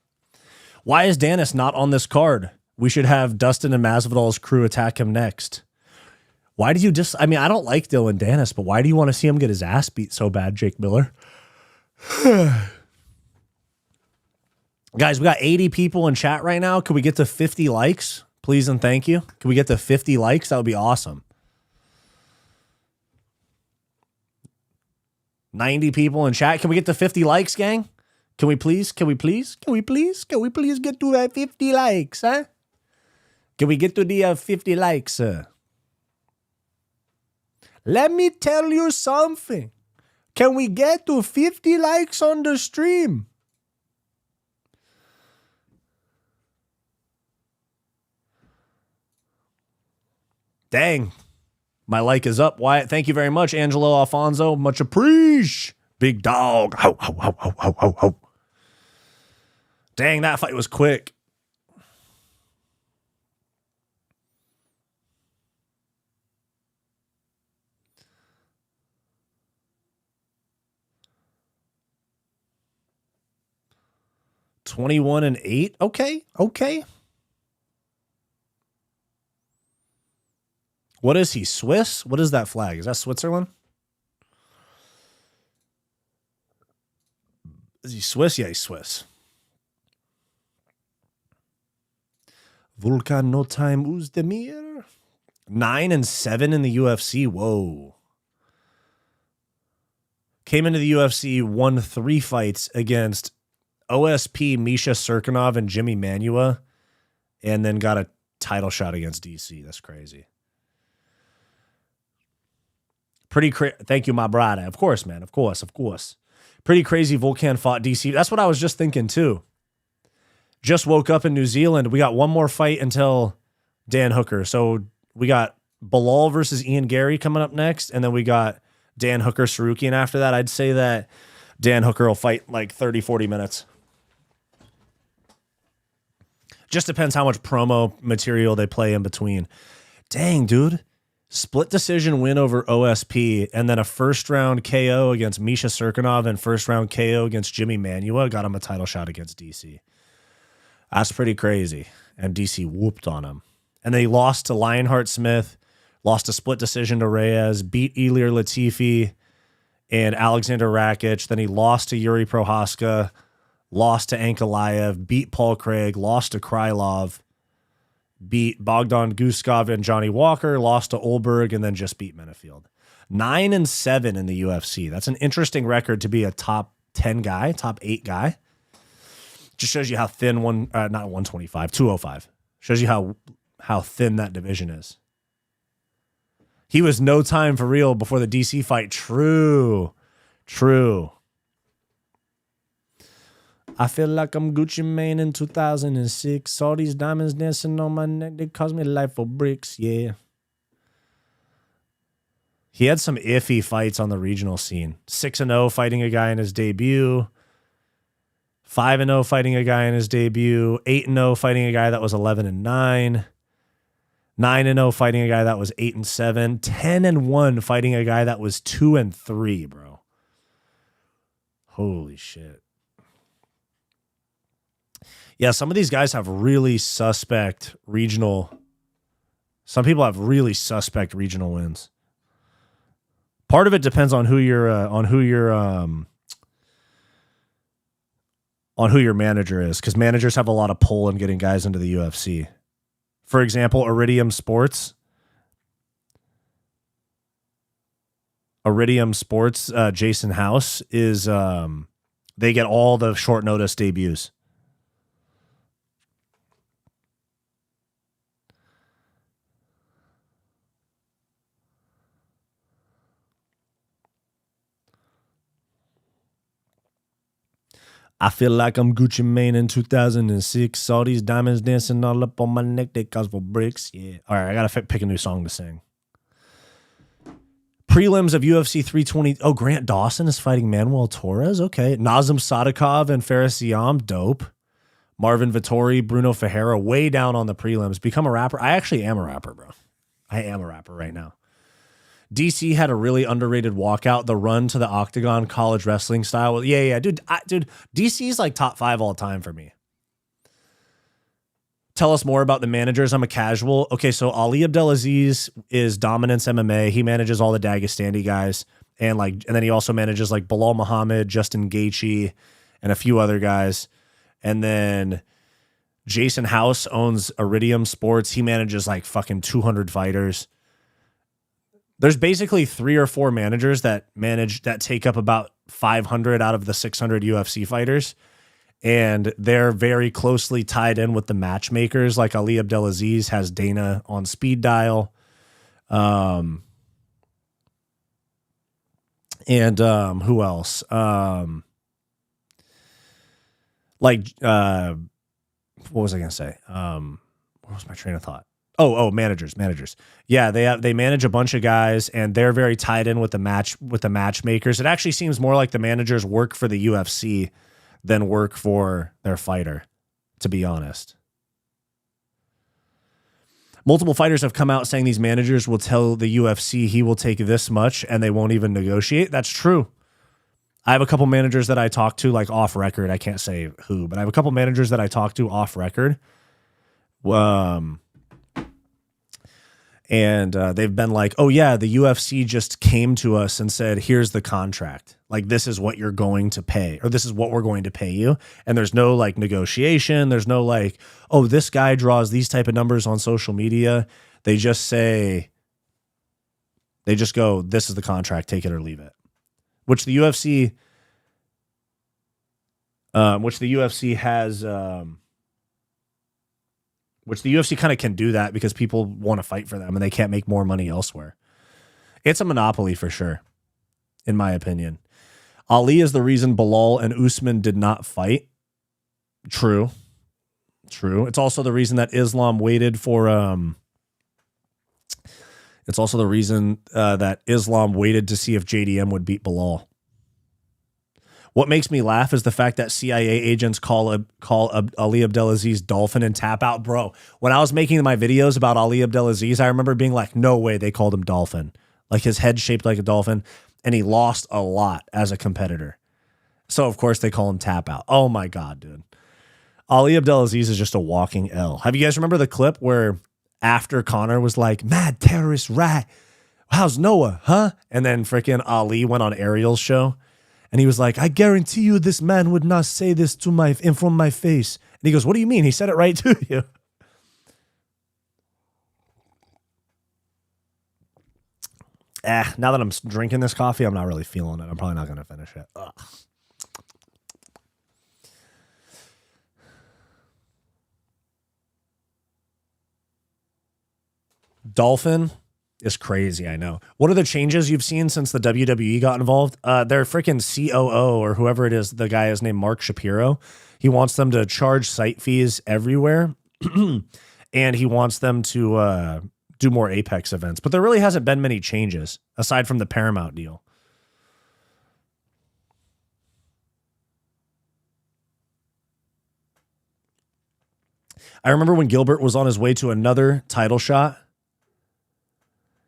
Why is Danis not on this card? We should have Dustin and Masvidal's crew attack him next. Why did you just... I mean, I don't like Dylan Danis, but why do you want to see him get his ass beat so bad, Jake Miller? Guys, we got 80 people in chat right now. Could we get to 50 likes? Please and thank you. Could we get to 50 likes? That would be awesome. 90 people in chat. Can we get to 50 likes, gang? Can we please? Can we please? Can we please? Can we please get to 50 likes, huh? Can we get to the 50 likes, Let me tell you something. Can we get to 50 likes on the stream? Dang. My like is up. Wyatt, thank you very much. Angelo Alfonso, much appreciate. Big dog. Ho, ho, ho, ho, ho, ho, ho. Dang, that fight was quick. (21-8). Okay, okay. What is he, Swiss? What is that flag? Is that Switzerland? Is he Swiss? Yeah, he's Swiss. Volkan, no time, Oezdemir. 9-7 in the UFC. Whoa. Came into the UFC, won 3 fights against OSP, Misha Serkinov, and Jimmy Manua, and then got a title shot against DC. That's crazy. Pretty crazy. Thank you, my brother. Of course, man. Of course, of course. Pretty crazy Volkan fought DC. That's what I was just thinking, too. Just woke up in New Zealand. We got one more fight until Dan Hooker. So we got Belal versus Ian Garry coming up next, and then we got Dan Hooker, Tsarukyan after that. I'd say that Dan Hooker will fight like 30, 40 minutes. Just depends how much promo material they play in between. Dang, dude. Split decision win over OSP, and then a first-round KO against Misha Serkinov and first-round KO against Jimmy Manua. Got him a title shot against DC. That's pretty crazy. And DC whooped on him. And then he lost to Lionheart Smith, lost a split decision to Reyes, beat Ilir Latifi and Alexander Rakic. Then he lost to Yuri Prohaska, lost to Ankalaev, beat Paul Craig, lost to Krylov, beat Bogdan Guskov and Johnny Walker, lost to Olberg, and then just beat Menifield. 9-7 in the UFC. That's an interesting record to be a top 10 guy, top 8 guy. Just shows you how thin not 125, 205. Shows you how thin that division is. He was no time for real before the DC fight. True. I feel like I'm Gucci Mane in 2006. All these diamonds dancing on my neck, they cost me life for bricks, yeah. He had some iffy fights on the regional scene. 6-0 fighting a guy in his debut. 5-0 fighting a guy in his debut. 8-0 fighting a guy that was 11-9. 9-0 fighting a guy that was 8-7. 10-1 fighting a guy that was 2-3, bro. Holy shit. Yeah, some of these guys have really suspect regional. Some people have really suspect regional wins. Part of it depends on who your manager is, because managers have a lot of pull in getting guys into the UFC. For example, Iridium Sports, Jason House is they get all the short notice debuts. I feel like I'm Gucci Mane in 2006. All these diamonds dancing all up on my neck, they cause for bricks. Yeah. All right, I got to pick a new song to sing. Prelims of UFC 320. Oh, Grant Dawson is fighting Manuel Torres. Okay. Nazem Sadikov and Faris Ziam. Dope. Marvin Vittori, Bruno Ferreira, way down on the prelims. Become a rapper. I actually am a rapper, bro. I am a rapper right now. DC had a really underrated walkout, the run to the octagon college wrestling style. Yeah, dude. DC is like top 5 all time for me. Tell us more about the managers. I'm a casual. Okay, so Ali Abdelaziz is Dominance MMA. He manages all the Dagestani guys, and then he also manages like Bilal Muhammad, Justin Gaethje, and a few other guys. And then Jason House owns Iridium Sports. He manages like fucking 200 fighters. There's basically 3 or 4 managers that take up about 500 out of the 600 UFC fighters. And they're very closely tied in with the matchmakers. Like Ali Abdelaziz has Dana on speed dial. Who else? What was I going to say? What was my train of thought? Oh, managers. Yeah, they manage a bunch of guys, and they're very tied in with the matchmakers. It actually seems more like the managers work for the UFC than work for their fighter, to be honest. Multiple fighters have come out saying these managers will tell the UFC he will take this much, and they won't even negotiate. That's true. I have a couple managers that I talk to, like off record. I can't say who, but I have a couple managers that I talk to off record. And they've been like, oh, yeah, the UFC just came to us and said, here's the contract. Like, this is what you're going to pay, or this is what we're going to pay you. And there's no like negotiation. There's no like, oh, this guy draws these type of numbers on social media. They just go, this is the contract, take it or leave it. Which the UFC kind of can do that because people want to fight for them and they can't make more money elsewhere. It's a monopoly for sure, in my opinion. Ali is the reason Bilal and Usman did not fight. True. It's also the reason that Islam waited for. It's also the reason that Islam waited to see if JDM would beat Bilal. What makes me laugh is the fact that CIA agents call Ali Abdelaziz Dolphin and tap out. Bro, when I was making my videos about Ali Abdelaziz, I remember being like, no way they called him Dolphin. Like his head shaped like a dolphin, and he lost a lot as a competitor. So, of course, they call him tap out. Oh, my God, dude. Ali Abdelaziz is just a walking L. Have you guys remember the clip where after Conor was like, mad terrorist rat, how's Noah, huh? And then freaking Ali went on Ariel's show. And he was like, I guarantee you this man would not say this in front of my face. And he goes, what do you mean? He said it right to you. Now that I'm drinking this coffee, I'm not really feeling it. I'm probably not going to finish it. Ugh. Dolphin is crazy, I know. What are the changes you've seen since the WWE got involved? Their freaking COO or whoever it is, the guy is named Mark Shapiro. He wants them to charge site fees everywhere. And he wants them to do more Apex events. But there really hasn't been many changes aside from the Paramount deal. I remember when Gilbert was on his way to another title shot.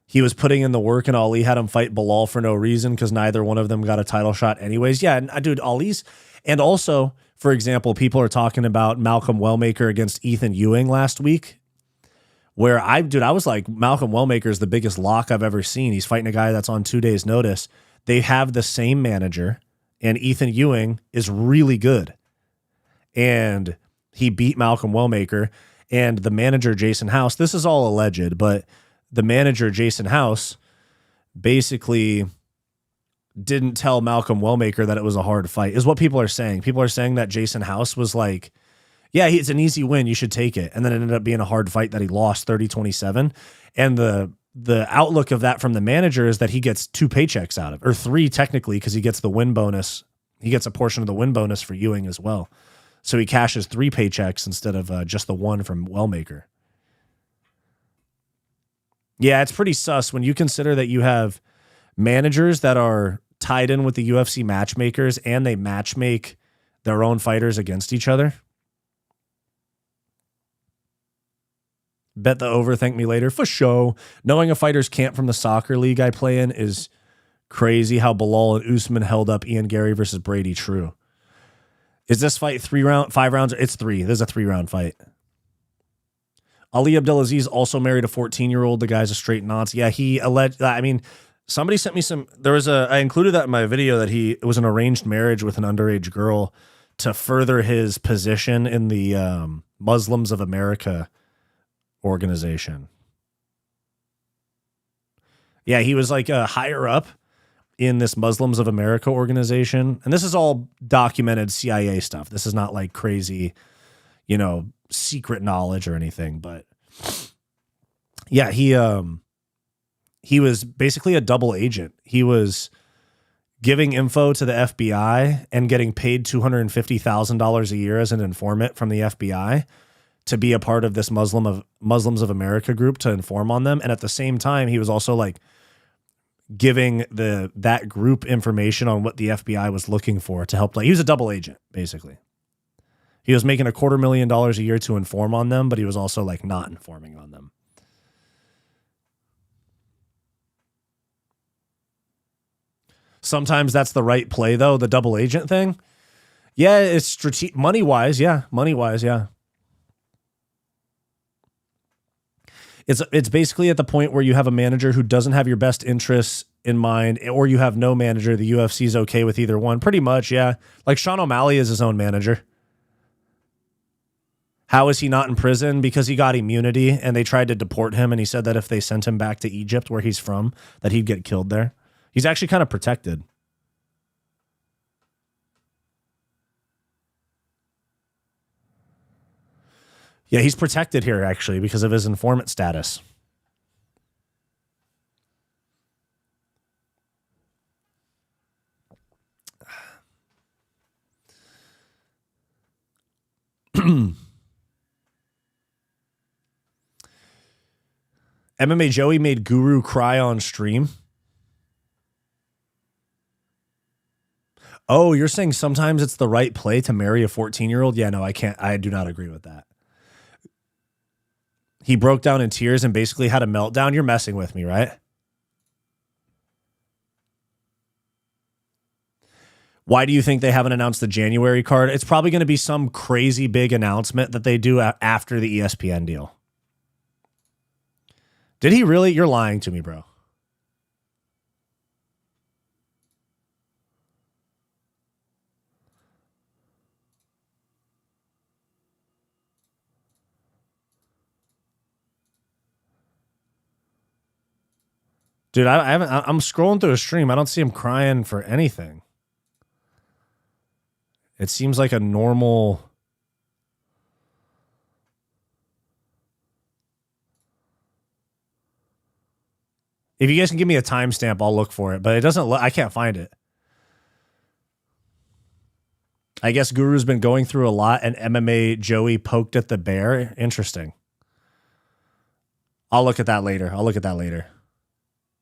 He was putting in the work and Ali had him fight Belal for no reason because neither one of them got a title shot anyways. Yeah, and dude, Ali's... And also, for example, people are talking about Malcolm Wellmaker against Ethan Ewing last week, where I was like, Malcolm Wellmaker is the biggest lock I've ever seen. He's fighting a guy that's on 2 days' notice. They have the same manager, and Ethan Ewing is really good. And he beat Malcolm Wellmaker, and the manager, Jason House, this is all alleged, but the manager, Jason House, basically didn't tell Malcolm Wellmaker that it was a hard fight, is what people are saying. People are saying that Jason House was like, yeah, it's an easy win, you should take it. And then it ended up being a hard fight that he lost 30-27. And the outlook of that from the manager is that he gets 2 paychecks out of, or 3 technically, because he gets the win bonus. He gets a portion of the win bonus for Ewing as well. So he cashes 3 paychecks instead of just the 1 from Wellmaker. Yeah, it's pretty sus when you consider that you have managers that are tied in with the UFC matchmakers and they matchmake their own fighters against each other. Bet the over, thank me later. For show. Knowing a fighter's camp from the soccer league I play in is crazy. How Belal and Usman held up Ian Garry versus Brady. True. Is this fight 5 rounds? It's 3. This is a 3-round fight. Ali Abdelaziz also married a 14-year-old. The guy's a straight nonce. Yeah, he alleged. I mean, somebody sent me some. I included that in my video that it was an arranged marriage with an underage girl to further his position in the Muslims of America organization. Yeah, he was like a higher up in this Muslims of America organization. And this is all documented CIA stuff. This is not like crazy, secret knowledge or anything, but yeah, he was basically a double agent. He was giving info to the FBI and getting paid $250,000 a year as an informant from the FBI to be a part of this Muslims of America group to inform on them. And at the same time, he was also like giving that group information on what the FBI was looking for to help. Like, he was a double agent, basically. He was making $250,000 a year to inform on them, but he was also like not informing on them. Sometimes that's the right play, though, the double agent thing. Yeah, it's strategic, money-wise, yeah. It's basically at the point where you have a manager who doesn't have your best interests in mind, or you have no manager. The UFC is okay with either one. Pretty much, yeah. Like Sean O'Malley is his own manager. How is he not in prison? Because he got immunity and they tried to deport him, and he said that if they sent him back to Egypt, where he's from, that he'd get killed there. He's actually kind of protected. Yeah, he's protected here, actually, because of his informant status. MMA Joey made Guru cry on stream. Oh, you're saying sometimes it's the right play to marry a 14-year-old? Yeah, no, I can't. I do not agree with that. He broke down in tears and basically had a meltdown. You're messing with me, right? Why do you think they haven't announced the January card? It's probably going to be some crazy big announcement that they do after the ESPN deal. Did he really? You're lying to me, bro. Dude, I'm scrolling through a stream. I don't see him crying for anything. It seems like a normal... If you guys can give me a timestamp, I'll look for it. But it doesn't look... I can't find it. I guess Guru's been going through a lot, and MMA Joey poked at the bear. Interesting. I'll look at that later. I'll look at that later.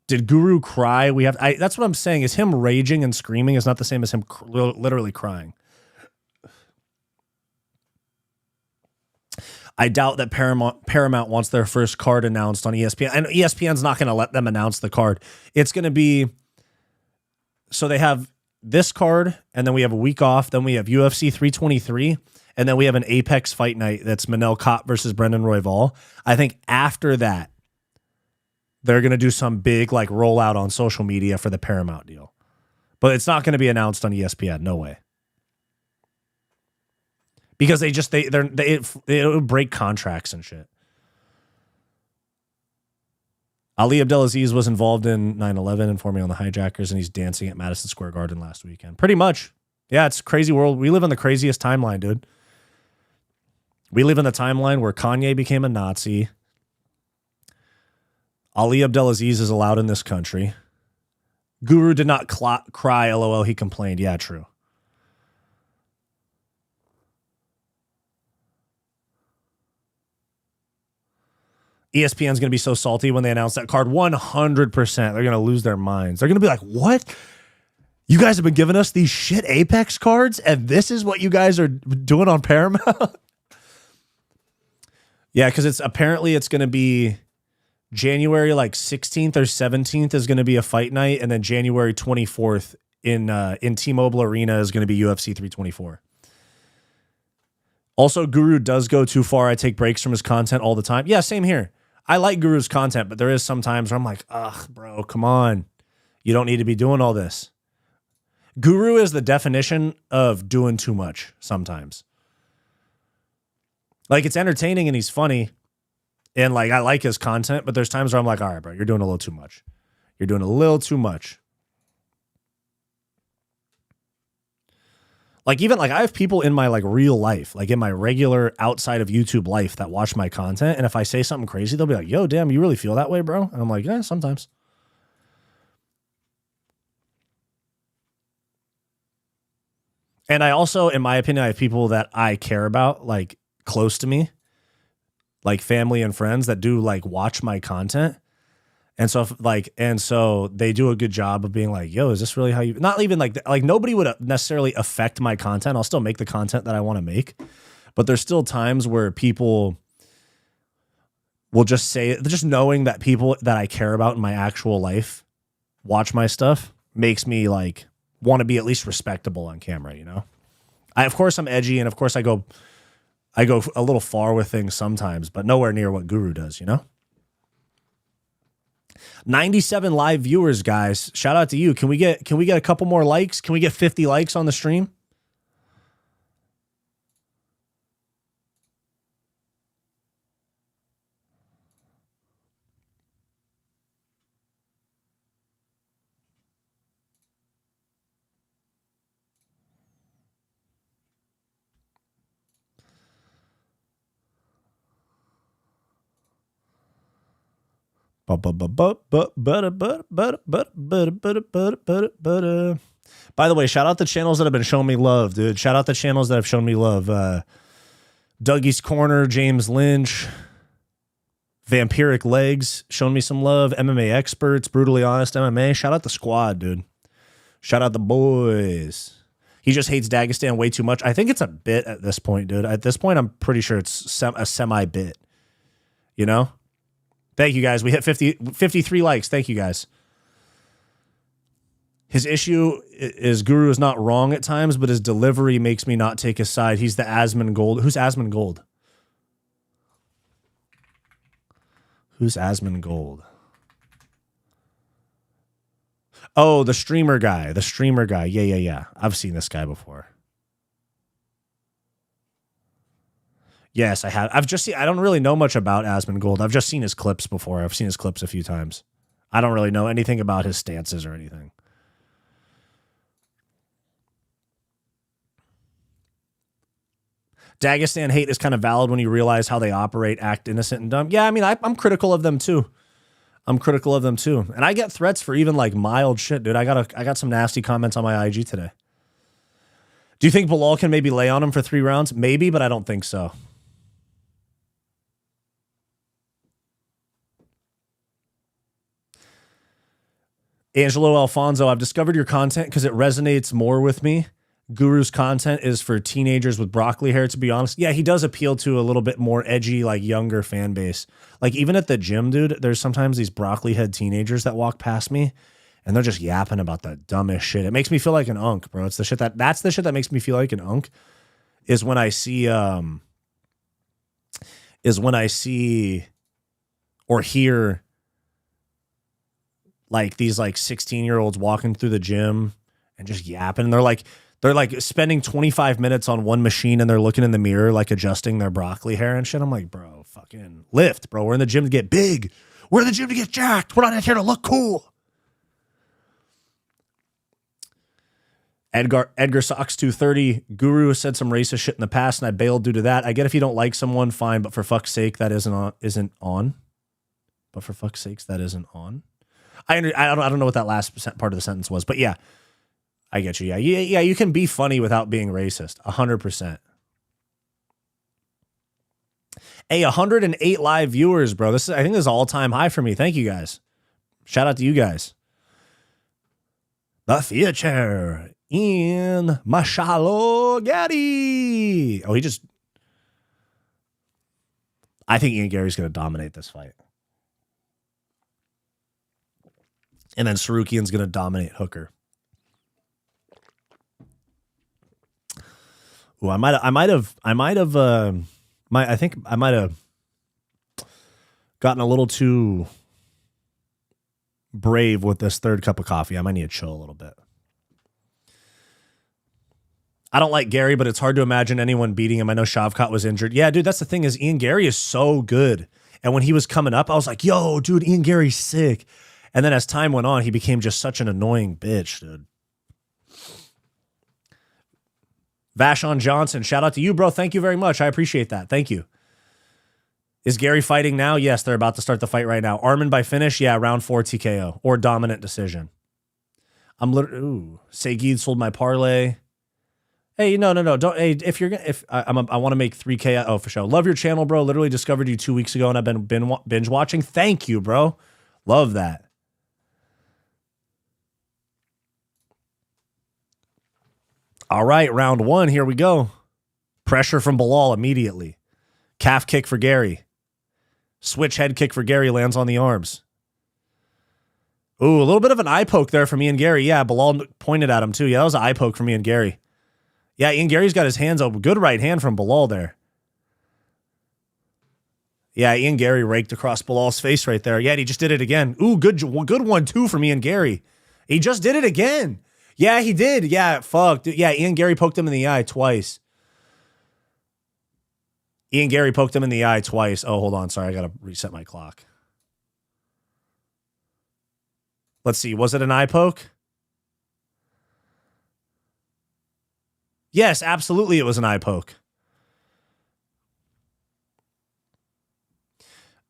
Did Guru cry? That's what I'm saying. Is him raging and screaming is not the same as him literally crying. I doubt that Paramount wants their first card announced on ESPN. And ESPN's not going to let them announce the card. It's going to be... So they have this card, and then we have a week off. Then we have UFC 323, and then we have an Apex fight night that's Manel Kape versus Brendan Royval. I think after that, they're going to do some big like rollout on social media for the Paramount deal. But it's not going to be announced on ESPN. No way. Because it would break contracts and shit. Ali Abdelaziz was involved in 9/11, informing on the hijackers, and he's dancing at Madison Square Garden last weekend. Pretty much. Yeah, it's a crazy world. We live in the craziest timeline, dude. We live in the timeline where Kanye became a Nazi. Ali Abdelaziz is allowed in this country. Guru did not cry, LOL, he complained. Yeah, true. ESPN's going to be so salty when they announce that card. 100%. They're going to lose their minds. They're going to be like, what? You guys have been giving us these shit Apex cards, and this is what you guys are doing on Paramount? Yeah, because it's going to be January like 16th or 17th is going to be a fight night, and then January 24th in T-Mobile Arena is going to be UFC 324. Also, Guru does go too far. I take breaks from his content all the time. Yeah, same here. I like Guru's content, but there is some times where I'm like, ugh, bro, come on. You don't need to be doing all this. Guru is the definition of doing too much sometimes. Like, it's entertaining and he's funny, and like I like his content, but there's times where I'm like, all right, bro, you're doing a little too much. You're doing a little too much. Like, even like I have people in my like real life, like in my regular outside of YouTube life that watch my content. And if I say something crazy, they'll be like, yo, damn, you really feel that way, bro? And I'm like, yeah, sometimes. And I also, in my opinion, I have people that I care about, like close to me, like family and friends that do like watch my content. And so so they do a good job of being like, yo, is this really how you, not even like nobody would necessarily affect my content. I'll still make the content that I want to make, but there's still times where people will just say, just knowing that people that I care about in my actual life watch my stuff makes me like want to be at least respectable on camera, you know? Of course I'm edgy, and of course I go a little far with things sometimes, but nowhere near what Guru does, you know? 97 live viewers, guys. Shout out to you. Can we get a couple more likes? Can we get 50 likes on the stream? By the way, shout out the channels that have been showing me love, dude. Shout out the channels that have shown me love. Dougie's Corner, James Lynch, Vampiric Legs, showing me some love. MMA Experts, Brutally Honest MMA. Shout out the squad, dude. Shout out the boys. He just hates Dagestan way too much. I think it's a bit at this point, dude. At this point, I'm pretty sure it's a semi-bit. You know? Thank you, guys. We hit 53 likes. Thank you, guys. His issue is Guru is not wrong at times, but his delivery makes me not take his side. He's the Asmongold. Who's Asmongold? Who's Asmongold? Oh, the streamer guy. The streamer guy. Yeah. I've seen this guy before. Yes, I have. I don't really know much about Asmongold. I've just seen his clips before. I've seen his clips a few times. I don't really know anything about his stances or anything. Dagestan hate is kind of valid when you realize how they operate, act innocent and dumb. Yeah, I mean, I'm critical of them too. And I get threats for even like mild shit, dude. I got some nasty comments on my IG today. Do you think Belal can maybe lay on him for 3 rounds? Maybe, but I don't think so. Angelo Alfonso, I've discovered your content because it resonates more with me. Guru's content is for teenagers with broccoli hair, to be honest. Yeah, he does appeal to a little bit more edgy, like younger fan base. Like even at the gym, dude, there's sometimes these broccoli head teenagers that walk past me and they're just yapping about the dumbest shit. It makes me feel like an unk, bro. It's the shit that's the shit that makes me feel like an unk is when I see or hear like these like 16-year-olds walking through the gym and just yapping. They're like spending 25 minutes on one machine and they're looking in the mirror, like adjusting their broccoli hair and shit. I'm like, bro, fucking lift, bro. We're in the gym to get big. We're in the gym to get jacked. We're not here to look cool. Edgar Sox 230. Guru has said some racist shit in the past and I bailed due to that. I get if you don't like someone, fine, but for fuck's sake, that isn't on. But for fuck's sakes, that isn't on. I don't know what that last part of the sentence was, but yeah, I get you. Yeah. You can be funny without being racist. 100%. Hey, 108 live viewers, bro. I think this is all-time high for me. Thank you guys. Shout out to you guys. The future in Machado Garry. Oh, I think Ian Garry's going to dominate this fight. And then Tsarukyan's going to dominate Hooker. Ooh, I think I might have gotten a little too brave with this third cup of coffee. I might need to chill a little bit. I don't like Garry, but it's hard to imagine anyone beating him. I know Shavkat was injured. Yeah, dude, that's the thing is Ian Garry is so good. And when he was coming up, I was like, yo, dude, Ian Garry's sick. And then as time went on, he became just such an annoying bitch, dude. Vashon Johnson, shout out to you, bro. Thank you very much. I appreciate that. Thank you. Is Garry fighting now? Yes, they're about to start the fight right now. Arman by finish? Yeah, round 4 TKO or dominant decision. I'm literally, ooh, Sagid sold my parlay. Hey, no. Don't, hey, I want to make 3K. Oh, for sure. Love your channel, bro. Literally discovered you 2 weeks ago and I've been binge watching. Thank you, bro. Love that. All right, round 1. Here we go. Pressure from Belal immediately. Calf kick for Garry. Switch head kick for Garry, lands on the arms. Ooh, a little bit of an eye poke there from Ian Garry. Yeah, Belal pointed at him too. Yeah, that was an eye poke from Ian Garry. Yeah, Ian Garry's got his hands up. Good right hand from Belal there. Yeah, Ian Garry raked across Belal's face right there. Yeah, he just did it again. Ooh, good one too from Ian Garry. He just did it again. Yeah, he did. Yeah, fuck. Yeah, Ian Garry poked him in the eye twice. Ian Garry poked him in the eye twice. Oh, hold on. Sorry, I got to reset my clock. Let's see. Was it an eye poke? Yes, absolutely it was an eye poke.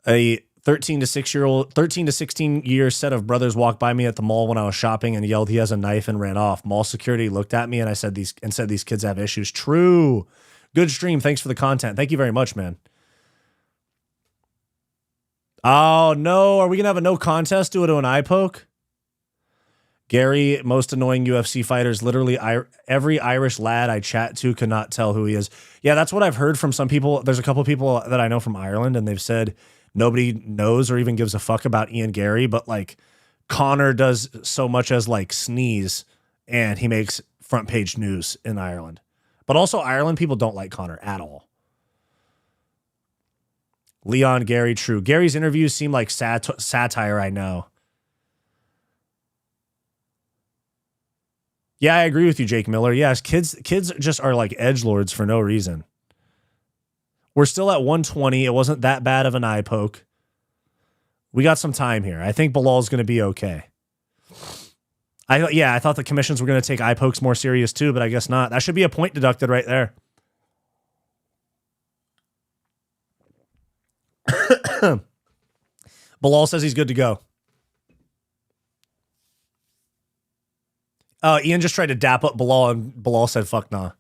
A 13 to 16 year set of brothers walked by me at the mall when I was shopping and yelled he has a knife and ran off. Mall security looked at me and I said these kids have issues. True. Good stream. Thanks for the content. Thank you very much, man. Oh no, are we gonna have a no contest due to an eye poke? Garry, most annoying UFC fighters. Literally, every Irish lad I chat to cannot tell who he is. Yeah, that's what I've heard from some people. There's a couple of people that I know from Ireland, and they've said nobody knows or even gives a fuck about Ian Garry, but like Connor does so much as like sneeze, and he makes front page news in Ireland. But also Ireland people don't like Connor at all. Leon Garry, true. Gary's interviews seem like satire, I know. Yeah, I agree with you, Jake Miller. Yes, kids just are like edgelords for no reason. We're still at 120. It wasn't that bad of an eye poke. We got some time here. I think Belal's going to be okay. I thought the commissions were going to take eye pokes more serious too, but I guess not. That should be a point deducted right there. Belal says he's good to go. Ian just tried to dap up Belal, and Belal said, fuck nah.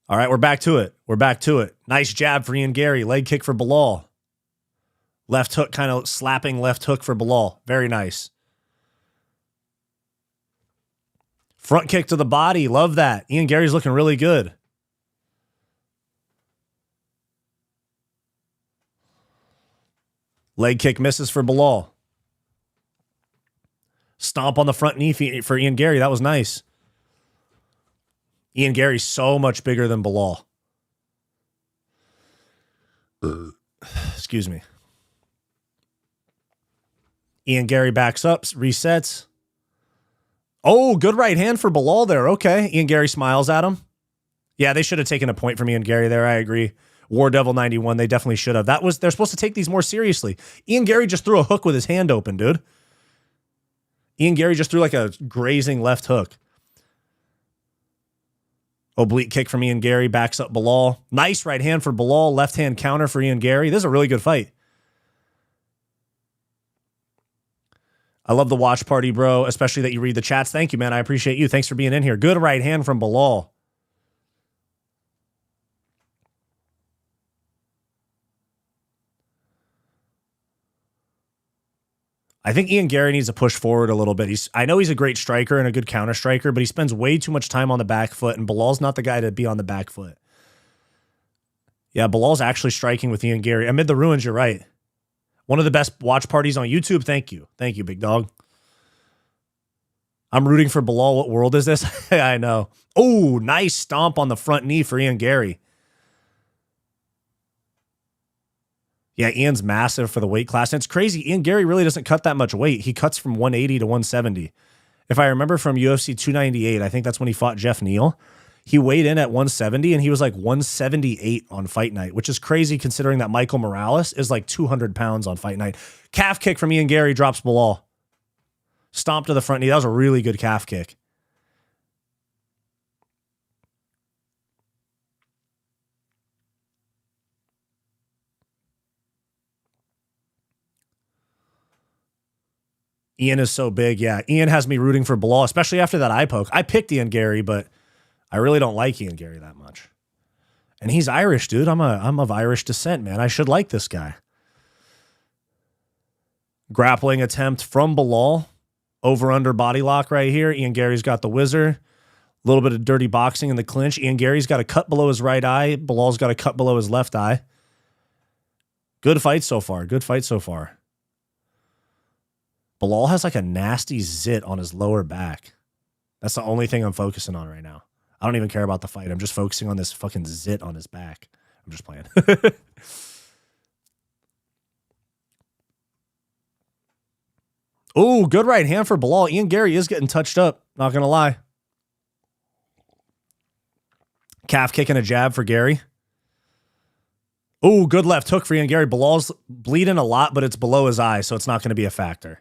All right, we're back to it. Nice jab for Ian Garry. Leg kick for Belal. Left hook, kind of slapping left hook for Belal. Very nice. Front kick to the body. Love that. Ian Garry's looking really good. Leg kick misses for Belal. Stomp on the front knee for Ian Garry. That was nice. Ian Garry's so much bigger than Belal. Excuse me. Ian Garry backs up, resets. Oh, good right hand for Belal there. Okay. Ian Garry smiles at him. Yeah, they should have taken a point from Ian Garry there. I agree. War Devil 91, they definitely should have. They're supposed to take these more seriously. Ian Garry just threw a hook with his hand open, dude. Ian Garry just threw like a grazing left hook. Oblique kick from Ian Garry, backs up Belal. Nice right hand for Belal, left hand counter for Ian Garry. This is a really good fight. I love the watch party, bro, especially that you read the chats. Thank you, man. I appreciate you. Thanks for being in here. Good right hand from Belal. I think Ian Garry needs to push forward a little bit. I know he's a great striker and a good counter striker, but he spends way too much time on the back foot, and Belal's not the guy to be on the back foot. Yeah, Belal's actually striking with Ian Garry. Amid the ruins, you're right. One of the best watch parties on YouTube. Thank you. Thank you, big dog. I'm rooting for Belal. What world is this? I know. Oh, nice stomp on the front knee for Ian Garry. Yeah, Ian's massive for the weight class. And it's crazy. Ian Garry really doesn't cut that much weight. He cuts from 180 to 170. If I remember from UFC 298, I think that's when he fought Jeff Neal. He weighed in at 170, and he was like 178 on fight night, which is crazy considering that Michael Morales is like 200 pounds on fight night. Calf kick from Ian Garry drops Belal. Stomp to the front knee. That was a really good calf kick. Ian is so big. Yeah, Ian has me rooting for Belal, especially after that eye poke. I picked Ian Garry, but I really don't like Ian Garry that much. And he's Irish, dude. I'm of Irish descent, man. I should like this guy. Grappling attempt from Belal. Over under body lock right here. Ian Garry's got the whizzer. A little bit of dirty boxing in the clinch. Ian Garry's got a cut below his right eye. Belal's got a cut below his left eye. Good fight so far. Good fight so far. Belal has like a nasty zit on his lower back. That's the only thing I'm focusing on right now. I don't even care about the fight. I'm just focusing on this fucking zit on his back. I'm just playing. Oh, good right hand for Belal. Ian Garry is getting touched up. Not going to lie. Calf kick and a jab for Garry. Oh, good left hook for Ian Garry. Belal's bleeding a lot, but it's below his eye, so it's not going to be a factor.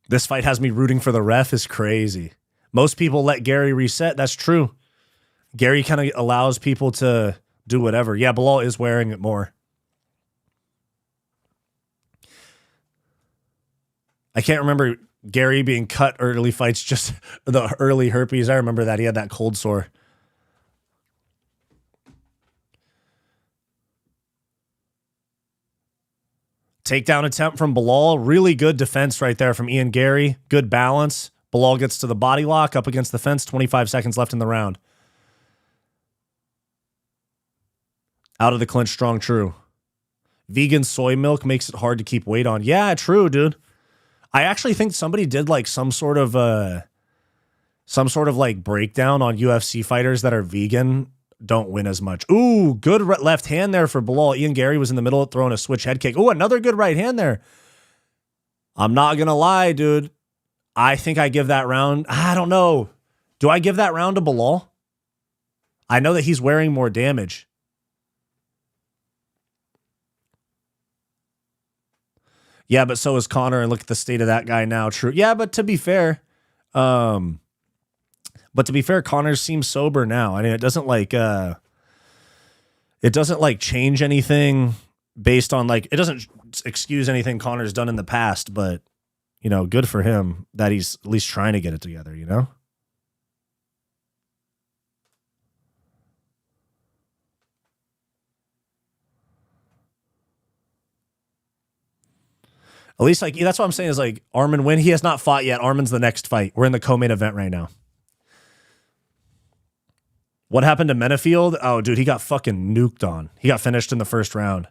This fight has me rooting for the ref is crazy. Most people let Garry reset. That's true. Garry kind of allows people to do whatever. Yeah, Belal is wearing it more. I can't remember Garry being cut early fights, just the early herpes. I remember that. He had that cold sore. Takedown attempt from Belal. Really good defense right there from Ian Garry. Good balance. Belal gets to the body lock up against the fence. 25 seconds left in the round. Out of the clinch, strong, true. Vegan soy milk makes it hard to keep weight on. Yeah, true, dude. I actually think somebody did like some sort of like breakdown on UFC fighters that are vegan don't win as much. Ooh, good left hand there for Belal. Ian Garry was in the middle throwing a switch head kick. Ooh, another good right hand there. I'm not going to lie, dude. I think I give that round. I don't know. Do I give that round to Belal? I know that he's wearing more damage. Yeah, but so is Connor, and look at the state of that guy now. True. Yeah, but to be fair, Connor seems sober now. I mean, it doesn't change anything based on it doesn't excuse anything Connor's done in the past, but you know, good for him that he's at least trying to get it together, you know? At least, like, that's what I'm saying is, like, Arman win. He has not fought yet. Arman's the next fight. We're in the co-main event right now. What happened to Menifield? Oh, dude, he got fucking nuked on. He got finished in the first round.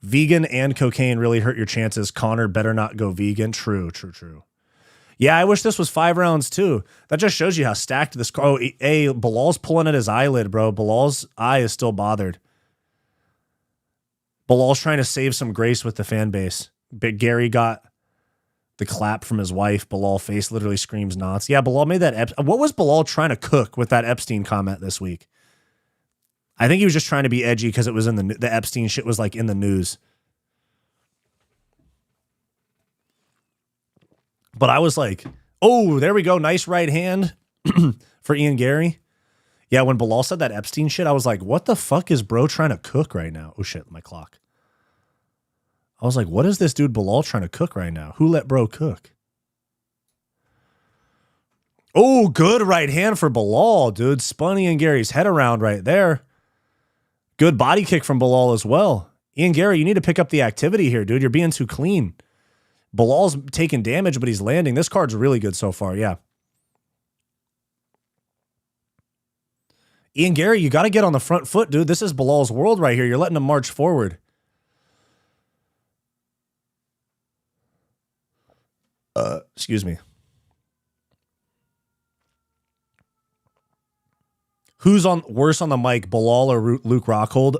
Vegan and cocaine really hurt your chances. Connor better not go vegan. True. Yeah, I wish this was 5 rounds too. That just shows you how stacked this... Oh, Belal's pulling at his eyelid, bro. Belal's eye is still bothered. Belal's trying to save some grace with the fan base. Big Garry got the clap from his wife. Belal face literally screams knots. Yeah, Belal made that... What was Belal trying to cook with that Epstein comment this week? I think he was just trying to be edgy because it was in the Epstein shit was like in the news. But I was like, oh, there we go. Nice right hand for Ian Garry. Yeah, when Belal said that Epstein shit, I was like, what the fuck is bro trying to cook right now? Oh, shit, my clock. I was like, what is this dude Belal trying to cook right now? Who let bro cook? Oh, good right hand for Belal, dude. Spun Ian Garry's head around right there. Good body kick from Belal as well. Ian Garry, you need to pick up the activity here, dude. You're being too clean. Belal's taking damage, but he's landing. This card's really good so far, yeah. Ian Garry, you got to get on the front foot, dude. This is Belal's world right here. You're letting him march forward. Excuse me. Who's on worse on the mic, Belal or Luke Rockhold?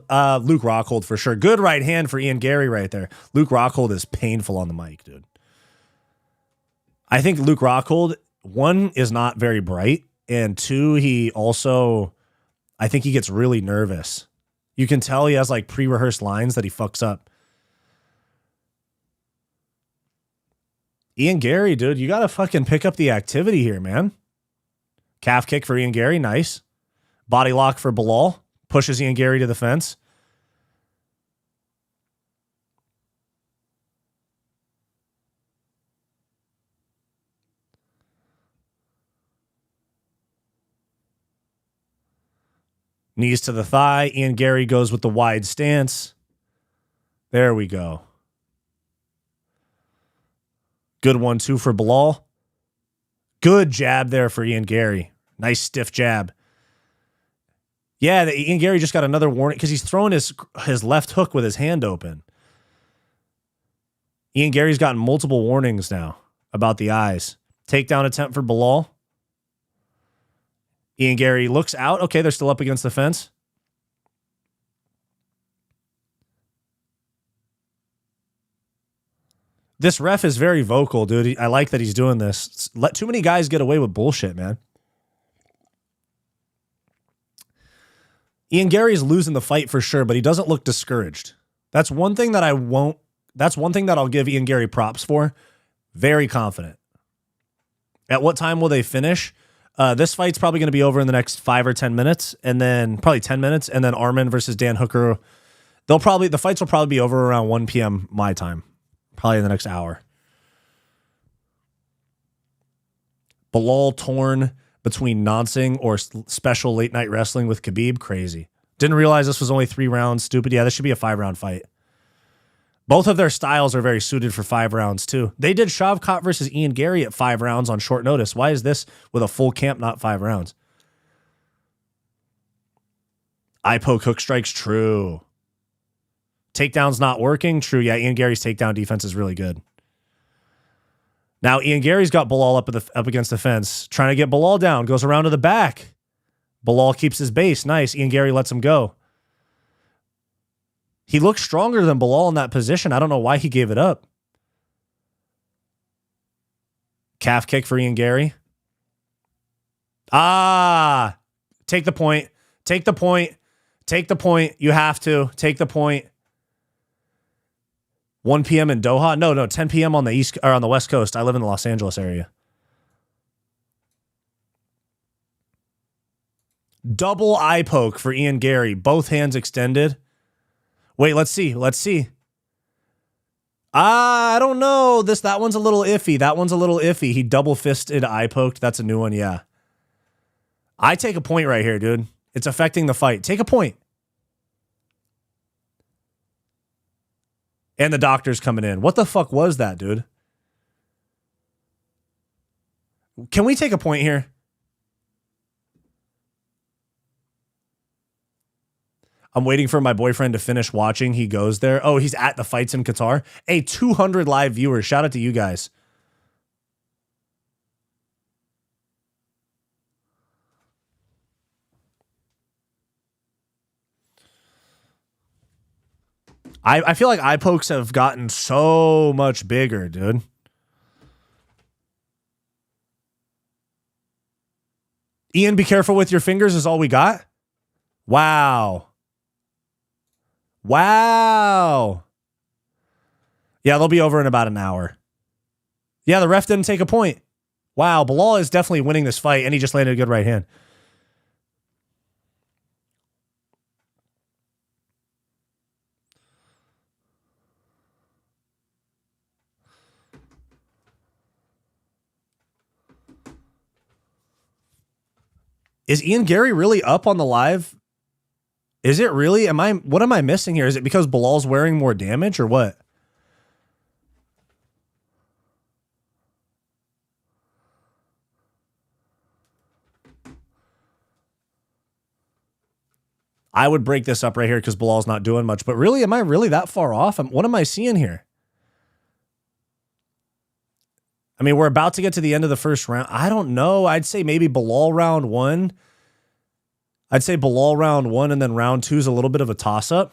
Luke Rockhold for sure. Good right hand for Ian Garry right there. Luke Rockhold is painful on the mic, dude. I think Luke Rockhold, 1, is not very bright, and 2, he also, I think he gets really nervous. You can tell he has like pre-rehearsed lines that he fucks up. Ian Garry, dude, you got to fucking pick up the activity here, man. Calf kick for Ian Garry, nice. Body lock for Belal. Pushes Ian Garry to the fence. Knees to the thigh. Ian Garry goes with the wide stance. There we go. Good 1-2 for Belal. Good jab there for Ian Garry. Nice stiff jab. Yeah, Ian Garry just got another warning because he's throwing his left hook with his hand open. Ian Garry's gotten multiple warnings now about the eyes. Takedown attempt for Belal. Ian Garry looks out. Okay, they're still up against the fence. This ref is very vocal, dude. I like that he's doing this. Let too many guys get away with bullshit, man. Ian Garry's losing the fight for sure, but he doesn't look discouraged. That's one thing that I'll give Ian Garry props for. Very confident. At what time will they finish? This fight's probably going to be over in the next 5 or 10 minutes, and then probably 10 minutes, and then Arman versus Dan Hooker. The fights will probably be over around 1 p.m. my time, probably in the next hour. Belal torn between noncing or special late night wrestling with Khabib. Crazy. Didn't realize this was only 3 rounds. Stupid. Yeah, this should be a 5-round fight. Both of their styles are very suited for 5 rounds too. They did Shavkat versus Ian Garry at 5 rounds on short notice. Why is this with a full camp not 5 rounds? Eye poke hook strikes. True. Takedown's not working. True. Yeah, Ian Garry's takedown defense is really good. Now, Ian Garry's got Belal up against the fence. Trying to get Belal down. Goes around to the back. Belal keeps his base. Nice. Ian Garry lets him go. He looks stronger than Belal in that position. I don't know why he gave it up. Calf kick for Ian Garry. Take the point. Take the point. Take the point. You have to. Take the point. 1 p.m. in Doha? No, 10 p.m. on the east or on the West Coast. I live in the Los Angeles area. Double eye poke for Ian Garry. Both hands extended. Wait, let's see. I don't know. That one's a little iffy. He double fisted eye poked. That's a new one, yeah. I take a point right here, dude. It's affecting the fight. Take a point. And the doctor's coming in. What the fuck was that, dude? Can we take a point here? I'm waiting for my boyfriend to finish watching. He goes there. Oh, he's at the fights in Qatar. Hey, 200 live viewers. Shout out to you guys. I feel like eye pokes have gotten so much bigger, dude. Ian, be careful with your fingers is all we got. Wow. Wow. Yeah, they'll be over in about an hour. Yeah, the ref didn't take a point. Wow, Belal is definitely winning this fight, and he just landed a good right hand. Is Ian Garry really up on the live? Is it really? What am I missing here? Is it because Belal's wearing more damage or what? I would break this up right here because Belal's not doing much. But really, am I really that far off? What am I seeing here? I mean, we're about to get to the end of the first round. I don't know. I'd say maybe Belal round one. I'd say Belal round one, and then round two is a little bit of a toss-up.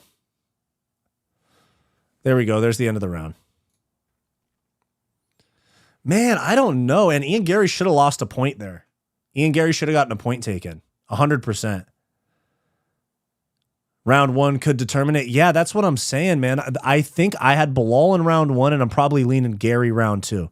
There we go. There's the end of the round. Man, I don't know. And Ian Garry should have lost a point there. Ian Garry should have gotten a point taken. 100%. Round one could determine it. Yeah, that's what I'm saying, man. I think I had Belal in round one, and I'm probably leaning Garry round two.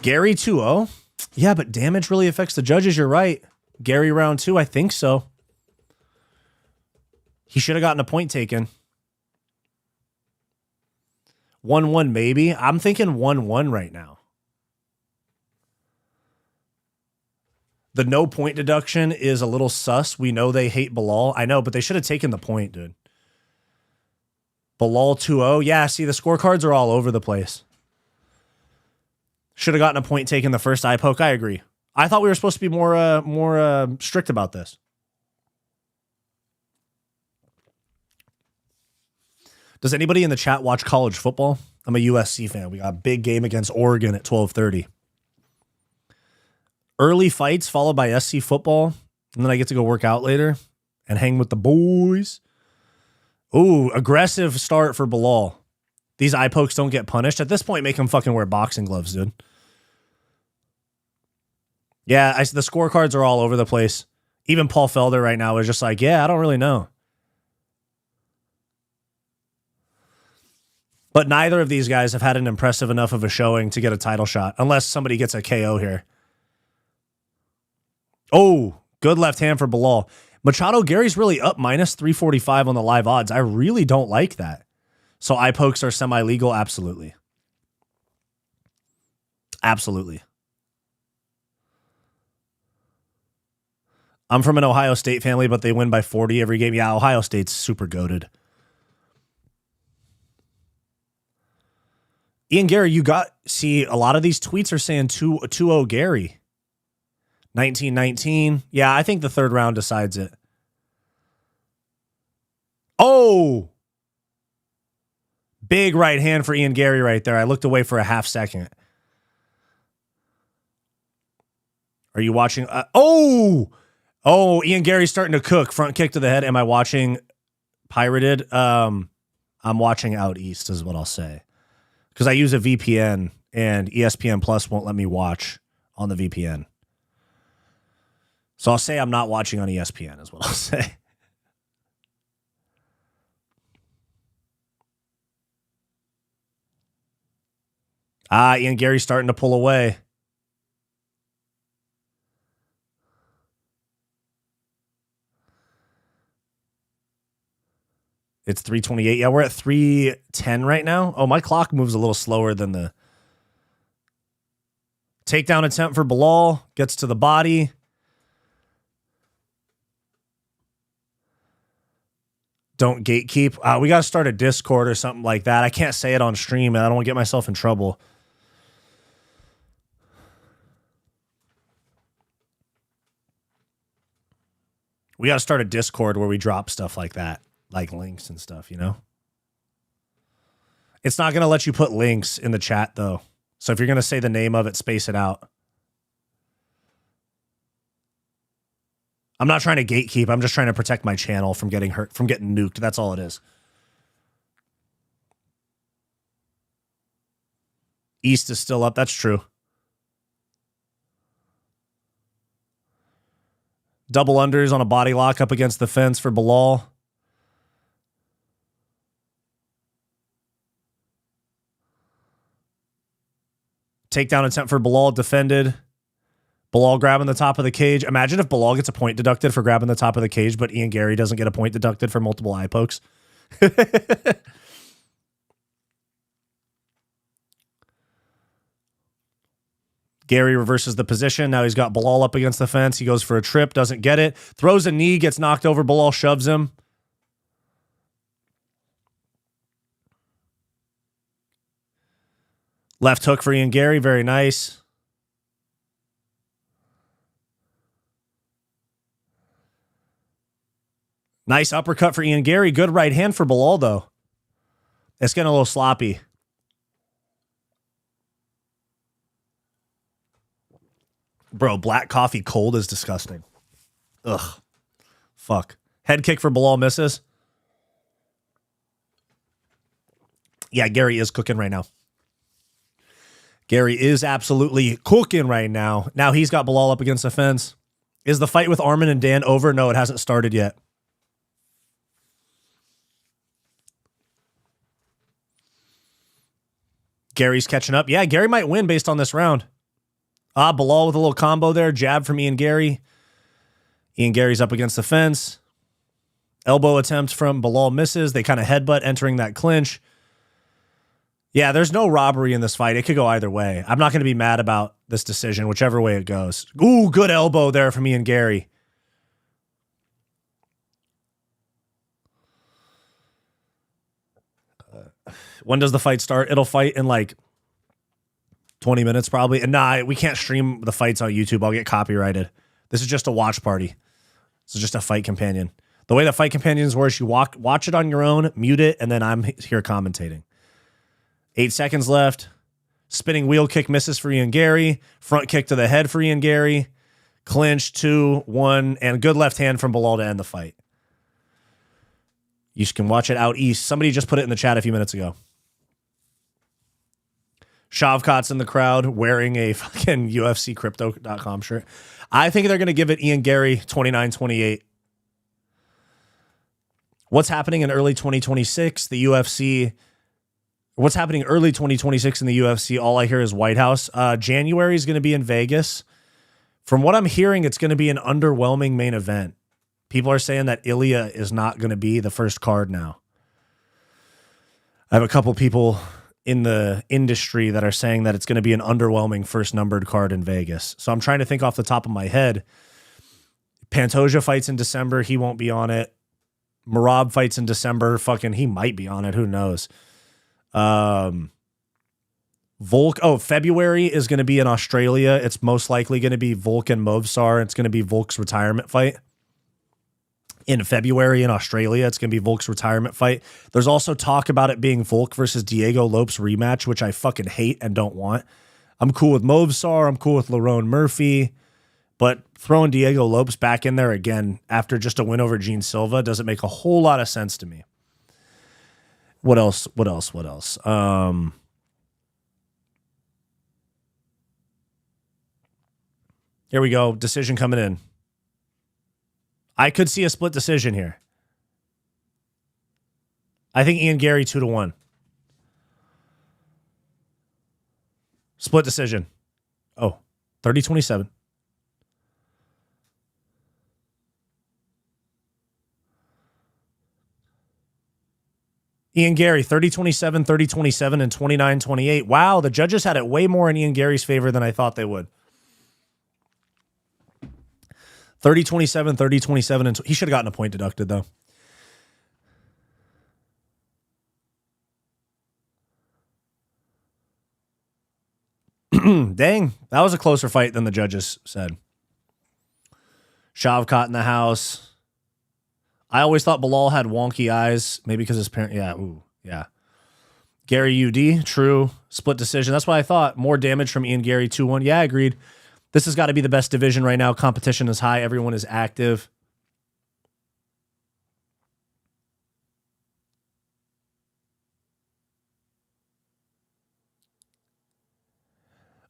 Garry 2-0. Yeah, but damage really affects the judges. You're right. Garry round two, I think so. He should have gotten a point taken. 1-1 maybe. I'm thinking 1-1 right now. The no point deduction is a little sus. We know they hate Belal. I know, but they should have taken the point, dude. Belal 2-0. Yeah, see, the scorecards are all over the place. Should have gotten a point taken the first eye poke. I agree. I thought we were supposed to be more strict about this. Does anybody in the chat watch college football? I'm a USC fan. We got a big game against Oregon at 12:30. Early fights followed by SC football, and then I get to go work out later and hang with the boys. Ooh, aggressive start for Belal. These eye pokes don't get punished. At this point, make him fucking wear boxing gloves, dude. Yeah, the scorecards are all over the place. Even Paul Felder right now is just like, yeah, I don't really know. But neither of these guys have had an impressive enough of a showing to get a title shot, unless somebody gets a KO here. Oh, good left hand for Belal. Machado Garry's really up minus 345 on the live odds. I really don't like that. So eye pokes are semi-legal? Absolutely. Absolutely. I'm from an Ohio State family, but they win by 40 every game. Yeah, Ohio State's super goated. Ian Garry, see, a lot of these tweets are saying 2-0 Garry. 19-19. Yeah, I think the third round decides it. Oh! Big right hand for Ian Garry right there. I looked away for a half second. Are you watching? Oh, Ian Garry's starting to cook. Front kick to the head. Am I watching pirated? I'm watching out east is what I'll say. Because I use a VPN and ESPN Plus won't let me watch on the VPN. So I'll say I'm not watching on ESPN is what I'll say. Ian Garry's starting to pull away. It's 3:28. Yeah, we're at 3:10 right now. Oh, my clock moves a little slower than the takedown attempt for Belal. Gets to the body. Don't gatekeep. We got to start a Discord or something like that. I can't say it on stream, and I don't want to get myself in trouble. We got to start a Discord where we drop stuff like that, like links and stuff, you know? It's not going to let you put links in the chat, though. So if you're going to say the name of it, space it out. I'm not trying to gatekeep. I'm just trying to protect my channel from getting hurt, from getting nuked. That's all it is. East is still up. That's true. Double unders on a body lock up against the fence for Belal. Takedown attempt for Belal defended. Belal grabbing the top of the cage. Imagine if Belal gets a point deducted for grabbing the top of the cage, but Ian Garry doesn't get a point deducted for multiple eye pokes. Garry reverses the position. Now he's got Belal up against the fence. He goes for a trip, doesn't get it. Throws a knee, gets knocked over. Belal shoves him. Left hook for Ian Garry. Very nice. Nice uppercut for Ian Garry. Good right hand for Belal, though. It's getting a little sloppy. Bro, black coffee cold is disgusting. Ugh. Fuck. Head kick for Belal misses. Yeah, Garry is cooking right now. Garry is absolutely cooking right now. Now he's got Belal up against the fence. Is the fight with Arman and Dan over? No, it hasn't started yet. Gary's catching up. Yeah, Garry might win based on this round. Belal with a little combo there. Jab from Ian Garry. Ian Garry's up against the fence. Elbow attempt from Belal misses. They kind of headbutt entering that clinch. Yeah, there's no robbery in this fight. It could go either way. I'm not going to be mad about this decision, whichever way it goes. Ooh, good elbow there from Ian Garry. When does the fight start? It'll fight in like 20 minutes probably. And nah, we can't stream the fights on YouTube. I'll get copyrighted. This is just a watch party. This is just a fight companion. The way the fight companions works, you watch it on your own, mute it, and then I'm here commentating. 8 seconds left. Spinning wheel kick misses for Ian Garry. Front kick to the head for Ian Garry. Clinch, 2, 1, and good left hand from Belal to end the fight. You can watch it out east. Somebody just put it in the chat a few minutes ago. Shavkat's in the crowd wearing a fucking UFC Crypto.com shirt. I think they're going to give it Ian Garry 29-28. What's happening in early 2026? The UFC... What's happening early 2026 in the UFC? All I hear is White House. January is going to be in Vegas. From what I'm hearing, it's going to be an underwhelming main event. People are saying that Ilya is not going to be the first card now. I have a couple people in the industry that are saying that it's going to be an underwhelming first numbered card in Vegas. So I'm trying to think off the top of my head. Pantoja fights in December. He won't be on it. Merab fights in December. Fucking, he might be on it. Who knows? February is going to be in Australia. It's most likely going to be Volk and Movsar. It's going to be Volk's retirement fight. In February in Australia, it's going to be Volk's retirement fight. There's also talk about it being Volk versus Diego Lopes rematch, which I fucking hate and don't want. I'm cool with Movsar. I'm cool with Lerone Murphy. But throwing Diego Lopes back in there again after just a win over Gene Silva doesn't make a whole lot of sense to me. What else? Here we go. Decision coming in. I could see a split decision here. I think Ian Garry 2-1. Split decision. 30-27. Ian Garry, 30-27, 30-27, and 29-28. Wow, the judges had it way more in Ian Garry's favor than I thought they would. 30-27, 30-27, and he should have gotten a point deducted, though. Dang, that was a closer fight than the judges said. Shavkat in the house. I always thought Belal had wonky eyes, maybe because his parent. Yeah, ooh, yeah. Gary UD, true. Split decision. That's what I thought. More damage from Ian Garry 2-1. Yeah, agreed. This has got to be the best division right now. Competition is high. Everyone is active.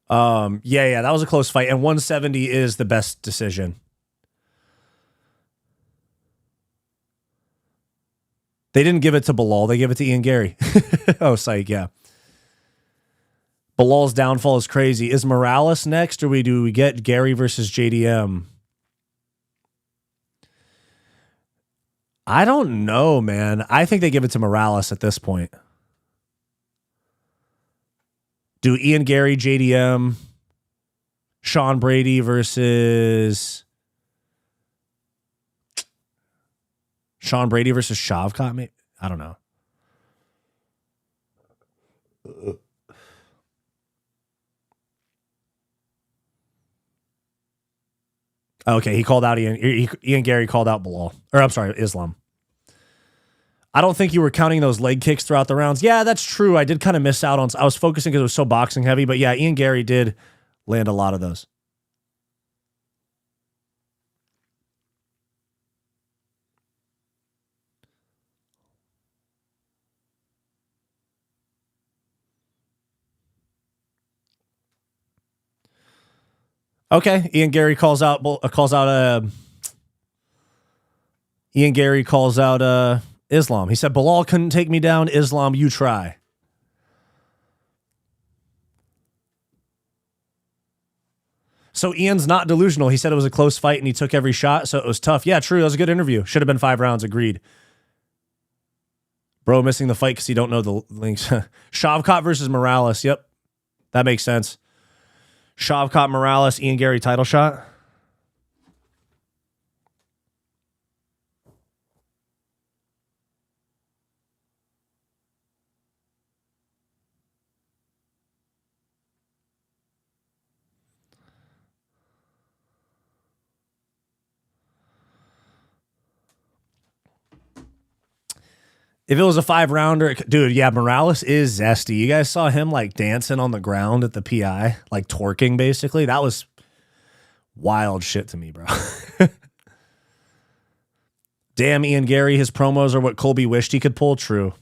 Yeah, that was a close fight. And 170 is the best decision. They didn't give it to Belal. They gave it to Ian Garry. Oh, psych, yeah. Belal's downfall is crazy. Is Morales next, or do we get Garry versus JDM? I don't know, man. I think they give it to Morales at this point. Do Ian Garry, JDM, Sean Brady versus Shavkat? Maybe? I don't know. Okay, he called out Ian Garry called out Belal. Or I'm sorry, Islam. I don't think you were counting those leg kicks throughout the rounds. Yeah, that's true. I did kind of miss out on. I was focusing because it was so boxing heavy. But yeah, Ian Garry did land a lot of those. Okay, Ian Garry calls out. Ian Garry calls out Islam. He said, Belal couldn't take me down. Islam, you try. So Ian's not delusional. He said it was a close fight and he took every shot, so it was tough. Yeah, true. That was a good interview. Should have been 5 rounds. Agreed. Bro missing the fight because he don't know the links. Shavkat versus Morales. Yep. That makes sense. Shavkat Morales, Ian Garry title shot. If it was a 5-rounder, dude, yeah, Morales is zesty. You guys saw him like dancing on the ground at the PI, like twerking basically. That was wild shit to me, bro. Damn, Ian Garry, his promos are what Colby wished he could pull. True.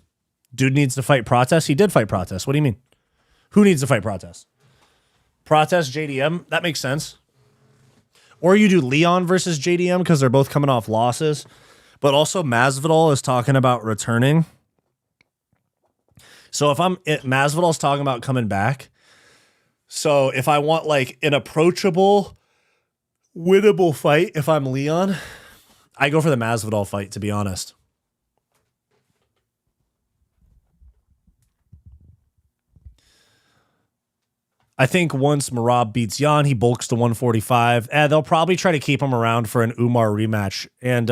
Dude needs to fight Protest. He did fight Protest. What do you mean? Who needs to fight Protest? Protest, JDM. That makes sense. Or you do Leon versus JDM because they're both coming off losses. But also Masvidal is talking about returning. So if Masvidal's talking about coming back. So if I want like an approachable, winnable fight, if I'm Leon, I go for the Masvidal fight, to be honest. I think once Merab beats Jan, he bulks to 145. They'll probably try to keep him around for an Umar rematch. And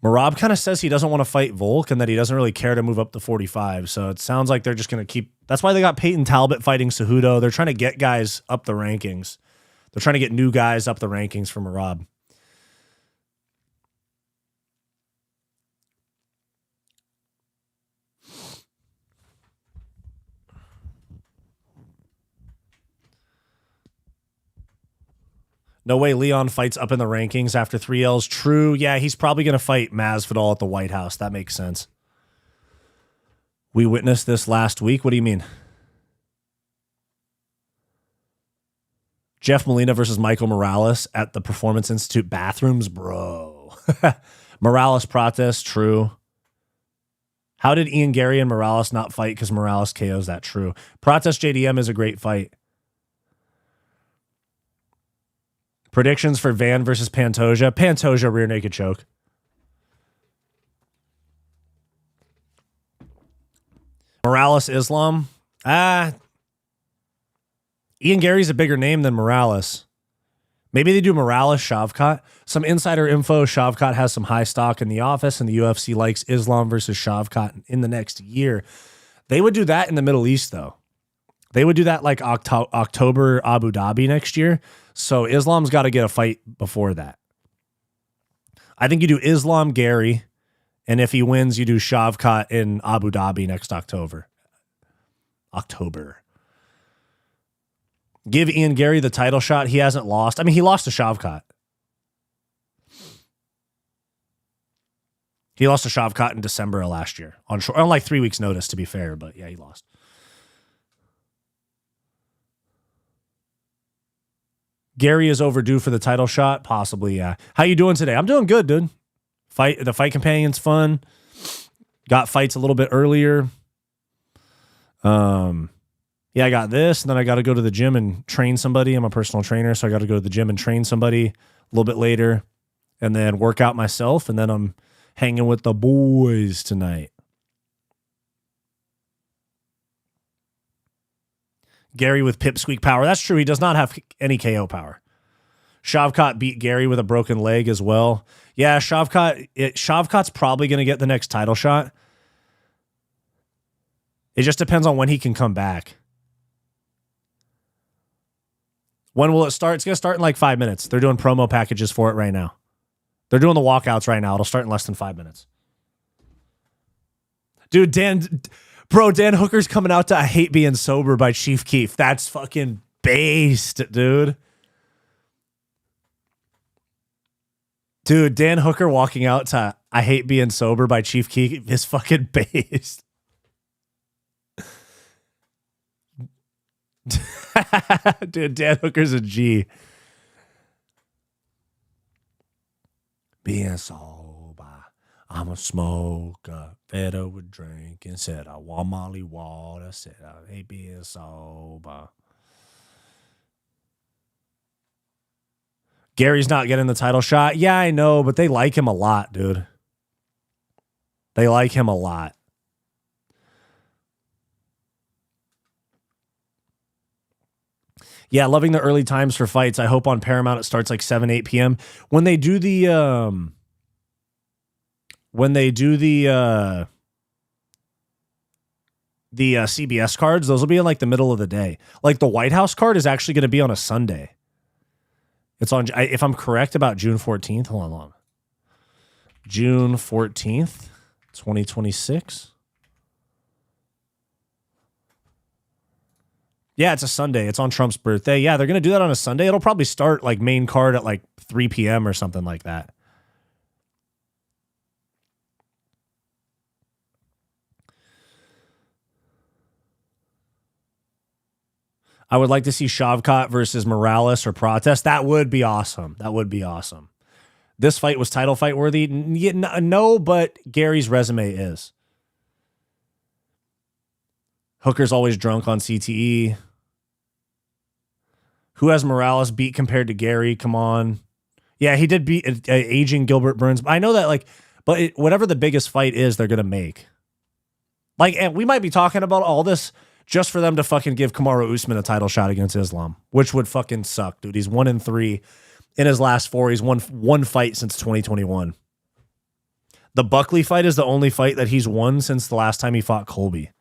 Merab kind of says he doesn't want to fight Volk and that he doesn't really care to move up to 45. So it sounds like they're just going to keep... That's why they got Peyton Talbot fighting Cejudo. They're trying to get guys up the rankings. They're trying to get new guys up the rankings for Merab. No way Leon fights up in the rankings after 3 Ls. True. Yeah, he's probably going to fight Masvidal at the White House. That makes sense. We witnessed this last week. What do you mean? Jeff Molina versus Michael Morales at the Performance Institute bathrooms? Bro. Morales Protest. True. How did Ian Garry and Morales not fight because Morales KOs? That true. Protest JDM is a great fight. Predictions for Van versus Pantoja. Pantoja rear naked choke. Morales Islam. Ian Garry's a bigger name than Morales. Maybe they do Morales Shavkat. Some insider info. Shavkat has some high stock in the office and the UFC likes Islam versus Shavkat in the next year. They would do that in the Middle East though. They would do that like October Abu Dhabi next year. So Islam's got to get a fight before that. I think you do Islam Garry, and if he wins, you do Shavkat in Abu Dhabi next October. Give Ian Garry the title shot. He hasn't lost. I mean, he lost to Shavkat. He lost to Shavkat in December of last year on like 3 weeks' notice, to be fair. But yeah, he lost. Garry is overdue for the title shot, possibly. Yeah. How you doing today? I'm doing good, dude. The fight companion's fun. Got fights a little bit earlier. Yeah, I got this, and then I got to go to the gym and train somebody. I'm a personal trainer, so I got to go to the gym and train somebody a little bit later, and then work out myself, and then I'm hanging with the boys tonight. Garry with pipsqueak power. That's true. He does not have any KO power. Shavkat beat Garry with a broken leg as well. Yeah, Shavkat's probably going to get the next title shot. It just depends on when he can come back. When will it start? It's going to start in like 5 minutes. They're doing promo packages for it right now. They're doing the walkouts right now. It'll start in less than 5 minutes. Dude, Dan Hooker's coming out to I Hate Being Sober by Chief Keef. That's fucking based, dude. Dude, Dan Hooker walking out to I Hate Being Sober by Chief Keef is fucking based. Dude, Dan Hooker's a G. Being sober, I'm a smoker, fed up with drinking, said I want Molly water, said I hate being sober. Gary's not getting the title shot. Yeah, I know, but they like him a lot, dude. They like him a lot. Yeah, loving the early times for fights. I hope on Paramount it starts like 7, 8 p.m. When they do the CBS cards, those will be in like the middle of the day. Like the White House card is actually going to be on a Sunday. It's on, if I'm correct, about June 14th. Hold on. June 14th, 2026. Yeah, it's a Sunday. It's on Trump's birthday. Yeah, they're going to do that on a Sunday. It'll probably start like main card at like 3 p.m. or something like that. I would like to see Shavkat versus Morales or Protest. That would be awesome. That would be awesome. This fight was title fight worthy. No, but Gary's resume is. Hooker's always drunk on CTE. Who has Morales beat compared to Garry? Come on. Yeah, he did beat aging Gilbert Burns. I know that, like, but whatever the biggest fight is, they're going to make. Like, and we might be talking about all this just for them to fucking give Kamaru Usman a title shot against Islam, which would fucking suck, dude. He's 1-3 in his last 4. He's won one fight since 2021. The Buckley fight is the only fight that he's won since the last time he fought Colby.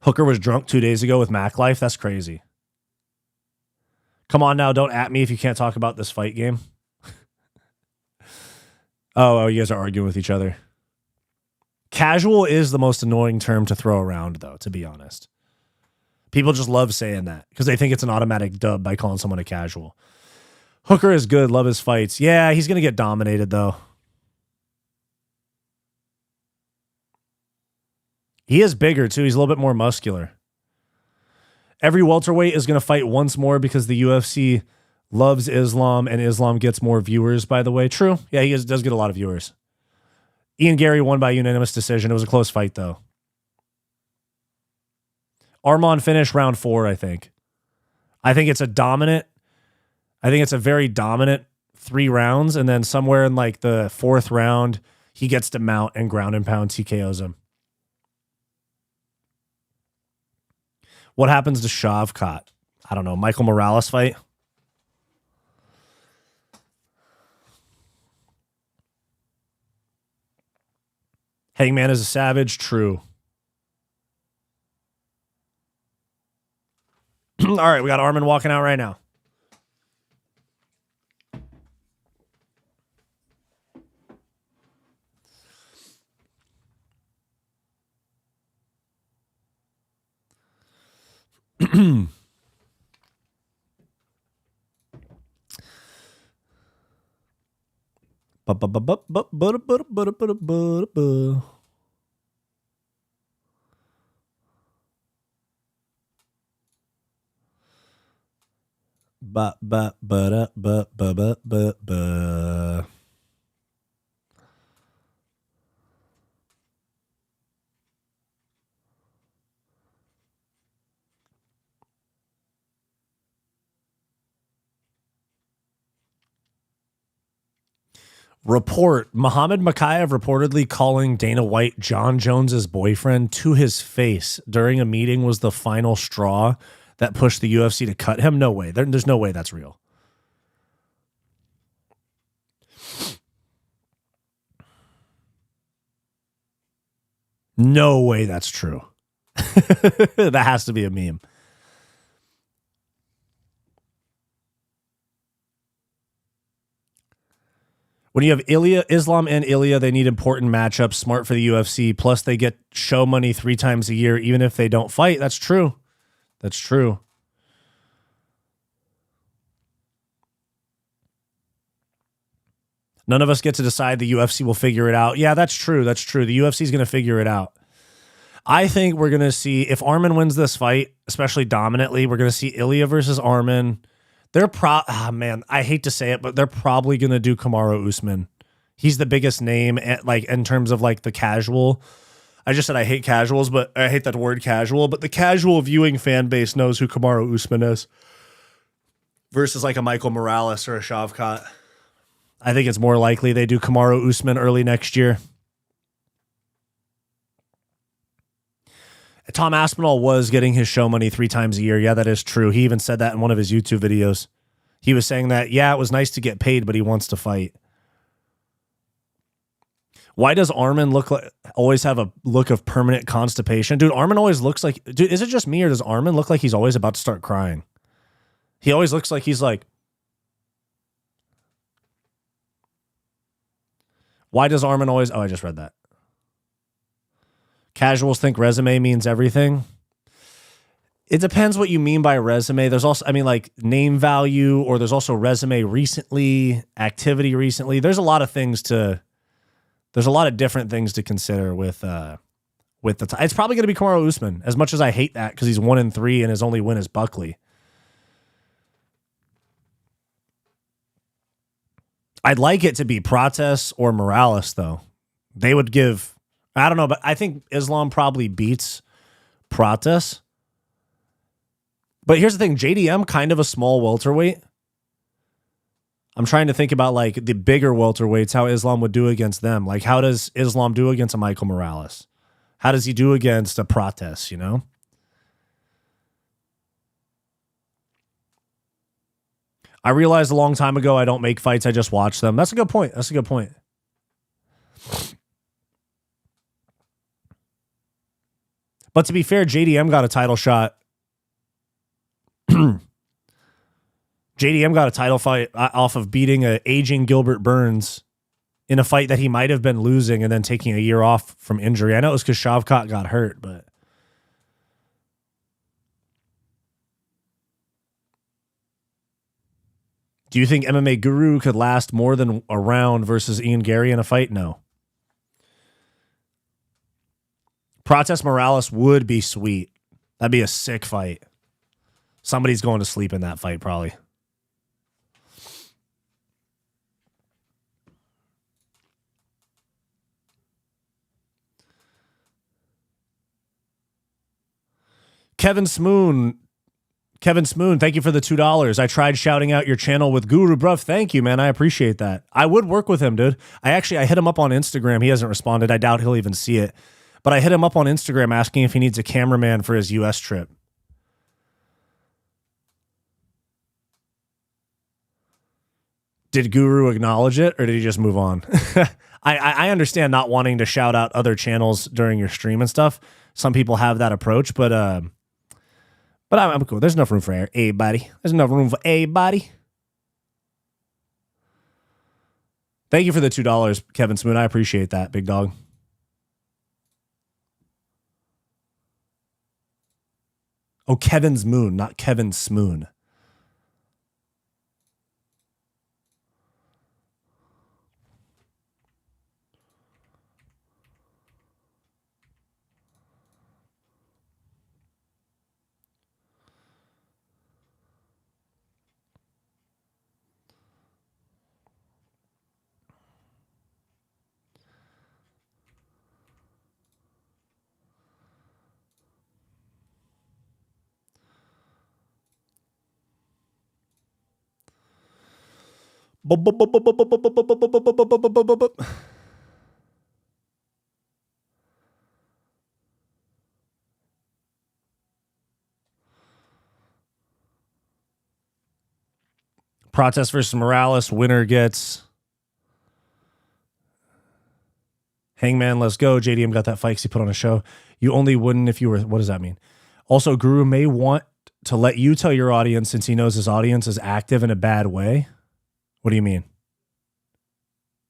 Hooker was drunk 2 days ago with Mac Life. That's crazy. Come on now, don't at me if you can't talk about this fight game. Oh, you guys are arguing with each other. Casual is the most annoying term to throw around, though, to be honest. People just love saying that because they think it's an automatic dub by calling someone a casual. Hooker is good. Love his fights. Yeah, he's going to get dominated, though. He is bigger, too. He's a little bit more muscular. Every welterweight is going to fight once more because the UFC loves Islam, and Islam gets more viewers, by the way. True. Yeah, he does get a lot of viewers. Ian Garry won by unanimous decision. It was a close fight, though. Arman finished round 4, I think. I think it's a very dominant 3 rounds, and then somewhere in like the 4th round, he gets to mount and ground and pound TKOs him. What happens to Shavkat? I don't know. Michael Morales fight? Hangman is a savage. True. All right, we got Arman walking out right now. Report, Muhammad Makayev reportedly calling Dana White John Jones's boyfriend to his face during a meeting was the final straw that pushed the UFC to cut him. No way. There's no way that's real. No way that's true. That has to be a meme. When you have Islam and Ilya, they need important matchups, smart for the UFC. Plus, they get show money 3 times a year, even if they don't fight. That's true. That's true. None of us get to decide. The UFC will figure it out. Yeah, that's true. That's true. The UFC is going to figure it out. I think we're going to see, if Arman wins this fight, especially dominantly, we're going to see Ilya versus Arman. They're man, I hate to say it, but they're probably going to do Kamaru Usman. He's the biggest name like in terms of like the casual. I just said I hate casuals, but I hate that word casual, but the casual viewing fan base knows who Kamaru Usman is versus like a Michael Morales or a Shavkat. I think it's more likely they do Kamaru Usman early next year. Tom Aspinall was getting his show money 3 times a year. Yeah, that is true. He even said that in one of his YouTube videos. He was saying that, yeah, it was nice to get paid, but he wants to fight. Why does Arman always have a look of permanent constipation? Dude, Arman always looks like... Dude, is it just me or does Arman look like he's always about to start crying? He always looks like he's like... Why does Arman always... Oh, I just read that. Casuals think resume means everything. It depends what you mean by resume. There's also, I mean, like name value, or there's also resume recently, activity recently. There's a lot of things there's a lot of different things to consider with it's probably going to be Kamaru Usman, as much as I hate that because he's 1-3 and his only win is Buckley. I'd like it to be Prates or Morales, though. They would give... I don't know, but I think Islam probably beats Prates. But here's the thing, JDM kind of a small welterweight. I'm trying to think about like the bigger welterweights, how Islam would do against them. Like how does Islam do against a Michael Morales? How does he do against a Prates, you know? I realized a long time ago I don't make fights, I just watch them. That's a good point. That's a good point. But to be fair, JDM got a title shot. JDM got a title fight off of beating a aging Gilbert Burns in a fight that he might have been losing and then taking a year off from injury. I know it was because Shavkat got hurt, but... Do you think MMA Guru could last more than a round versus Ian Garry in a fight? No. Prates Morales would be sweet. That'd be a sick fight. Somebody's going to sleep in that fight, probably. Kevin Smoon, thank you for the $2. I tried shouting out your channel with Guru. Bruv, thank you, man. I appreciate that. I would work with him, dude. I hit him up on Instagram. He hasn't responded. I doubt he'll even see it. But I hit him up on Instagram asking if he needs a cameraman for his US trip. Did Guru acknowledge it, or did he just move on? I understand not wanting to shout out other channels during your stream and stuff. Some people have that approach, but I'm cool. There's enough room for everybody. There's enough room for everybody. Thank you for the $2, Kevin Smoon. I appreciate that, big dog. Oh, Kevin's Moon, not Kevin Smoon. Protest versus Morales. Winner gets Hangman. Let's go. JDM got that fight because he put on a show. You only wouldn't if you were. What does that mean? Also, Guru may want to let you tell your audience since he knows his audience is active in a bad way. What do you mean?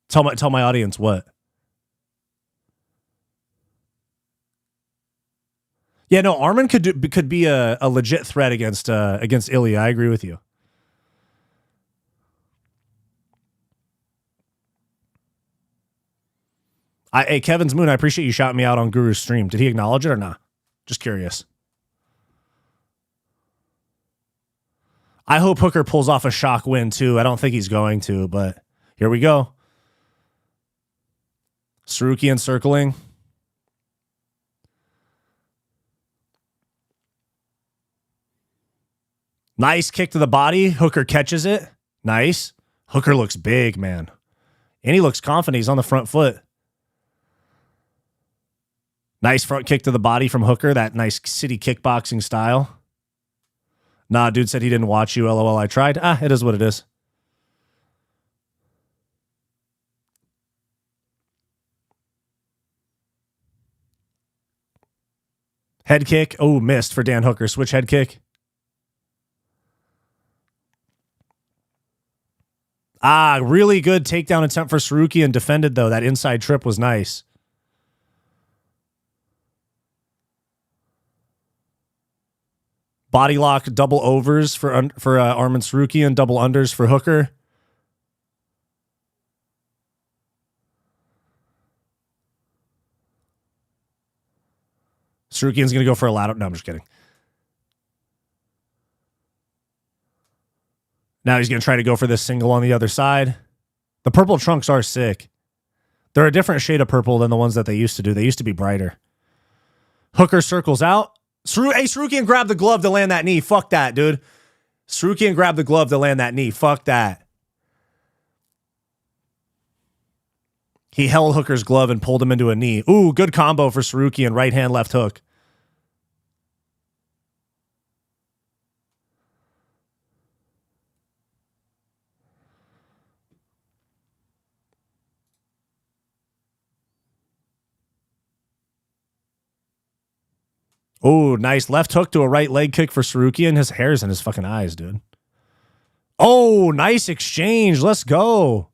Tell my audience what? Yeah, no, Arman could be a legit threat against Ilya. I agree with you. Hey, Kevin's Moon, I appreciate you shouting me out on Guru's stream. Did he acknowledge it or not? Just curious. I hope Hooker pulls off a shock win too. I don't think he's going to, but here we go. Tsarukyan circling. Nice kick to the body. Hooker catches it. Nice. Hooker looks big, man. And he looks confident. He's on the front foot. Nice front kick to the body from Hooker. That nice city kickboxing style. Nah, dude said he didn't watch you. LOL, I tried. It is what it is. Head kick. Oh, missed for Dan Hooker. Switch head kick. Really good takedown attempt for Tsarukyan. Defended, though. That inside trip was nice. Body lock, double overs for Arman Tsarukyan, double unders for Hooker. Tsarukyan's going to go for a ladder. No, I'm just kidding. Now he's going to try to go for this single on the other side. The purple trunks are sick. They're a different shade of purple than the ones that they used to do. They used to be brighter. Hooker circles out. Tsarukyan grabbed the glove to land that knee. Fuck that, dude. Tsarukyan grabbed the glove to land that knee. Fuck that. He held Hooker's glove and pulled him into a knee. Ooh, good combo for Tsarukyan. Right hand, left hook. Oh, nice left hook to a right leg kick for Tsarukyan. His hair's in his fucking eyes, dude. Oh, nice exchange. Let's go.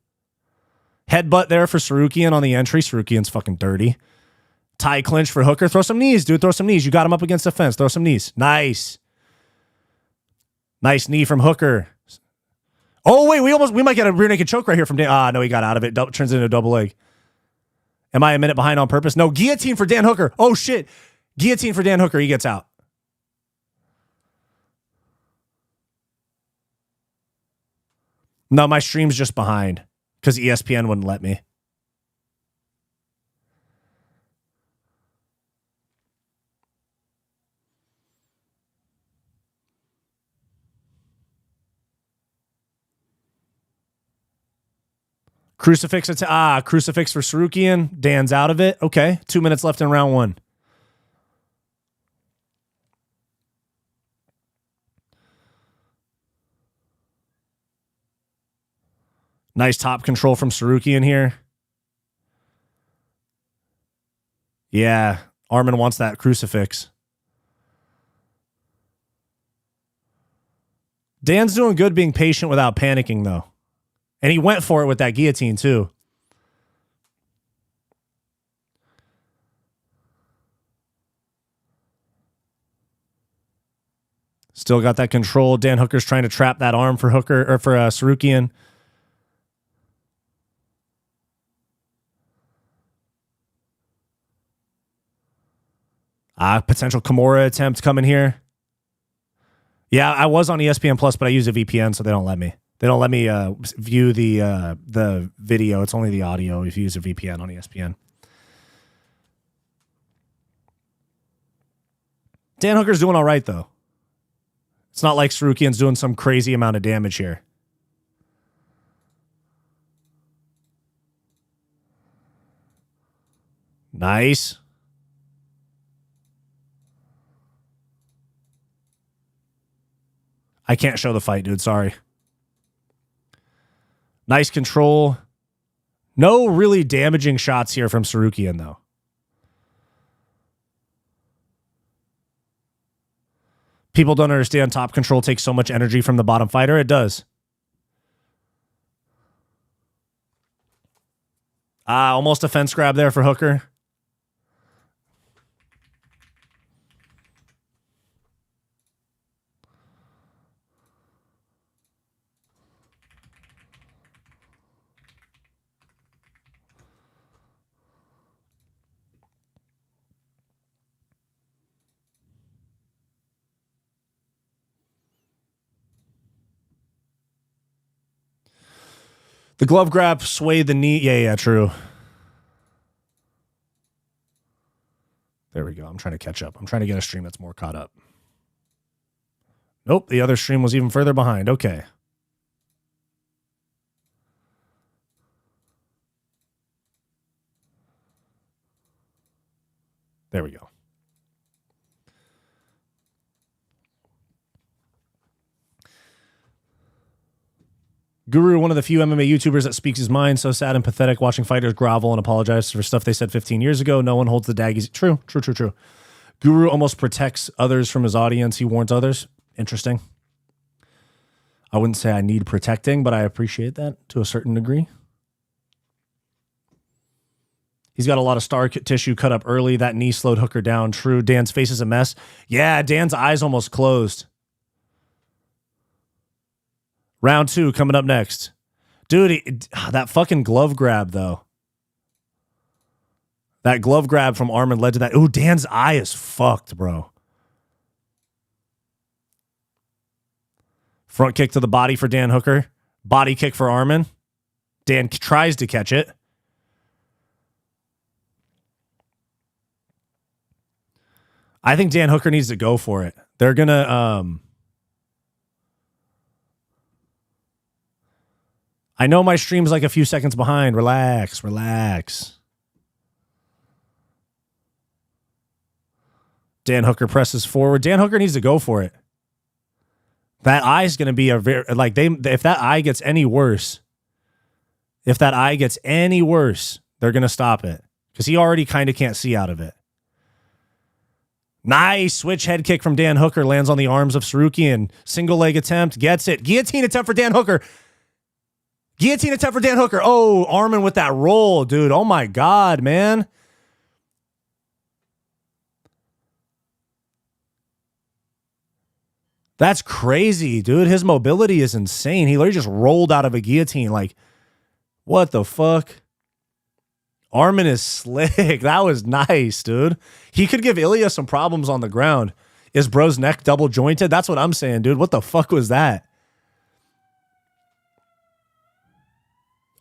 Headbutt there for Tsarukyan on the entry. Tsarukyan's fucking dirty. Tie clinch for Hooker. Throw some knees, dude. Throw some knees. You got him up against the fence. Throw some knees. Nice. Nice knee from Hooker. Oh, wait. We might get a rear naked choke right here from Dan. No, he got out of it. Turns into a double leg. Am I a minute behind on purpose? No, guillotine for Dan Hooker. Oh, shit. Guillotine for Dan Hooker. He gets out. No, my stream's just behind because ESPN wouldn't let me. Crucifix for Tsarukyan. Dan's out of it. Okay, 2 minutes left in round one. Nice top control from Tsarukyan here. Yeah, Arman wants that crucifix. Dan's doing good being patient without panicking, though. And he went for it with that guillotine, too. Still got that control. Dan Hooker's trying to trap that arm for Tsarukyan. Potential Kimura attempt coming here. Yeah, I was on ESPN Plus, but I use a VPN, so they don't let me. They don't let me view the video. It's only the audio if you use a VPN on ESPN. Dan Hooker's doing all right, though. It's not like Tsarukyan's doing some crazy amount of damage here. Nice. I can't show the fight, dude. Sorry. Nice control. No really damaging shots here from Tsarukyan, though. People don't understand top control takes so much energy from the bottom fighter. It does. Almost a fence grab there for Hooker. The glove grab swayed the knee. Yeah, true. There we go. I'm trying to catch up. I'm trying to get a stream that's more caught up. Nope, the other stream was even further behind. Okay. There we go. Guru, one of the few MMA YouTubers that speaks his mind. So sad and pathetic watching fighters grovel and apologize for stuff they said 15 years ago. No one holds the daggies. True. Guru almost protects others from his audience. He warns others. Interesting. I wouldn't say I need protecting, but I appreciate that to a certain degree. He's got a lot of scar tissue cut up early. That knee slowed Hooker down. True. Dan's face is a mess. Yeah, Dan's eyes almost closed. Round 2 coming up next. Dude, that fucking glove grab, though. That glove grab from Arman led to that. Ooh, Dan's eye is fucked, bro. Front kick to the body for Dan Hooker. Body kick for Arman. Dan tries to catch it. I think Dan Hooker needs to go for it. They're going to... I know my stream's like a few seconds behind. Relax. Dan Hooker presses forward. Dan Hooker needs to go for it. That eye is going to be a very if that eye gets any worse, they're going to stop it because he already kind of can't see out of it. Nice switch head kick from Dan Hooker lands on the arms of Tsarukyan. Single leg attempt gets it. Guillotine attempt for Dan Hooker. Oh, Arman with that roll, dude. Oh, my God, man. That's crazy, dude. His mobility is insane. He literally just rolled out of a guillotine. Like, what the fuck? Arman is slick. That was nice, dude. He could give Ilya some problems on the ground. Is bro's neck double jointed? That's what I'm saying, dude. What the fuck was that?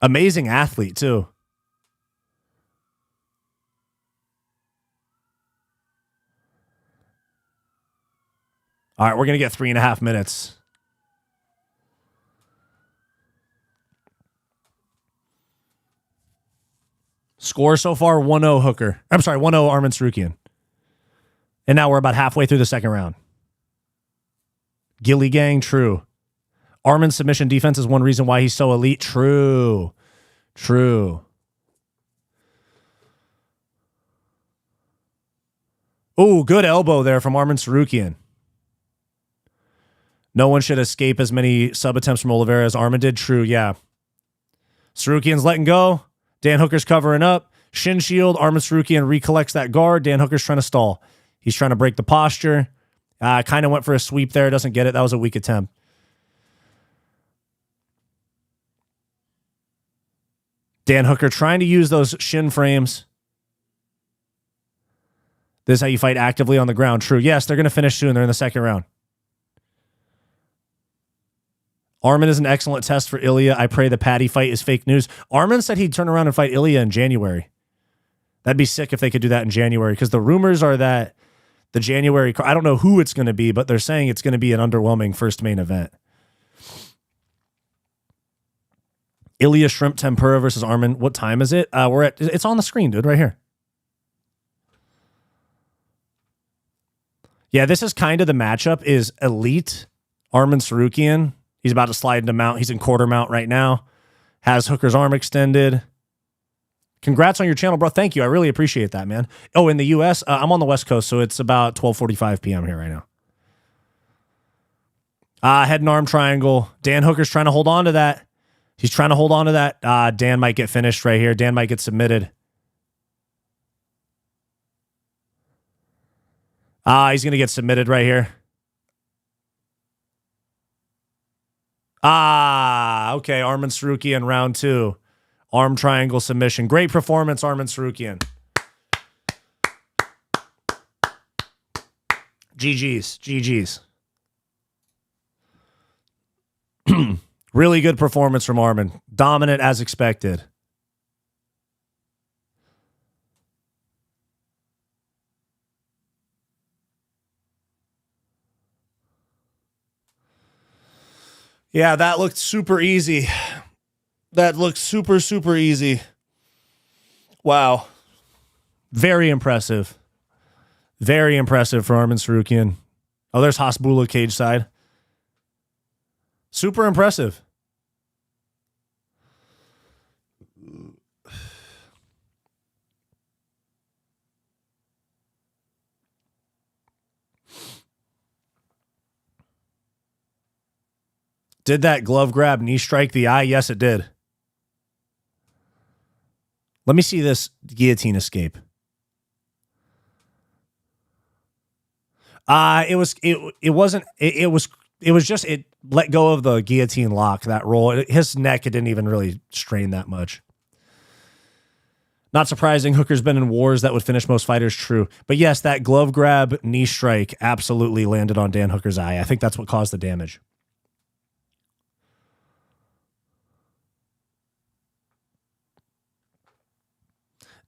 Amazing athlete, too. All right, we're going to get 3.5 minutes. Score so far, 1-0 Hooker. I'm sorry, 1-0 Arman Tsarukyan. And now we're about halfway through the second round. Gilly gang, true. Arman's submission defense is one reason why he's so elite. True. True. Oh, good elbow there from Arman Tsarukyan. No one should escape as many sub attempts from Oliveira as Arman did. True, yeah. Tsarukyan's letting go. Dan Hooker's covering up. Shin shield. Arman Tsarukyan recollects that guard. Dan Hooker's trying to stall. He's trying to break the posture. Kind of went for a sweep there. Doesn't get it. That was a weak attempt. Dan Hooker trying to use those shin frames. This is how you fight actively on the ground. True. Yes, they're going to finish soon. They're in the second round. Arman is an excellent test for Ilya. I pray the Patty fight is fake news. Arman said he'd turn around and fight Ilya in January. That'd be sick if they could do that in January, because the rumors are that the January, I don't know who it's going to be, but they're saying it's going to be an underwhelming first main event. Ilya shrimp tempura versus Arman. What time is it? It's on the screen, dude, right here. Yeah, this is kind of the matchup is elite Arman Tsarukyan. He's about to slide into mount. He's in quarter mount right now. Has Hooker's arm extended. Congrats on your channel, bro. Thank you. I really appreciate that, man. Oh, in the U.S., I'm on the West Coast, so it's about 12:45 p.m. here right now. Head and arm triangle. Dan Hooker's trying to hold on to that. He's trying to hold on to that. Dan might get finished right here. Dan might get submitted. He's going to get submitted right here. Okay. Arman Tsarukyan, round 2. Arm triangle submission. Great performance, Arman Tsarukyan. GG's. GG's. Really good performance from Arman. Dominant as expected. Yeah, that looked super easy. That looked super, super easy. Wow. Very impressive. Very impressive for Arman Tsarukyan. Oh, there's Hasbulla cage side. Super impressive. Did that glove grab knee strike the eye? Yes, it did. Let me see this guillotine escape. It was just it let go of the guillotine lock, that roll. His neck, it didn't even really strain that much. Not surprising. Hooker's been in wars that would finish most fighters. True. But yes, that glove grab knee strike absolutely landed on Dan Hooker's eye. I think that's what caused the damage.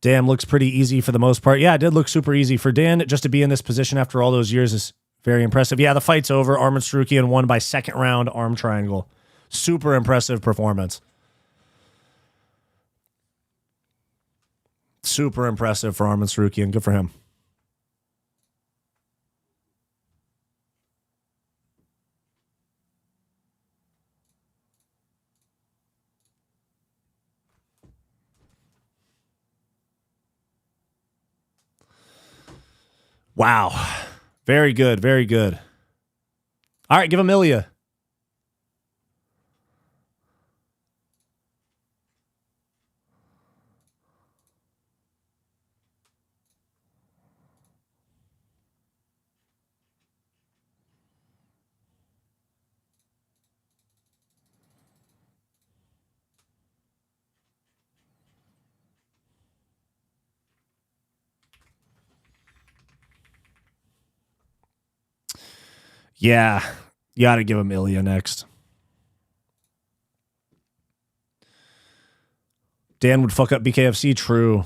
Damn, looks pretty easy for the most part. Yeah, it did look super easy. For Dan, just to be in this position after all those years is very impressive. Yeah, the fight's over. Arman Tsarukyan won by second round arm triangle. Super impressive performance. Super impressive for Arman Tsarukyan. Good for him. Wow. Very good. Very good. All right, give him Ilya. Yeah, you got to give him Ilya next. Dan would fuck up BKFC. True.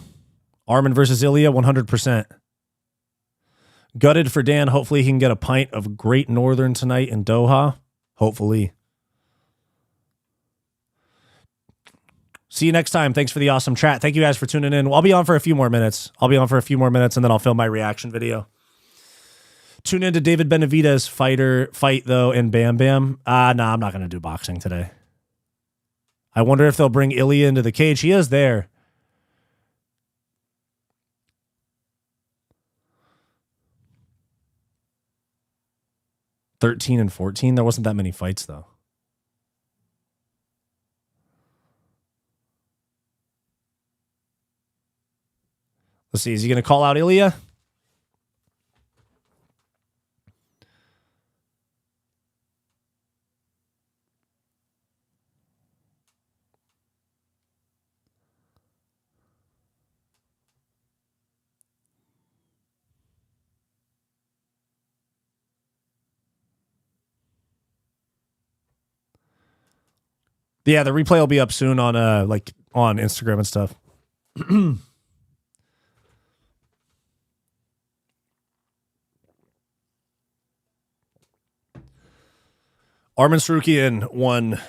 Arman versus Ilya, 100%. Gutted for Dan. Hopefully he can get a pint of Great Northern tonight in Doha. Hopefully. See you next time. Thanks for the awesome chat. Thank you guys for tuning in. I'll be on for a few more minutes. And then I'll film my reaction video. tune into David Benavidez fight though in Bam Bam. No, I'm not going to do boxing today. I wonder if they'll bring Ilya into the cage. He is there. $13 and $14. There wasn't that many fights though. Let's see. Is he going to call out Ilya? Yeah, the replay will be up soon on on Instagram and stuff. Arman Tsarukyan won.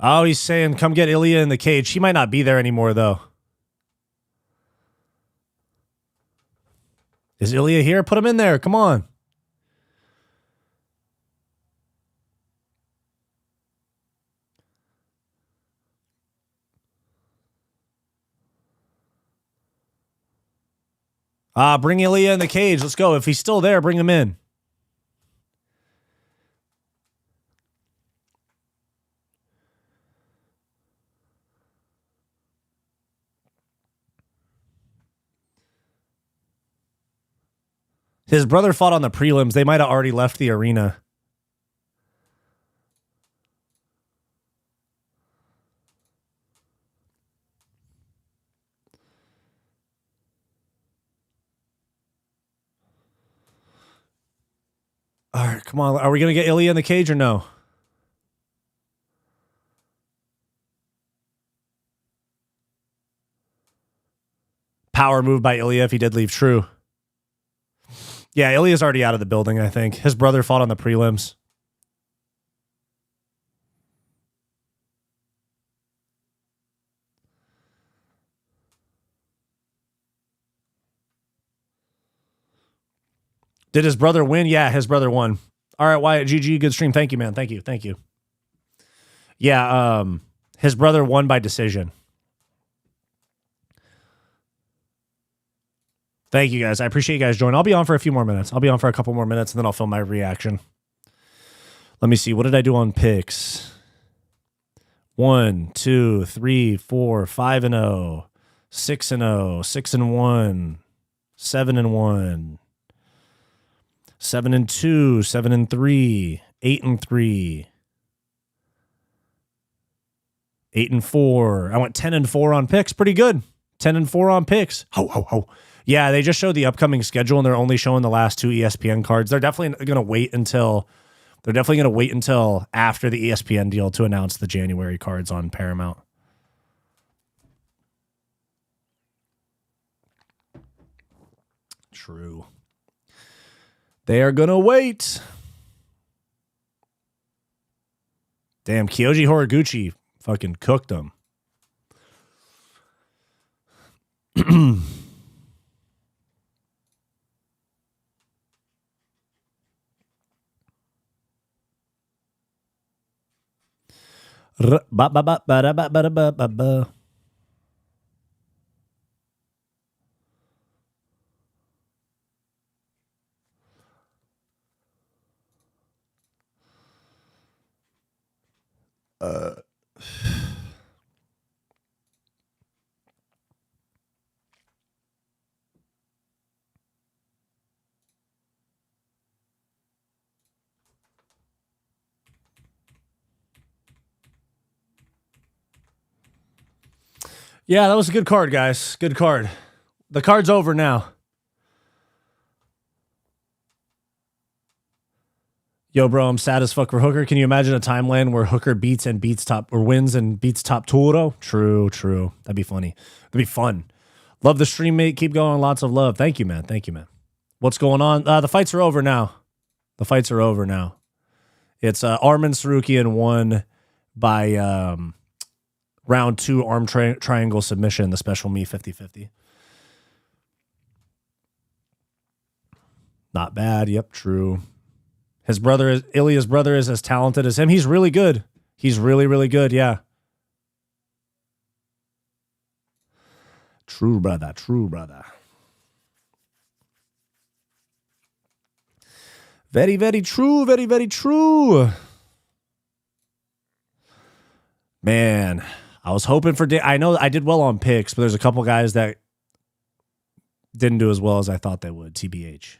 Oh, he's saying, come get Ilya in the cage. He might not be there anymore, though. Is Ilya here? Put him in there. Come on. Bring Ilya in the cage. Let's go. If he's still there, bring him in. His brother fought on the prelims. They might have already left the arena. All right, come on. Are we going to get Ilya in the cage or no? Power move by Ilya if he did leave true. Yeah, Ilya's already out of the building, I think. His brother fought on the prelims. Did his brother win? Yeah, his brother won. All right, Wyatt, GG, good stream. Thank you, man. Thank you. Thank you. Yeah, his brother won by decision. Thank you, guys. I appreciate you guys joining. I'll be on for a few more minutes. I'll be on for a couple more minutes, and then I'll film my reaction. Let me see. What did I do on picks? 1, 2, 3, 4, 5 and 0, 6 and 0, 6 and 1, 7 and 1, 7 and 2, 7 and 3, 8 and 3, 8 and 4. I went 10 and 4 on picks. Pretty good. 10 and 4 on picks. Ho, ho, ho. Yeah, they just showed the upcoming schedule, and they're only showing the last 2 ESPN cards. They're definitely going to wait until after the ESPN deal to announce the January cards on Paramount. True. They are going to wait. Damn, Kyoji Horiguchi fucking cooked them. Yeah, that was a good card, guys. Good card. The card's over now. Yo, bro, I'm sad as fuck for Hooker. Can you imagine a timeline where Hooker beats and beats top or wins and beats top Turo? True. That'd be funny. That'd be fun. Love the stream, mate. Keep going. Lots of love. Thank you, man. What's going on? The fights are over now. It's Arman Tsarukyan won by round 2 arm triangle submission, the special me 50-50. Not bad. Yep, true. Ilya's brother is as talented as him. He's really good. He's really, really good. Yeah. True, brother. Very, very true. Very, very true. Man, I was hoping for... I know I did well on picks, but there's a couple guys that didn't do as well as I thought they would. TBH.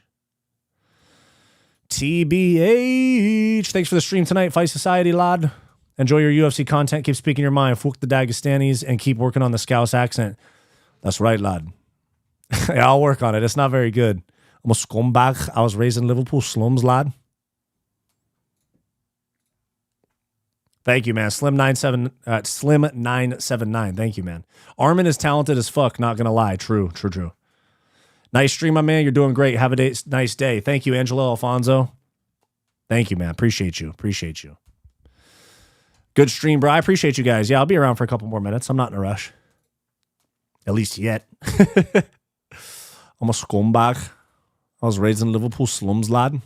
Thanks for the stream tonight, Fight Society, lad. Enjoy your UFC content. Keep speaking your mind. Fuck the Dagestanis and keep working on the Scouse accent. That's right, lad. Yeah, I'll work on it. It's not very good. I'm a scumbag. I was raised in Liverpool slums, lad. Thank you, man. Slim979. Thank you, man. Arman is talented as fuck, not gonna lie. True. Nice stream, my man. You're doing great. Have a nice day. Thank you, Angelo Alfonso. Thank you, man. Appreciate you. Good stream, bro. I appreciate you guys. Yeah, I'll be around for a couple more minutes. I'm not in a rush. At least yet. I'm a scumbag. I was raised in Liverpool slums, lad.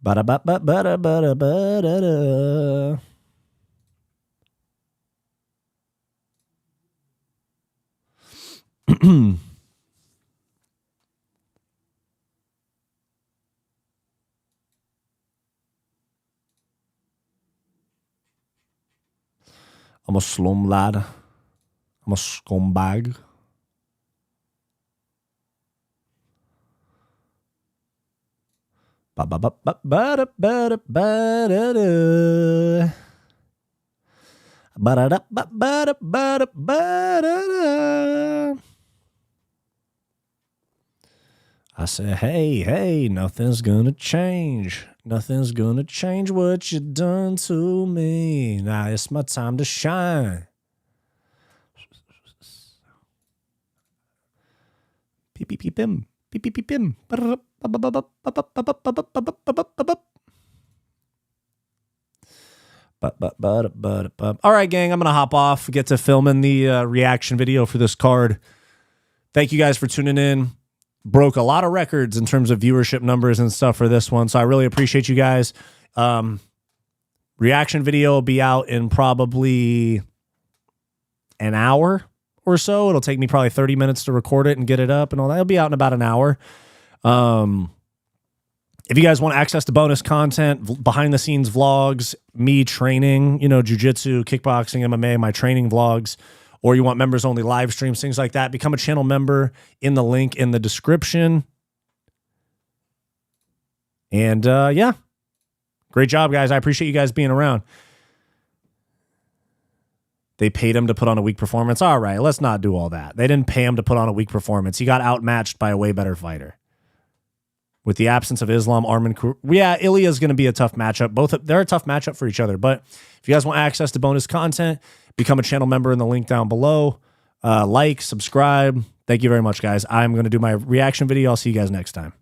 Ba-da-ba-ba-ba-da-ba-da-ba-da-da. I'm a slum lad. I'm a scumbag. I said, hey, nothing's gonna change. Nothing's gonna change what you done to me. Now it's my time to shine. Peep, peep, peep, him. Peep, peep, peep, him. All right, gang, I'm going to hop off, get to filming the reaction video for this card. Thank you guys for tuning in. Broke a lot of records in terms of viewership numbers and stuff for this one, so I really appreciate you guys. Reaction video will be out in probably an hour or so. It'll take me probably 30 minutes to record it and get it up and all that. It'll be out in about an hour. If you guys want access to bonus content, behind-the-scenes vlogs, me training, jiu-jitsu, kickboxing, MMA, my training vlogs, or you want members-only live streams, things like that, become a channel member in the link in the description. And, yeah. Great job, guys. I appreciate you guys being around. They paid him to put on a weak performance. All right, let's not do all that. They didn't pay him to put on a weak performance. He got outmatched by a way better fighter. With the absence of Islam, Arman, yeah, Ilya's going to be a tough matchup. They're a tough matchup for each other. But if you guys want access to bonus content, become a channel member in the link down below. Like, subscribe. Thank you very much, guys. I'm going to do my reaction video. I'll see you guys next time.